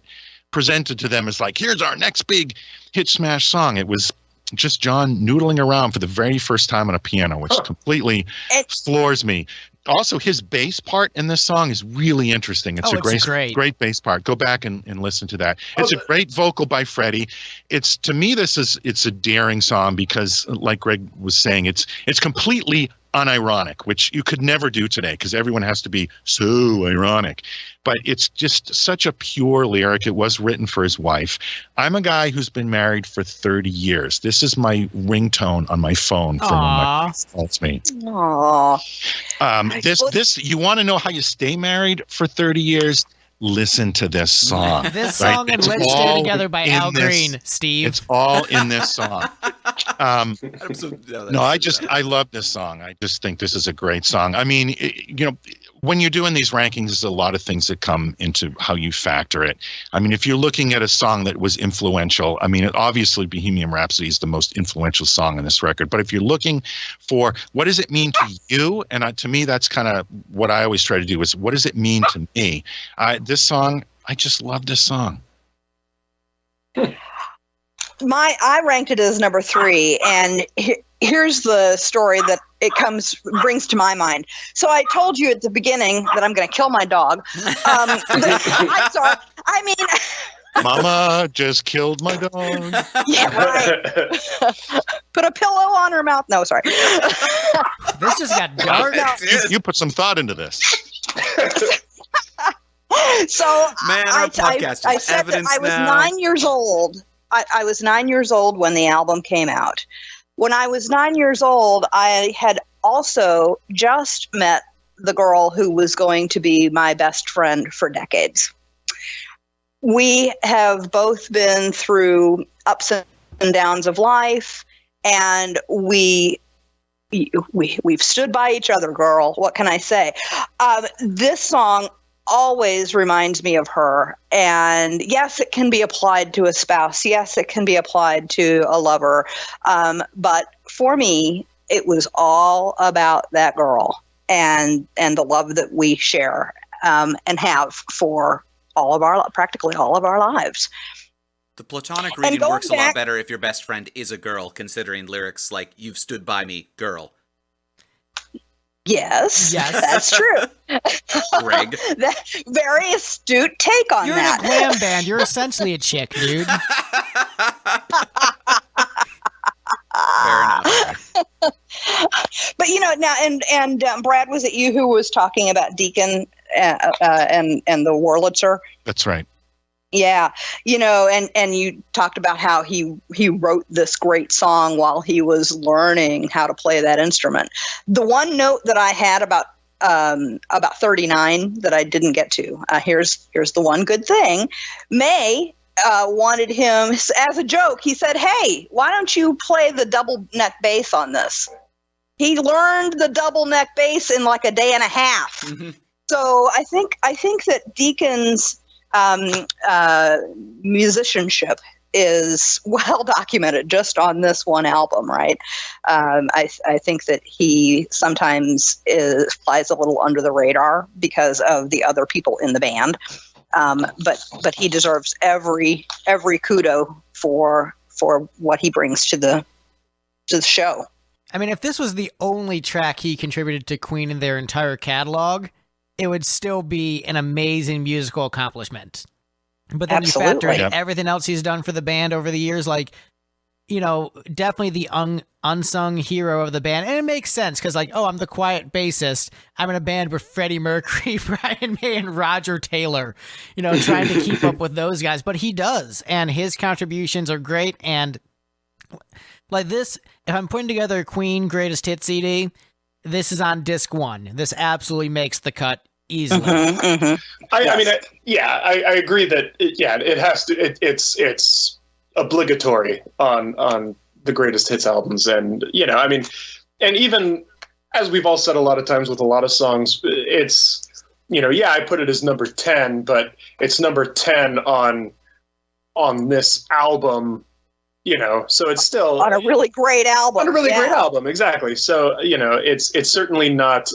presented to them as like, here's our next big hit smash song. It was just John noodling around for the very first time on a piano, which completely floors me. Also, his bass part in this song is really interesting. It's great bass part. Go back and listen to that. It's a great vocal by Freddie. To me, it's a daring song because, like Greg was saying, it's completely unironic, which you could never do today because everyone has to be so ironic. But it's just such a pure lyric. It was written for his wife. I'm a guy who's been married for 30 years. This is my ringtone on my phone from when my wife calls me. Aww. This you want to know how you stay married for 30 years? Listen to this song. This song and Let's Stay Together by Al Green, Steve. It's all in this song. I love this song. I just think this is a great song. I mean, when you're doing these rankings, there's a lot of things that come into how you factor it. I mean, if you're looking at a song that was influential, I mean, obviously Bohemian Rhapsody is the most influential song on this record. But if you're looking for what does it mean to you, and to me, that's kind of what I always try to do is what does it mean to me? This song, I just love this song. I ranked it as number 3, and here's the story that brings to my mind. So I told you at the beginning that I'm going to kill my dog. I'm sorry. I mean, Mama just killed my dog. Yeah, right. Put a pillow on her mouth. No, sorry. This just got dark. You put some thought into this. So our podcast I is said that evidence I was now. 9 years old. I was 9 years old when the album came out. When I was 9 years old, I had also just met the girl who was going to be my best friend for decades. We have both been through ups and downs of life, and we've stood by each other, girl. What can I say? This song always reminds me of her. And yes, it can be applied to a spouse. Yes, it can be applied to a lover. But for me, it was all about that girl and the love that we share and have for practically all of our lives. The platonic reading works a lot better if your best friend is a girl, considering lyrics like "You've stood by me, girl." Yes, that's true. Greg. Very astute take on that. You're in a glam band. You're essentially a chick, dude. Fair enough. But now, and Brad, was it you who was talking about Deacon and the Wurlitzer? That's right. Yeah, and you talked about how he wrote this great song while he was learning how to play that instrument. The one note that I had about 39 that I didn't get to. Here's the one good thing. May wanted him as a joke. He said, "Hey, why don't you play the double neck bass on this?" He learned the double neck bass in like a day and a half. Mm-hmm. So I think that Deacon's musicianship is well documented just on this one album, right? I think that he sometimes flies a little under the radar because of the other people in the band, but he deserves every kudo for what he brings to the show. I mean, if this was the only track he contributed to Queen in their entire catalog, it would still be an amazing musical accomplishment. But then Absolutely. You factor in everything else he's done for the band over the years, like, definitely the unsung hero of the band. And it makes sense because, I'm the quiet bassist. I'm in a band with Freddie Mercury, Brian May, and Roger Taylor, trying to keep up with those guys. But he does, and his contributions are great. And like this, if I'm putting together a Queen Greatest Hits CD, this is on disc 1. This absolutely makes the cut easily. Mm-hmm, mm-hmm. I agree that it has to. It's obligatory on the greatest hits albums, and and even as we've all said a lot of times with a lot of songs, it's I put it as number 10, but it's number 10 on this album. so it's still on a really great album. on a really great album, exactly. So it's certainly not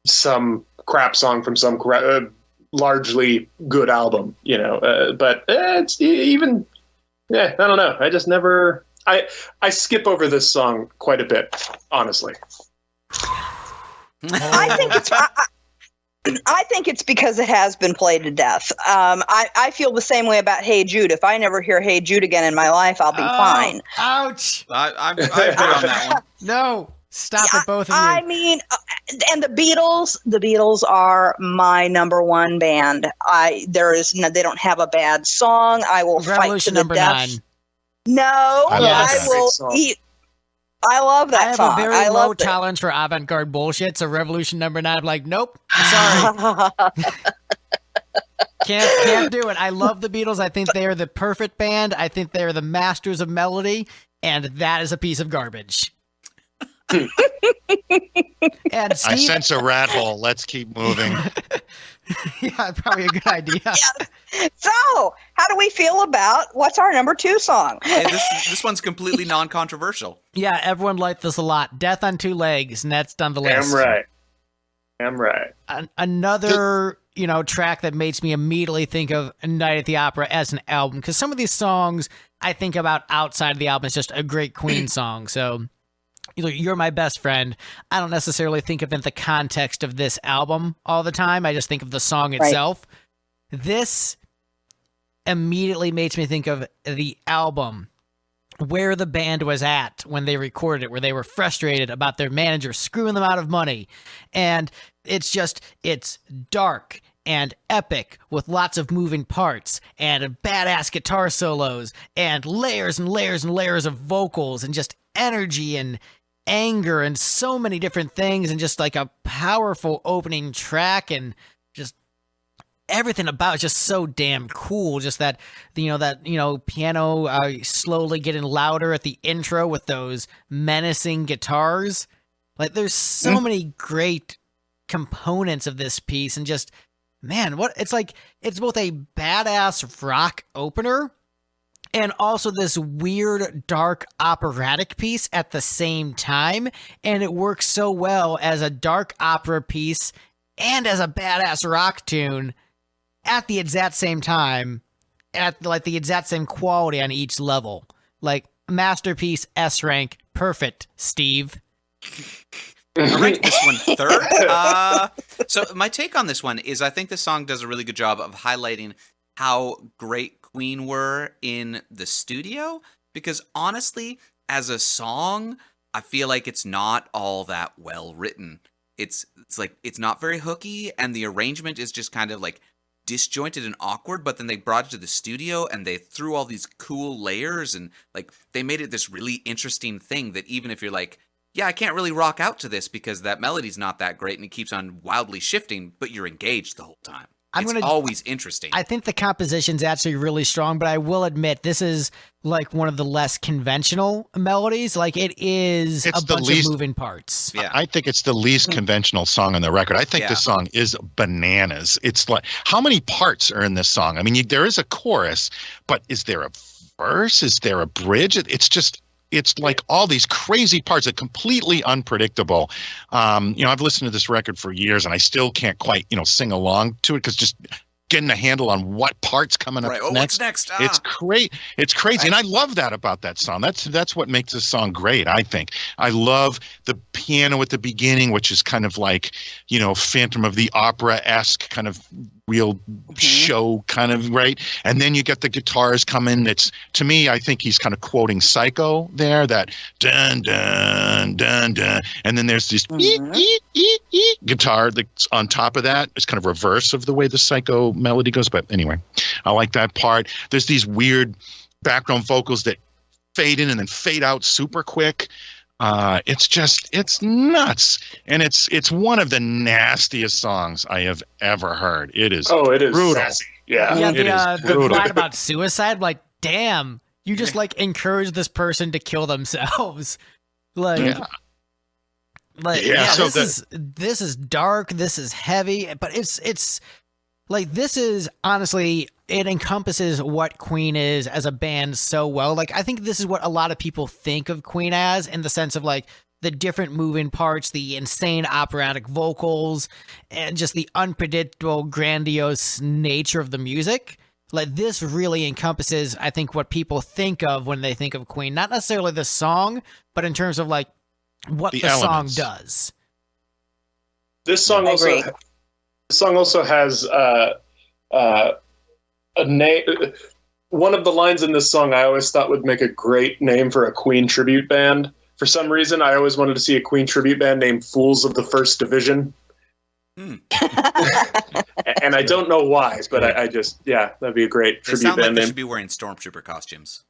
some crap song from some largely good album, but it's even I don't know. I just never I skip over this song quite a bit, honestly. I think it's because it has been played to death. I feel the same way about Hey Jude. If I never hear Hey Jude again in my life, I'll be fine. Ouch! I agree on that one. No, stop it, both of you. I mean, and the Beatles are my number one band. They don't have a bad song. I will fight to the number death. 9. No, Yes. I will eat. I love that song. I have a very low tolerance for avant-garde bullshit, so Revolution number 9, I'm like, nope, sorry. Can't do it. I love the Beatles. I think they are the perfect band. I think they are the masters of melody, and that is a piece of garbage. And Steve, I sense a rat hole. Let's keep moving. Yeah, probably a good idea. Yeah. So, how do we feel about what's our number 2 song? Hey, this one's completely non-controversial. Yeah, everyone liked this a lot. Death on Two Legs, next on the list. Damn right. Another, track that makes me immediately think of Night at the Opera as an album, because some of these songs I think about outside of the album. It's just a great Queen song. So, You're My Best Friend, I don't necessarily think of it in the context of this album all the time. I just think of the song itself. Right. This immediately makes me think of the album, where the band was at when they recorded it, where they were frustrated about their manager screwing them out of money. And it's dark and epic with lots of moving parts and badass guitar solos and layers and layers and layers of vocals and just energy and anger and so many different things, and just like a powerful opening track, and just everything about it just so damn cool. Just that piano slowly getting louder at the intro with those menacing guitars. Like, there's so many great components of this piece, and just, man, it's both a badass rock opener and also this weird, dark, operatic piece at the same time. And it works so well as a dark opera piece and as a badass rock tune at the exact same time, at the exact same quality on each level. Like, masterpiece, S rank, perfect, Steve. I ranked this one third. So my take on this one is I think the song does a really good job of highlighting how great Queen were in the studio, because honestly, as a song, I feel like it's not all that well written. It's not very hooky, and the arrangement is just kind of like disjointed and awkward, but then they brought it to the studio and they threw all these cool layers, and like they made it this really interesting thing that even if you're like, yeah, I can't really rock out to this because that melody's not that great and it keeps on wildly shifting, but you're engaged the whole time. It's always interesting. I think the composition's actually really strong, but I will admit this is like one of the less conventional melodies. Like, it's a bunch of moving parts. Yeah. I think it's the least conventional song on the record. I think this song is bananas. It's like, how many parts are in this song? I mean, there is a chorus, but is there a verse? Is there a bridge? It's like all these crazy parts, are completely unpredictable. I've listened to this record for years and I still can't quite, sing along to it, because just getting a handle on what part's coming up next. What's next? It's great. It's crazy. And I love that about that song. That's what makes this song great, I think. I love the piano at the beginning, which is kind of like, Phantom of the Opera-esque kind of real show kind of, right? And then you get the guitars come in. It's, to me, I think he's kind of quoting Psycho there, that dun dun dun dun, and then there's this guitar that's on top of that. It's kind of reverse of the way the Psycho melody goes, but anyway, I like that part. There's these weird background vocals that fade in and then fade out super quick. It's nuts, and it's one of the nastiest songs I have ever heard. It is brutal. Sassy. Yeah, the line about suicide, like, damn, you just like encourage this person to kill themselves. This is dark, this is heavy, but it's Like, this is honestly, it encompasses what Queen is as a band so well. Like, I think this is what a lot of people think of Queen as, in the sense of like the different moving parts, the insane operatic vocals, and just the unpredictable, grandiose nature of the music. Like, this really encompasses, I think, what people think of when they think of Queen. Not necessarily the song, but in terms of like what the song does. This song also has a name. One of the lines in this song I always thought would make a great name for a Queen tribute band. For some reason, I always wanted to see a Queen tribute band named Fools of the First Division. And I don't know why, but I just, that'd be a great tribute band name. They name. should be wearing stormtrooper costumes.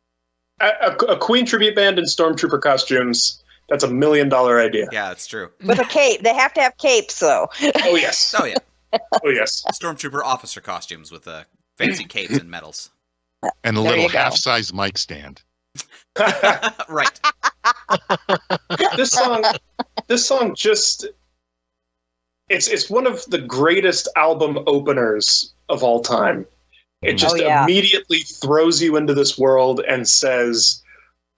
A Queen tribute band in stormtrooper costumes. That's $1 million idea. Yeah, that's true. With a cape. They have to have capes, though. Oh, yes. Oh, yeah. Oh, yes. Stormtrooper officer costumes with fancy capes and medals. And a little half-size mic stand. Right. This song just, it's one of the greatest album openers of all time. It just immediately throws you into this world and says,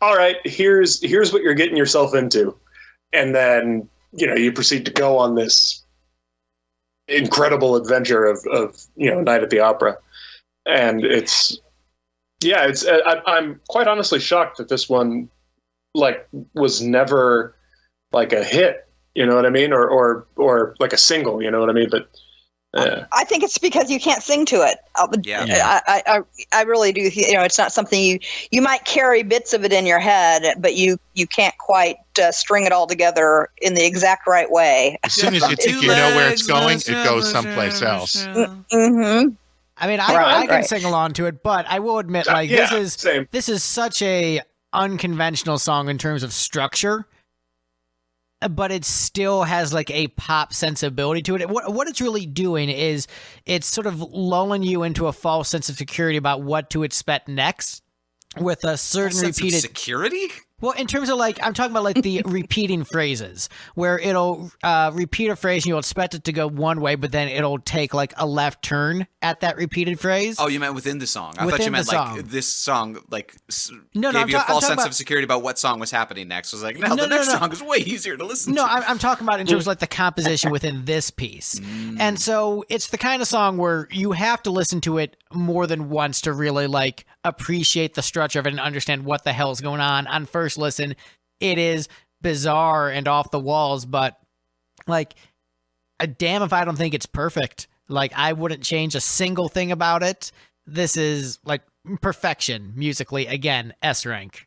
all right, here's what you're getting yourself into. And then, you proceed to go on this incredible adventure of Night at the Opera. And I'm quite honestly shocked that this one was never like a hit, you know what I mean? Or like a single, you know what I mean? But I think it's because you can't sing to it. I really do. It's not something you might carry bits of it in your head, but you can't quite string it all together in the exact right way. As soon as you think you know where it's going, it goes someplace else. Mm-hmm. I mean, I can sing along to it, but I will admit, this is such a unconventional song in terms of structure, but it still has like a pop sensibility to it. What it's really doing is it's sort of lulling you into a false sense of security about what to expect next, with a certain repeated security. Well, in terms of I'm talking about the repeating phrases, where it'll repeat a phrase and you'll expect it to go one way, but then it'll take a left turn at that repeated phrase. Oh, you meant within the song. I thought you meant this song gave you a false sense of security about what song was happening next. I was like, the next song is way easier to listen to. No, I'm talking about in terms of the composition within this piece. And so it's the kind of song where you have to listen to it more than once to really appreciate the structure of it and understand what the hell's going on. On first listen, it is bizarre and off the walls, but damn if I don't think it's perfect. I wouldn't change a single thing about it. This is perfection musically. Again, S rank.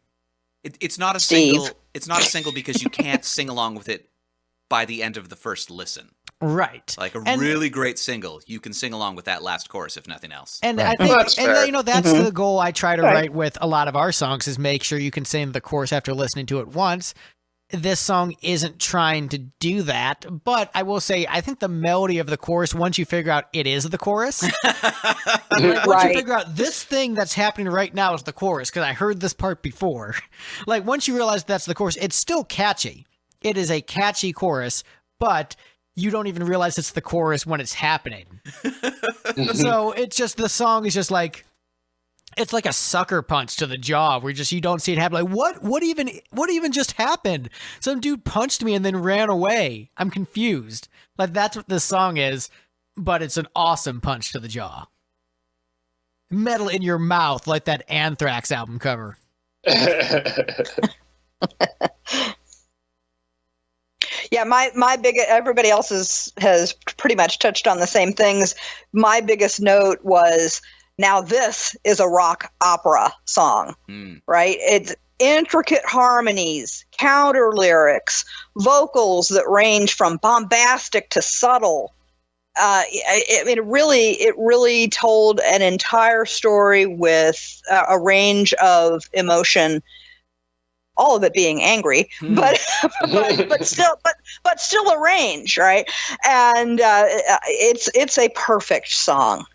It's not a single. It's not a single because you can't sing along with it by the end of the first listen. Right. Really great single. You can sing along with that last chorus, if nothing else. And I think, that's the goal I try to write with a lot of our songs, is make sure you can sing the chorus after listening to it once. This song isn't trying to do that, but I will say, I think the melody of the chorus, once you figure out it is the chorus, once you figure out this thing that's happening right now is the chorus, because I heard this part before. Once you realize that's the chorus, it's still catchy. It is a catchy chorus, but you don't even realize it's the chorus when it's happening. So it's just, the song is just it's like a sucker punch to the jaw where you don't see it happen. What even just happened? Some dude punched me and then ran away. I'm confused. That's what this song is, but it's an awesome punch to the jaw. Metal in your mouth, like that Anthrax album cover. Yeah, my biggest, everybody else has pretty much touched on the same things. My biggest note was, now this is a rock opera song, right? It's intricate harmonies, counter lyrics, vocals that range from bombastic to subtle. It really told an entire story with a range of emotion. All of it being angry, but still a range, right? And it's a perfect song,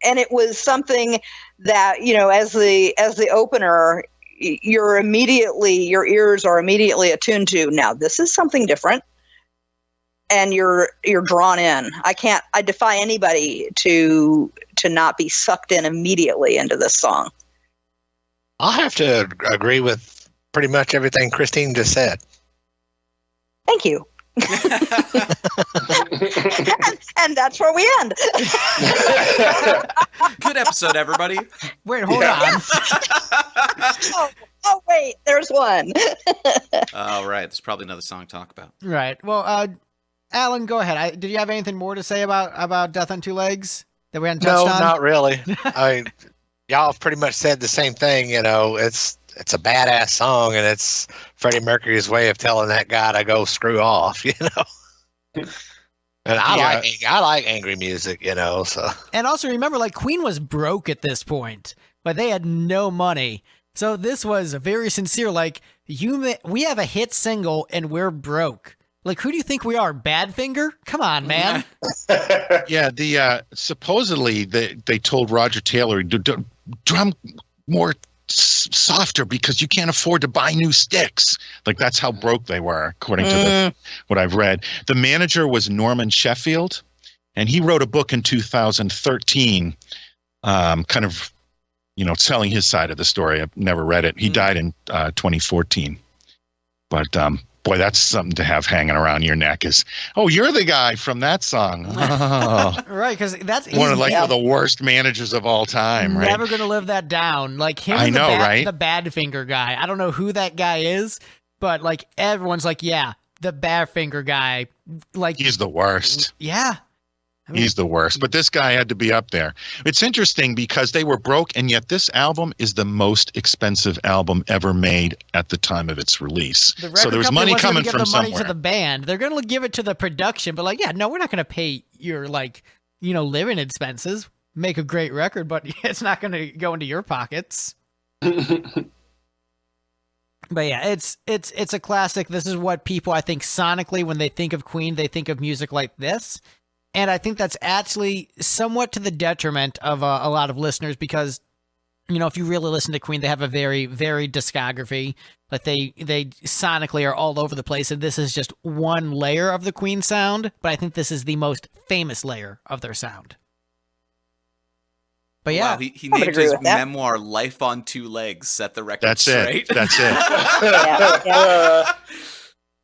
and it was something that, as the opener, your ears are immediately attuned to. Now this is something different. and you're drawn in. I defy anybody to not be sucked in immediately into this song. I'll have to agree with pretty much everything Christine just said. Thank you. and that's where we end. Good episode, everybody. Wait, hold on. Oh, wait, there's one. All right, there's probably another song to talk about. Right. Well, Alan, go ahead. Did you have anything more to say about Death on Two Legs that we hadn't touched No, on? not really. I mean, y'all have pretty much said the same thing. You know, it's a badass song, and it's Freddie Mercury's way of telling that guy to go screw off. You know. And I like angry music, you know. So. And also remember, like, Queen was broke at this point, but they had no money. So this was very sincere. Like, we have a hit single and we're broke. Like, who do you think we are? Badfinger? Come on, man. Yeah, supposedly they told Roger Taylor, drum more softer because you can't afford to buy new sticks. Like, that's how broke they were, according to what I've read. The manager was Norman Sheffield, and he wrote a book in 2013, kind of, telling his side of the story. I've never read it. He died in 2014. But boy, that's something to have hanging around your neck is, oh, you're the guy from that song. Oh. Right, because that's one of the worst managers of all time, right? Never going to live that down. Like him, I know, right? The Badfinger guy. I don't know who that guy is, but like everyone's like, yeah, the Badfinger guy. Like he's the worst. Yeah. He's the worst, but this guy had to be up there. It's interesting because they were broke, and yet this album is the most expensive album ever made at the time of its release. So there was money coming from somewhere. Money to the band. They're going to give it to the production, but like, yeah, no, we're not going to pay your living expenses. Make a great record, but it's not going to go into your pockets. But yeah, it's a classic. This is what people, I think, sonically, when they think of Queen, they think of music like this. And I think that's actually somewhat to the detriment of a lot of listeners because, if you really listen to Queen, they have a very, very discography. Like they sonically are all over the place. And this is just one layer of the Queen sound. But I think this is the most famous layer of their sound. But yeah. Wow, he named his memoir Life on Two Legs, set the record straight. That's it.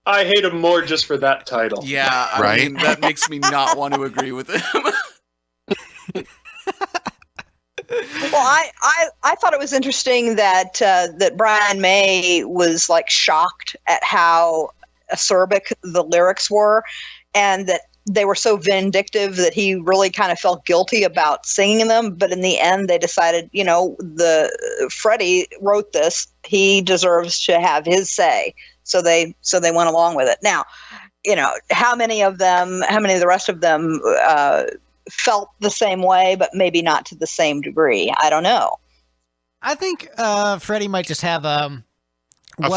I hate him more just for that title. Yeah, I mean, that makes me not want to agree with him. Well, I thought it was interesting that that Brian May was like shocked at how acerbic the lyrics were, and that they were so vindictive that he really kind of felt guilty about singing them. But in the end, they decided, Freddie wrote this; he deserves to have his say. So they went along with it. Now, how many of the rest of them felt the same way, but maybe not to the same degree. I don't know. I think Freddie might just have a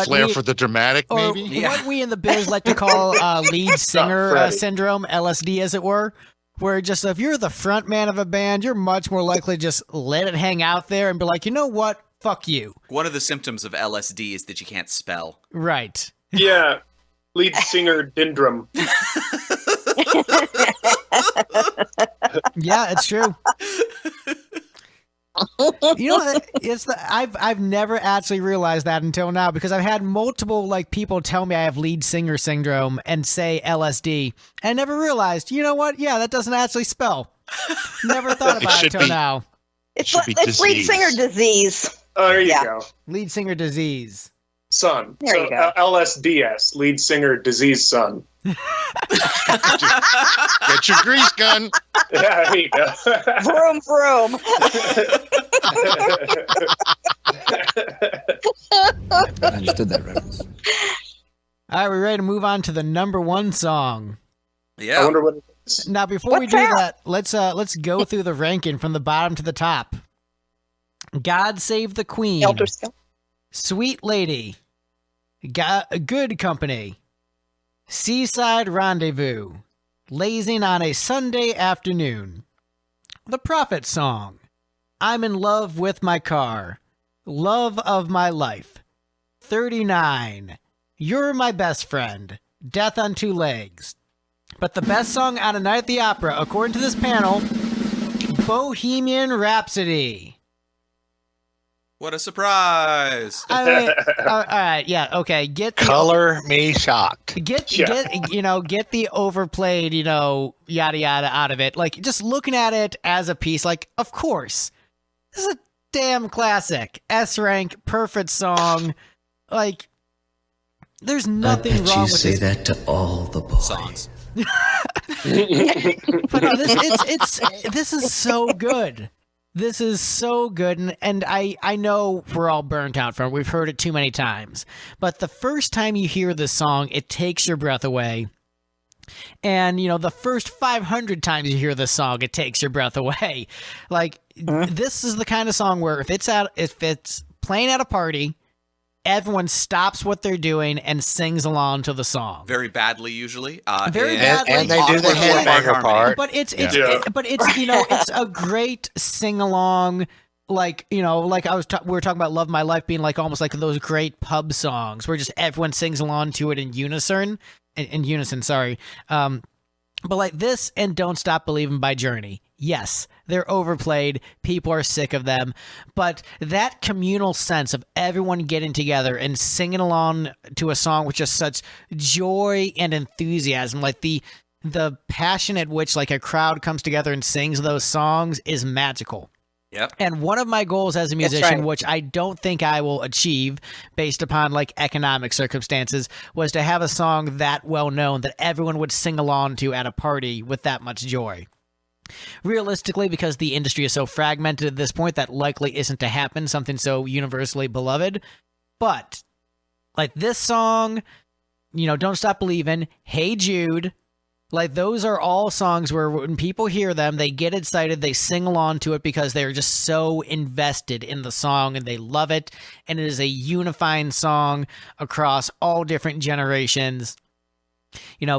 flair for the dramatic, maybe? What we in the biz like to call lead singer syndrome, LSD as it were, where just if you're the front man of a band, you're much more likely to just let it hang out there and be like, you know what? Fuck you. One of the symptoms of LSD is that you can't spell. Right. Yeah. Lead singer Dindrum. Yeah, it's true. I've never actually realized that until now because I've had multiple people tell me I have lead singer syndrome and say LSD, and I never realized. You know what? Yeah, that doesn't actually spell. Never thought about it until now. It's lead singer disease. Oh, there you go. Lead singer disease. Son. There you go. LSDS, lead singer disease son. Get your grease gun. Yeah, there you go. Vroom, vroom. I understood that reference. All right, we're ready to move on to the number one song. Yeah. I wonder what it is. Now, before we do that, let's go through the ranking from the bottom to the top. God Save the Queen. Sweet Lady. Good Company. Seaside Rendezvous. Lazing on a Sunday Afternoon. The Prophet Song. I'm in Love with My Car. Love of My Life. 39. You're My Best Friend. Death on Two Legs. But the best song on A Night at the Opera, according to this panel, Bohemian Rhapsody. What a surprise! I mean, all right, yeah, okay. Color me shocked. Get the overplayed, yada yada out of it. Like, just looking at it as a piece, like, of course, this is a damn classic. S rank, perfect song. Like, there's nothing wrong with say this. that to all the boys. Songs. But no, this is so good. This is so good, and I know we're all burnt out from it. We've heard it too many times. But the first time you hear this song, it takes your breath away. And, the first 500 times you hear this song, it takes your breath away. Like, this is the kind of song where if it's playing at a party, everyone stops what they're doing and sings along to the song. Very badly, usually. Very badly. And they do the headbanger part. But it's it's a great sing along. Like, like we were talking about Love My Life being like almost like those great pub songs where just everyone sings along to it in unison. Sorry. But like this and Don't Stop Believin' by Journey. Yes, they're overplayed. People are sick of them. But that communal sense of everyone getting together and singing along to a song with just such joy and enthusiasm, like the passion at which like a crowd comes together and sings those songs is magical. Yep. And one of my goals as a musician, which I don't think I will achieve based upon like economic circumstances, was to have a song that well known that everyone would sing along to at a party with that much joy. Realistically, because the industry is so fragmented at this point, that likely isn't to happen, something so universally beloved. But like this song, Don't Stop Believin', Hey Jude, like those are all songs where when people hear them, they get excited, they sing along to it because they're just so invested in the song and they love it. And it is a unifying song across all different generations.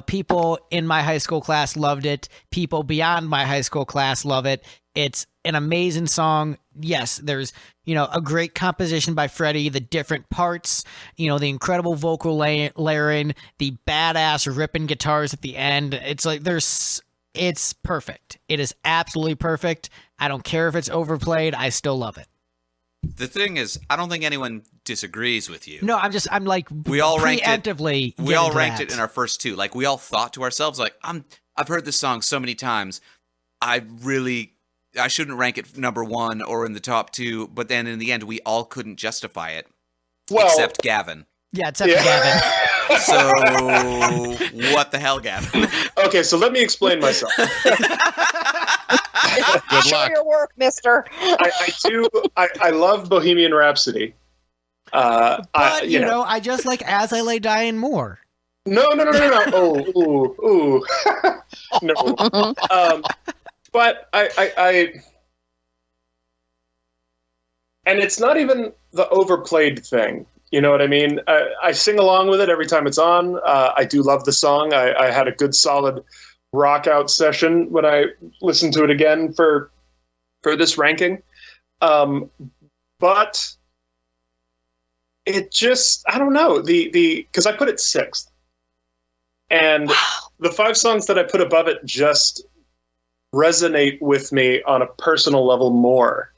People in my high school class loved it. People beyond my high school class love it. It's an amazing song. Yes, there's, a great composition by Freddie, the different parts, the incredible vocal layering, the badass ripping guitars at the end. It's like it's perfect. It is absolutely perfect. I don't care if it's overplayed. I still love it. The thing is, I don't think anyone disagrees with you. No, I'm like we all ranked preemptively. We all ranked it in our first two. Like we all thought to ourselves, like I've heard this song so many times. I shouldn't rank it number one or in the top two. But then in the end, we all couldn't justify it, except Gavin. Yeah, except Gavin. So what the hell, Gavin? Okay, so let me explain myself. Show your work, mister. I love Bohemian Rhapsody. But, I just like As I Lay Dying more. No. Oh, no. But I and it's not even the overplayed thing. You know what I mean? I sing along with it every time it's on. I do love the song. I had a good solid rock out session when I listened to it again for this ranking. But it just, I don't know, because I put it sixth. And the 5 songs that I put above it just resonate with me on a personal level more.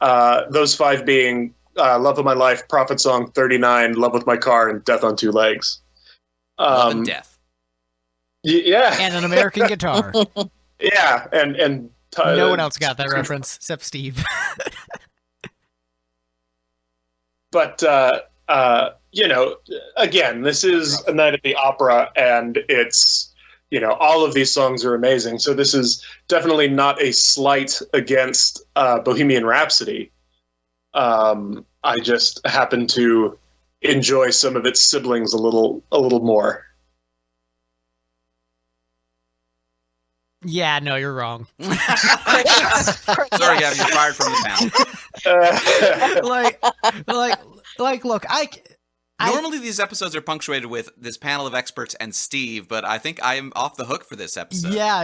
Those 5 being Love of My Life, Prophet Song, 39, Love with My Car, and Death on Two Legs. Love and Death. Yeah. And An American Guitar. Yeah, and no one else got that reference except Steve. But again, this is A Night at the Opera, and it's all of these songs are amazing. So this is definitely not a slight against Bohemian Rhapsody. I just happen to enjoy some of its siblings a little more. Yeah, no, you're wrong. Sorry, Gavin, you're fired from the panel. Look, normally these episodes are punctuated with this panel of experts and Steve, but I think I am off the hook for this episode. Yeah,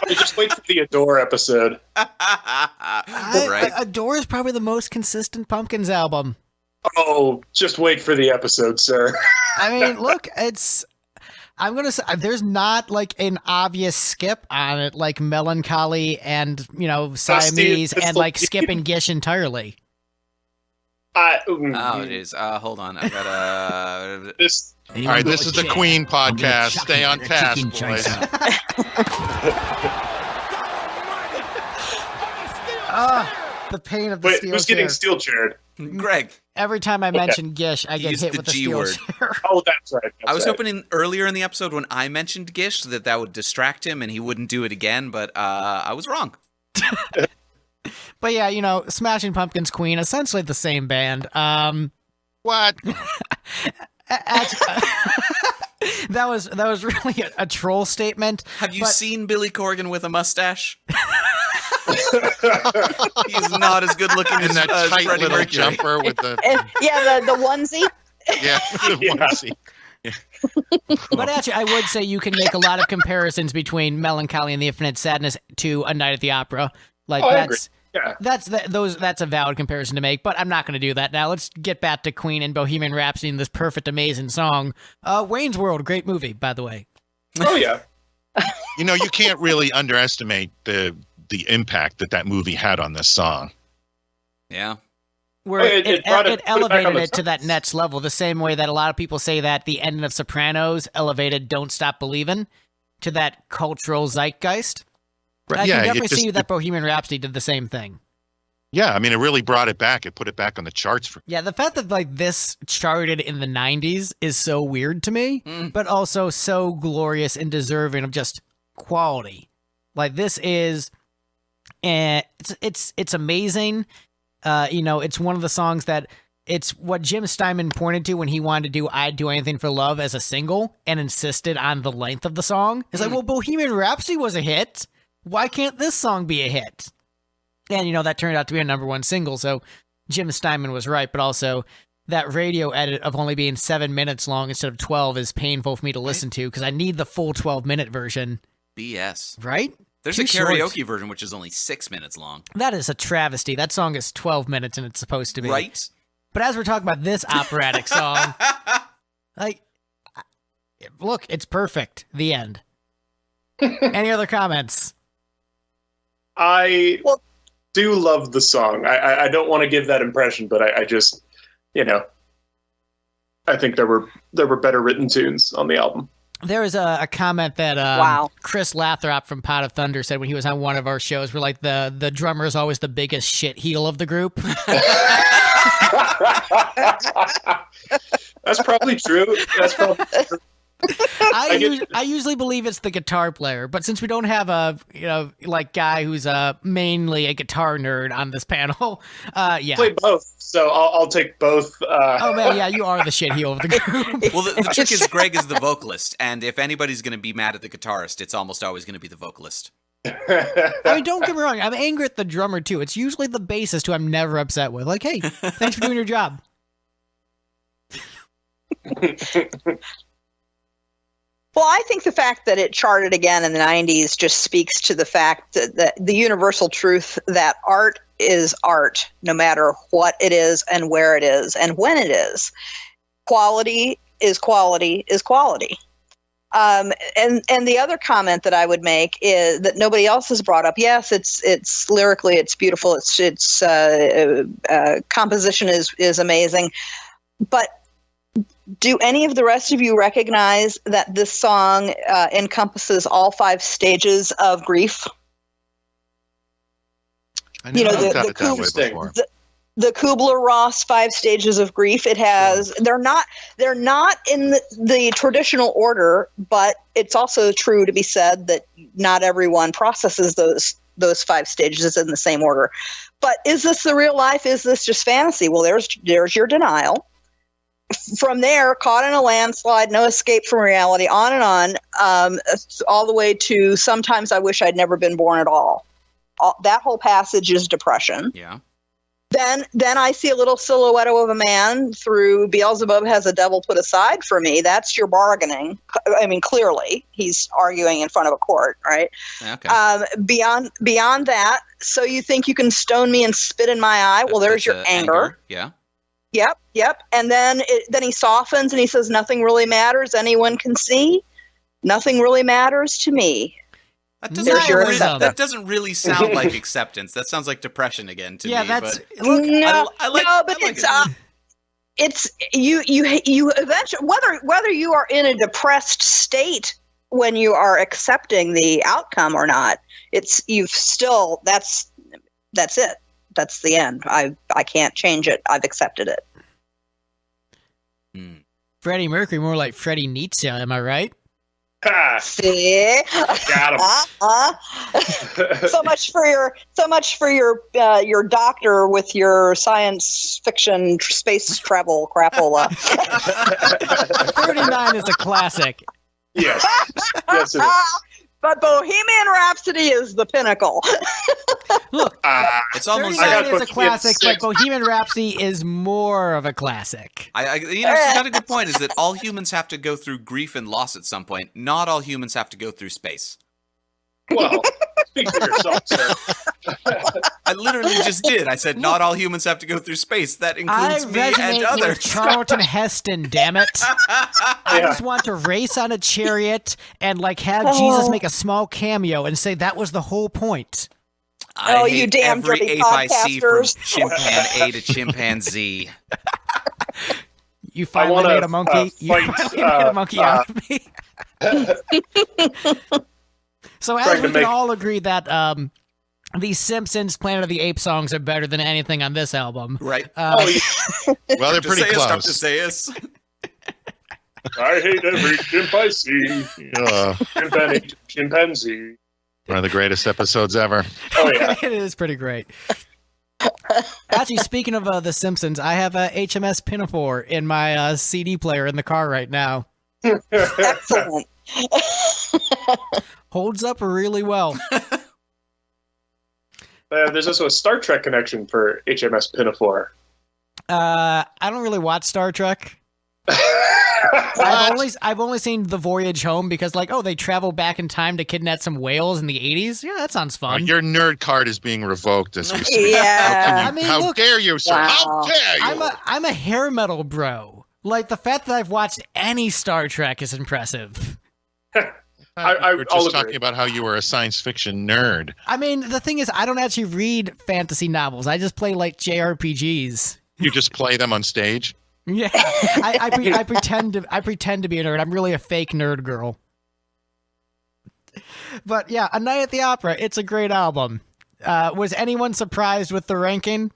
just wait for the Adore episode. Right. Adore is probably the most consistent Pumpkins album. Oh, just wait for the episode, sir. I mean, look, it's... I'm gonna say there's not like an obvious skip on it, like Melancholy and Siamese and like skipping Gish entirely. Oh, geez. Hold on. I gotta. All right, this is the Queen podcast. Stay on task, boys. The pain of the Wait, steel who's chair. getting steel chaired? Greg. Every time I mention Gish, I get Use hit the with a G steel word. chair. Oh, that's right. I was hoping earlier in the episode when I mentioned Gish that would distract him and he wouldn't do it again, but I was wrong. But yeah, Smashing Pumpkins Queen, essentially the same band. What? That was really a troll statement. Have you seen Billy Corgan with a mustache? He's not as good looking In as that tight Freddie little Mercury. jumper with the The onesie. yeah, the onesie. But actually, I would say you can make a lot of comparisons between Melancholy and the Infinite Sadness to A Night at the Opera. Like I agree. Yeah. That's a valid comparison to make, but I'm not going to do that now. Let's get back to Queen and Bohemian Rhapsody and this perfect, amazing song. Wayne's World, great movie, by the way. Oh yeah. You can't really underestimate the impact that movie had on this song. Yeah. Where It brought it- it put it back on elevated the it to that next level, the same way that a lot of people say that the ending of Sopranos elevated Don't Stop Believin' to that cultural zeitgeist. Right, I yeah, can it definitely just- see that Bohemian Rhapsody did the same thing. Yeah, I mean, it really brought it back. It put it back on the charts for. Yeah, the fact that like this charted in the 90s is so weird to me, but also so glorious and deserving of just quality. Like this is it's amazing. It's one of the songs that it's what Jim Steinman pointed to when he wanted to do I'd Do Anything for Love as a single and insisted on the length of the song. It's like, well, Bohemian Rhapsody was a hit. Why can't this song be a hit? And, that turned out to be a number one single, so Jim Steinman was right, but also that radio edit of only being 7 minutes long instead of 12 is painful for me to listen to because I need the full 12-minute version. BS. Right? There's Too a short. karaoke version which is only 6 minutes long. That is a travesty. That song is 12 minutes and it's supposed to be. Right? But as we're talking about this operatic song, look, it's perfect. The end. Any other comments? I do love the song. I don't want to give that impression, but I just, I think there were better written tunes on the album. There was a comment that Wow. Chris Lathrop from Pot of Thunder said when he was on one of our shows, where like the drummer is always the biggest shit heel of the group. That's probably true. I usually believe it's the guitar player, but since we don't have a guy who's mainly a guitar nerd on this panel, yeah. Play both, so I'll take both. Oh man, yeah, you are the shit heel of the group. Well, the trick is Greg is the vocalist, and if anybody's going to be mad at the guitarist, it's almost always going to be the vocalist. I mean, don't get me wrong, I'm angry at the drummer too. It's usually the bassist who I'm never upset with. Like, hey, thanks for doing your job. Well, I think the fact that it charted again in the 90s just speaks to the fact that the universal truth that art is art, no matter what it is and where it is and when it is. Quality is quality is quality. And the other comment that I would make is that nobody else has brought up. Yes, it's lyrically it's beautiful. Its composition is amazing, but do any of the rest of you recognize that this song encompasses all 5 stages of grief? I never looked at it that way Interesting. before. The Kubler-Ross 5 stages of grief. It has. They're not in the traditional order, but it's also true to be said that not everyone processes those 5 stages in the same order. But is this the real life? Is this just fantasy? Well, there's your denial. From there, caught in a landslide, no escape from reality, on and on, all the way to sometimes I wish I'd never been born at all. That whole passage is depression. Yeah. Then I see a little silhouette of a man through Beelzebub has a devil put aside for me. That's your bargaining. I mean, clearly he's arguing in front of a court, right? Okay. Beyond that, so you think you can stone me and spit in my eye? Well, there's your That's, anger. Yeah. Yep. And then he softens and he says, nothing really matters. Anyone can see. Nothing really matters to me. That There's your that acceptance. doesn't really sound like acceptance. That sounds like depression again to me. that's but look. No, I like, no, but I like it's you eventually whether you are in a depressed state when you are accepting the outcome or not, that's it. That's the end. I can't change it. I've accepted it. Freddie Mercury, more like Freddie Nietzsche. Am I right? Ha! See? Got him. So much for your doctor with your science fiction space travel crapola. 39 is a classic. Yes. Yes, it is. But Bohemian Rhapsody is the pinnacle. Look, it's almost 39 like is a classic, but 6. Bohemian Rhapsody is more of a classic. she's got a good point. Is that all humans have to go through grief and loss at some point? Not all humans have to go through space. Well, speak for yourself, sir. I literally just did. I said not all humans have to go through space. That I includes me and resonate others. with Charlton Heston, damn it. I just want to race on a chariot and have Jesus make a small cameo and say that was the whole point. I Oh, hate you damn every dirty ape I see from podcasters. chimpan A to chimpanzee. You finally wanna, made a monkey. You fight, finally made a monkey out of me. So as Trying we to can make- all agree that the Simpsons Planet of the Apes songs are better than anything on this album. Right. Oh, yeah. Well, they're pretty Dr. close. Zaius. I hate every chimp I see. Chimpanzee. One of the greatest episodes ever. Oh, yeah. It is pretty great. Actually, speaking of The Simpsons, I have a HMS Pinafore in my CD player in the car right now. Excellent. Holds up really well. There's also a Star Trek connection for HMS Pinafore. I don't really watch Star Trek. I've only seen The Voyage Home because they travel back in time to kidnap some whales in the 80s. Yeah, that sounds fun. Your nerd card is being revoked as we speak. Yeah. How dare you, sir? Wow. How dare you? I'm a hair metal bro. The fact that I've watched any Star Trek is impressive. I- we were I'll just agree. talking about how you were a science fiction nerd. I mean, the thing is, I don't actually read fantasy novels. I just play JRPGs. You just play them on stage. Yeah, I pretend to be a nerd. I'm really a fake nerd girl. But yeah, A Night at the Opera. It's a great album. Was anyone surprised with the ranking?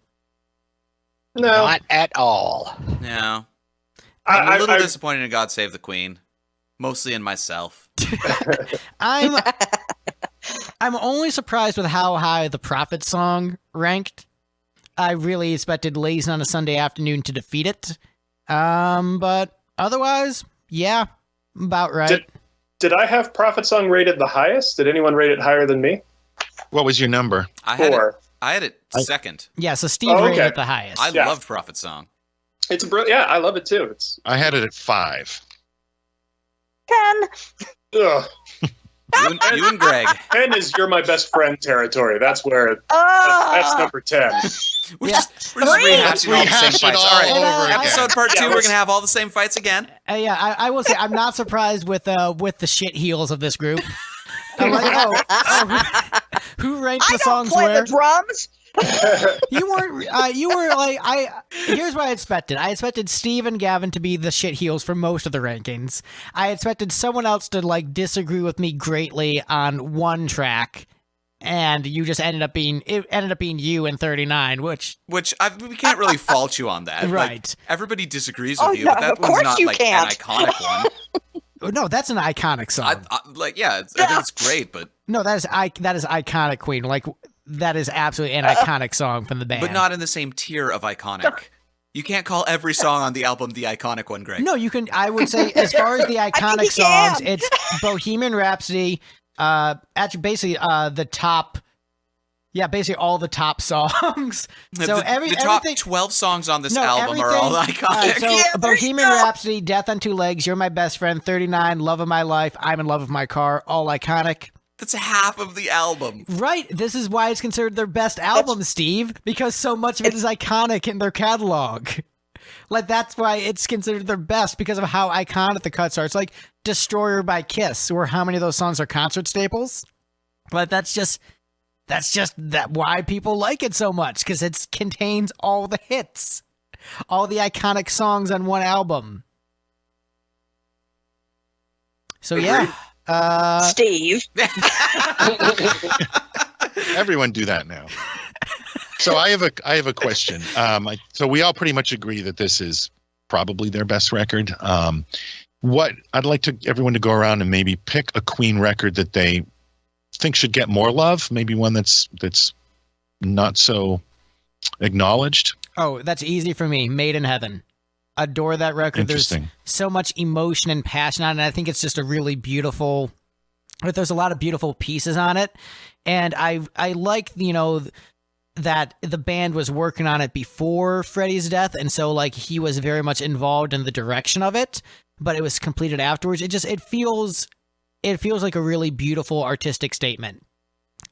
No. Not at all. No. I'm a I- little I- disappointed in God Save the Queen. Mostly in myself. I'm only surprised with how high the Prophet song ranked. I really expected Lazy on a Sunday Afternoon to defeat it. But otherwise, yeah, about right. Did I have Prophet Song rated the highest? Did anyone rate it higher than me? What was your number? I had 4. it second. Yeah, so Steve Oh, rated okay. it the highest. I Yeah. love Prophet Song. It's yeah, I love it too. It's I had it at 5. 10. ugh. You and Greg. 10 is you're my best friend territory. That's where Oh, that's number 10. We're Yeah. just rehashing all the same Rehash it fights. all All right. over again. Episode part 2, Yeah, we're let's- going to have all the same fights again. Yeah, I will say I'm not surprised with the shit heels of this group. I'm like, who ranked I the don't songs play where? the drums. You were here's what I expected. I expected Steve and Gavin to be the shit heels for most of the rankings. I expected someone else to disagree with me greatly on one track, and you just ended up being you in 39, which We can't really fault you on that. Right. Everybody disagrees Oh, with you, no, but that of one's course not you an can't. iconic one. no, that's an iconic song. I think it's great, but No, that is iconic, Queen. That is absolutely an iconic song from the band. but not in the same tier of iconic. You can't call every song on the album the iconic one, Greg. No, you can. I would say, as far as the iconic you songs, can. it's Bohemian Rhapsody. Actually, basically, the top. Yeah, basically all the top songs. So the top everything. 12 songs on this No, album are all everything- iconic. so Yeah, there's Bohemian no- Rhapsody, Death on Two Legs, You're My Best Friend, 39, Love of My Life, I'm in Love with My Car, all iconic. That's half of the album. Right. This is why it's considered their best album, Steve, because so much of it is iconic in their catalog. Like, that's why it's considered their best, because of how iconic the cuts are. It's like Destroyer by Kiss, or how many of those songs are concert staples. But that's just that why people like it so much, because it contains all the hits, all the iconic songs on one album. So yeah, Steve. Everyone do that now. So I have a question. So we all pretty much agree that this is probably their best record. What I'd like everyone to go around and maybe pick a Queen record that they think should get more love. Maybe one that's not so acknowledged. Oh, that's easy for me. Made in Heaven. Adore that record. There's so much emotion and passion on it. And I think it's just a really beautiful. There's a lot of beautiful pieces on it, and I like, you know, that the band was working on it before Freddie's death, and so like he was very much involved in the direction of it, but it was completed afterwards. It feels like a really beautiful artistic statement,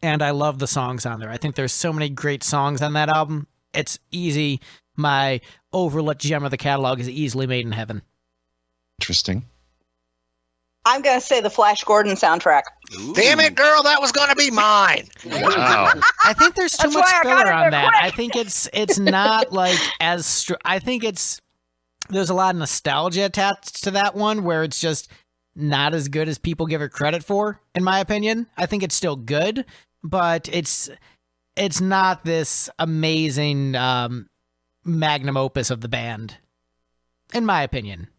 and I love the songs on there. I think there's so many great songs on that album. It's easy. My overlooked gem of the catalog is easily Made in Heaven. Interesting. I'm going to say the Flash Gordon soundtrack. Ooh. Damn it, girl, that was going to be mine. Wow. I think there's too That's much why I got filler it on there that. quick. I think it's not like as I think there's a lot of nostalgia attached to that one, where it's just not as good as people give it credit for, in my opinion. I think it's still good, but it's not this amazing magnum opus of the band, in my opinion.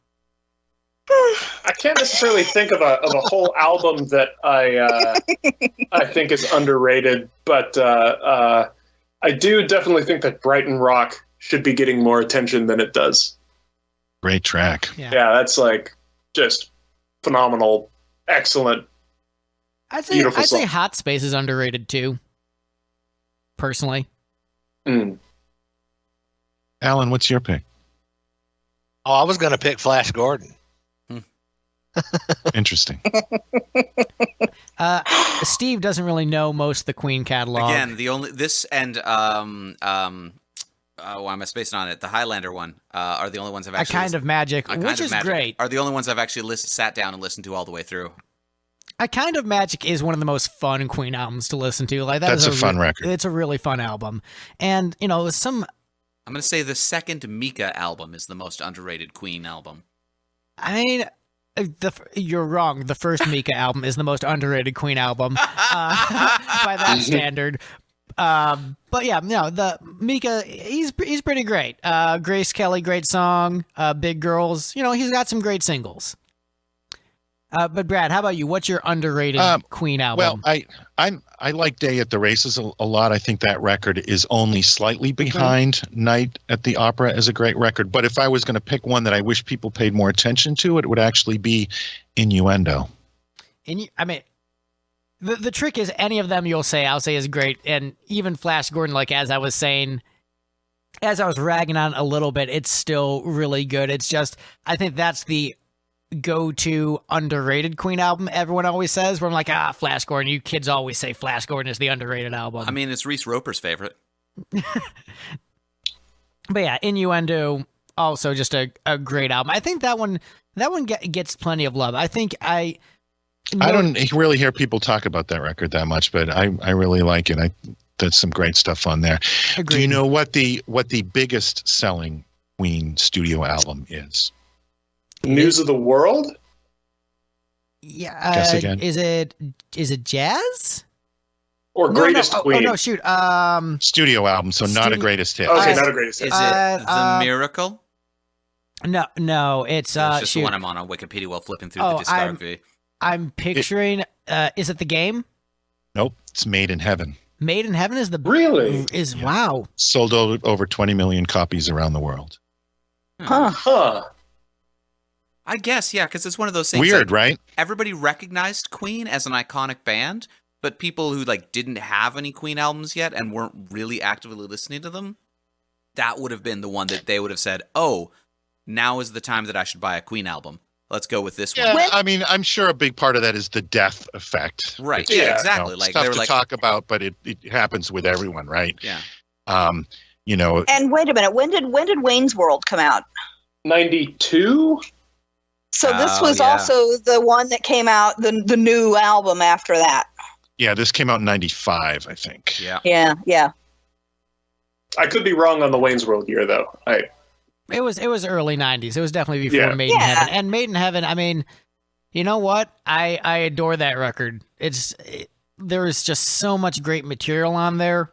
I can't necessarily think of a whole album that I think is underrated, but I do definitely think that Brighton Rock should be getting more attention than it does. Great track. Yeah. Yeah, that's like just phenomenal, excellent. I'd say Beautiful I'd say song. Hot Space is underrated too, personally. Mm. Alan, what's your pick? Oh, I was going to pick Flash Gordon. Interesting. Steve doesn't really know most of the Queen catalog. Again, the only this and why am I spacing on it? The Highlander one are the only ones I've A actually. Kind of Magic, A Kind which of is Magic great. Are the only ones I've actually sat down and listened to all the way through. A Kind of Magic is one of the most fun Queen albums to listen to. Like That's a fun record. It's a really fun album, and you know I'm going to say the second Mika album is the most underrated Queen album. I mean, you're wrong. The first Mika album is the most underrated Queen album by that standard. But yeah, no, the Mika, he's pretty great. Grace Kelly, great song. Big Girls, you know, he's got some great singles. But Brad, how about you? What's your underrated Queen album? Well, I like Day at the Races a lot. I think that record is only slightly behind Night at the Opera as a great record. But if I was going to pick one that I wish people paid more attention to, it would actually be Innuendo. I mean, the trick is any of them I'll say is great. And even Flash Gordon, like as I was saying, as I was ragging on a little bit, it's still really good. It's just, I think that's the go-to underrated Queen album everyone always says, where I'm like, Flash Gordon. You kids always say Flash Gordon is the underrated album. I mean, it's Reese Roper's favorite. But yeah, Innuendo, also just a great album. I think that one gets plenty of love. I think I don't really hear people talk about that record that much, but I really like it. There's some great stuff on there. Agreed. Do you know what the biggest selling Queen studio album is? News of the World? Yeah. Guess again. Is it jazz? Or Greatest Queen? Oh, no, shoot. Studio album, so not a greatest hit. Okay, not a greatest hit. Is it The Miracle? No, it's It's just shoot. the one I'm on Wikipedia while flipping through Oh, the discography. I'm picturing. Is it The Game? Nope, it's Made in Heaven. Made in Heaven is the Really? Wow. Sold over 20 million copies around the world. Huh. I guess, yeah, because it's one of those things. Weird, like, right? Everybody recognized Queen as an iconic band, but people who didn't have any Queen albums yet and weren't really actively listening to them, that would have been the one that they would have said, "Oh, now is the time that I should buy a Queen album. Let's go with this Yeah, one." I mean, I'm sure a big part of that is the death effect. Right? It's, Yeah, Yeah. exactly. It's tough to talk about, but it happens with everyone, right? Yeah. you know. And wait a minute, when did Wayne's World come out? 92. So this Oh, was yeah. also the one that came out, the new album after that. Yeah, this came out in 95, I think. Yeah. Yeah. I could be wrong on the Wayne's World year, though. It was early 90s. It was definitely before Yeah. Made in Yeah. Heaven. And Made in Heaven, I mean, you know what? I adore that record. There is just so much great material on there.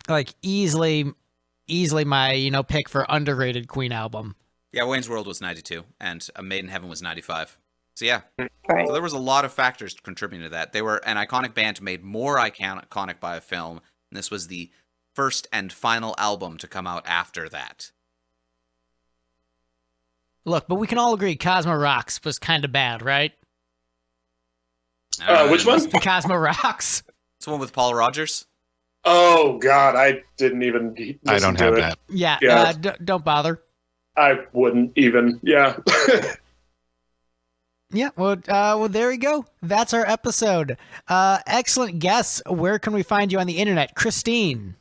Like easily my, pick for underrated Queen album. Yeah, Wayne's World was 92, and Made in Heaven was 95. So yeah, Right. so there was a lot of factors contributing to that. They were an iconic band made more iconic by a film, and this was the first and final album to come out after that. Look, but we can all agree Cosmo Rocks was kind of bad, right? Which one? Cosmo Rocks. It's the one with Paul Rogers. Oh God, I didn't even. I don't have that. Yeah, Yeah. Don't bother. I wouldn't even. Yeah. Yeah, well, there we go. That's our episode. Excellent guests. Where can we find you on the internet? Christine.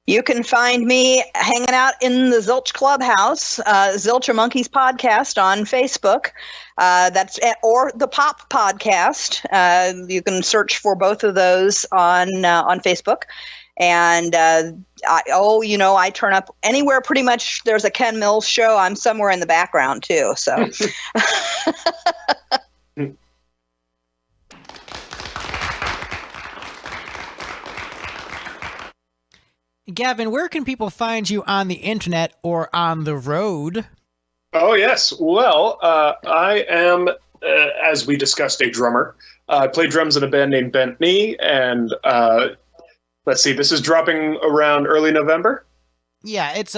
You can find me hanging out in the Zilch Clubhouse, Zilch or Monkees podcast on Facebook. Or the Pop podcast. You can search for both of those on Facebook. And I turn up anywhere pretty much there's a Ken Mills show. I'm somewhere in the background too. So. Gavin, where can people find you on the internet or on the road? Oh yes. Well, I am, as we discussed, a drummer. I play drums in a band named Bent Knee, and let's see, this is dropping around early November. Yeah, it's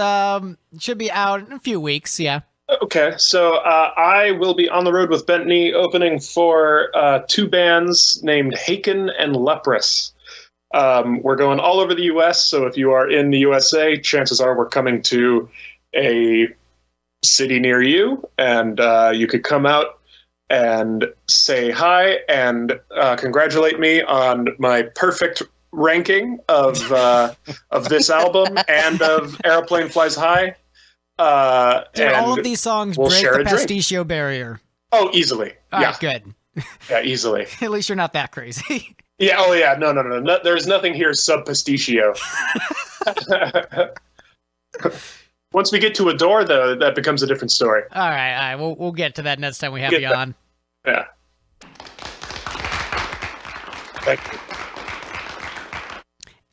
should be out in a few weeks. Yeah. Okay, so I will be on the road with Bent Knee, opening for two bands named Haken and Leprous. We're going all over the U.S., so if you are in the USA, chances are we're coming to a city near you, and you could come out and say hi and congratulate me on my perfect ranking of this album and of Aeroplane Flies High. Dude, all and of these songs we'll break share the a drink. pistachio barrier. Oh, easily. All Yeah, right, good. yeah, easily. At least you're not that crazy. Yeah. Oh, yeah. No. There's nothing here sub pistachio. Once we get to Adore, though, that becomes a different story. All right. We'll get to that next time we have Get you that. on. Yeah. Thank you.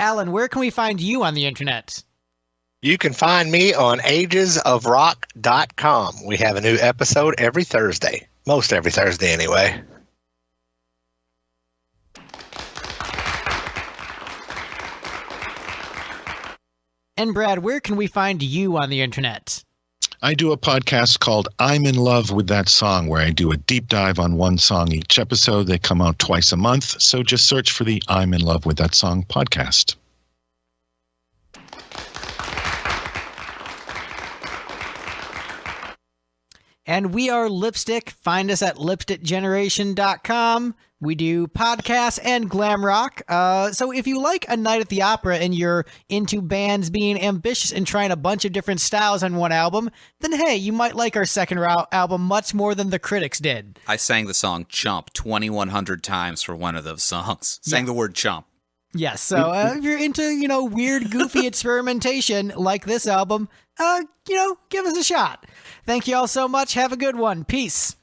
Alan, where can we find you on the internet? You can find me on agesofrock.com. We have a new episode every Thursday. Most every Thursday, anyway. And Brad, where can we find you on the internet? I do a podcast called I'm in Love with That Song, where I do a deep dive on one song each episode. They come out twice a month, so just search for the I'm in Love with That Song podcast. And we are Lipstick. Find us at lipstickgeneration.com. We do podcasts and glam rock. So if you like A Night at the Opera and you're into bands being ambitious and trying a bunch of different styles on one album, then hey, you might like our second album much more than the critics did. I sang the song Chump 2,100 times for one of those songs. Sang the word chump. Yes, so if you're into, weird, goofy experimentation like this album, give us a shot. Thank you all so much. Have a good one. Peace.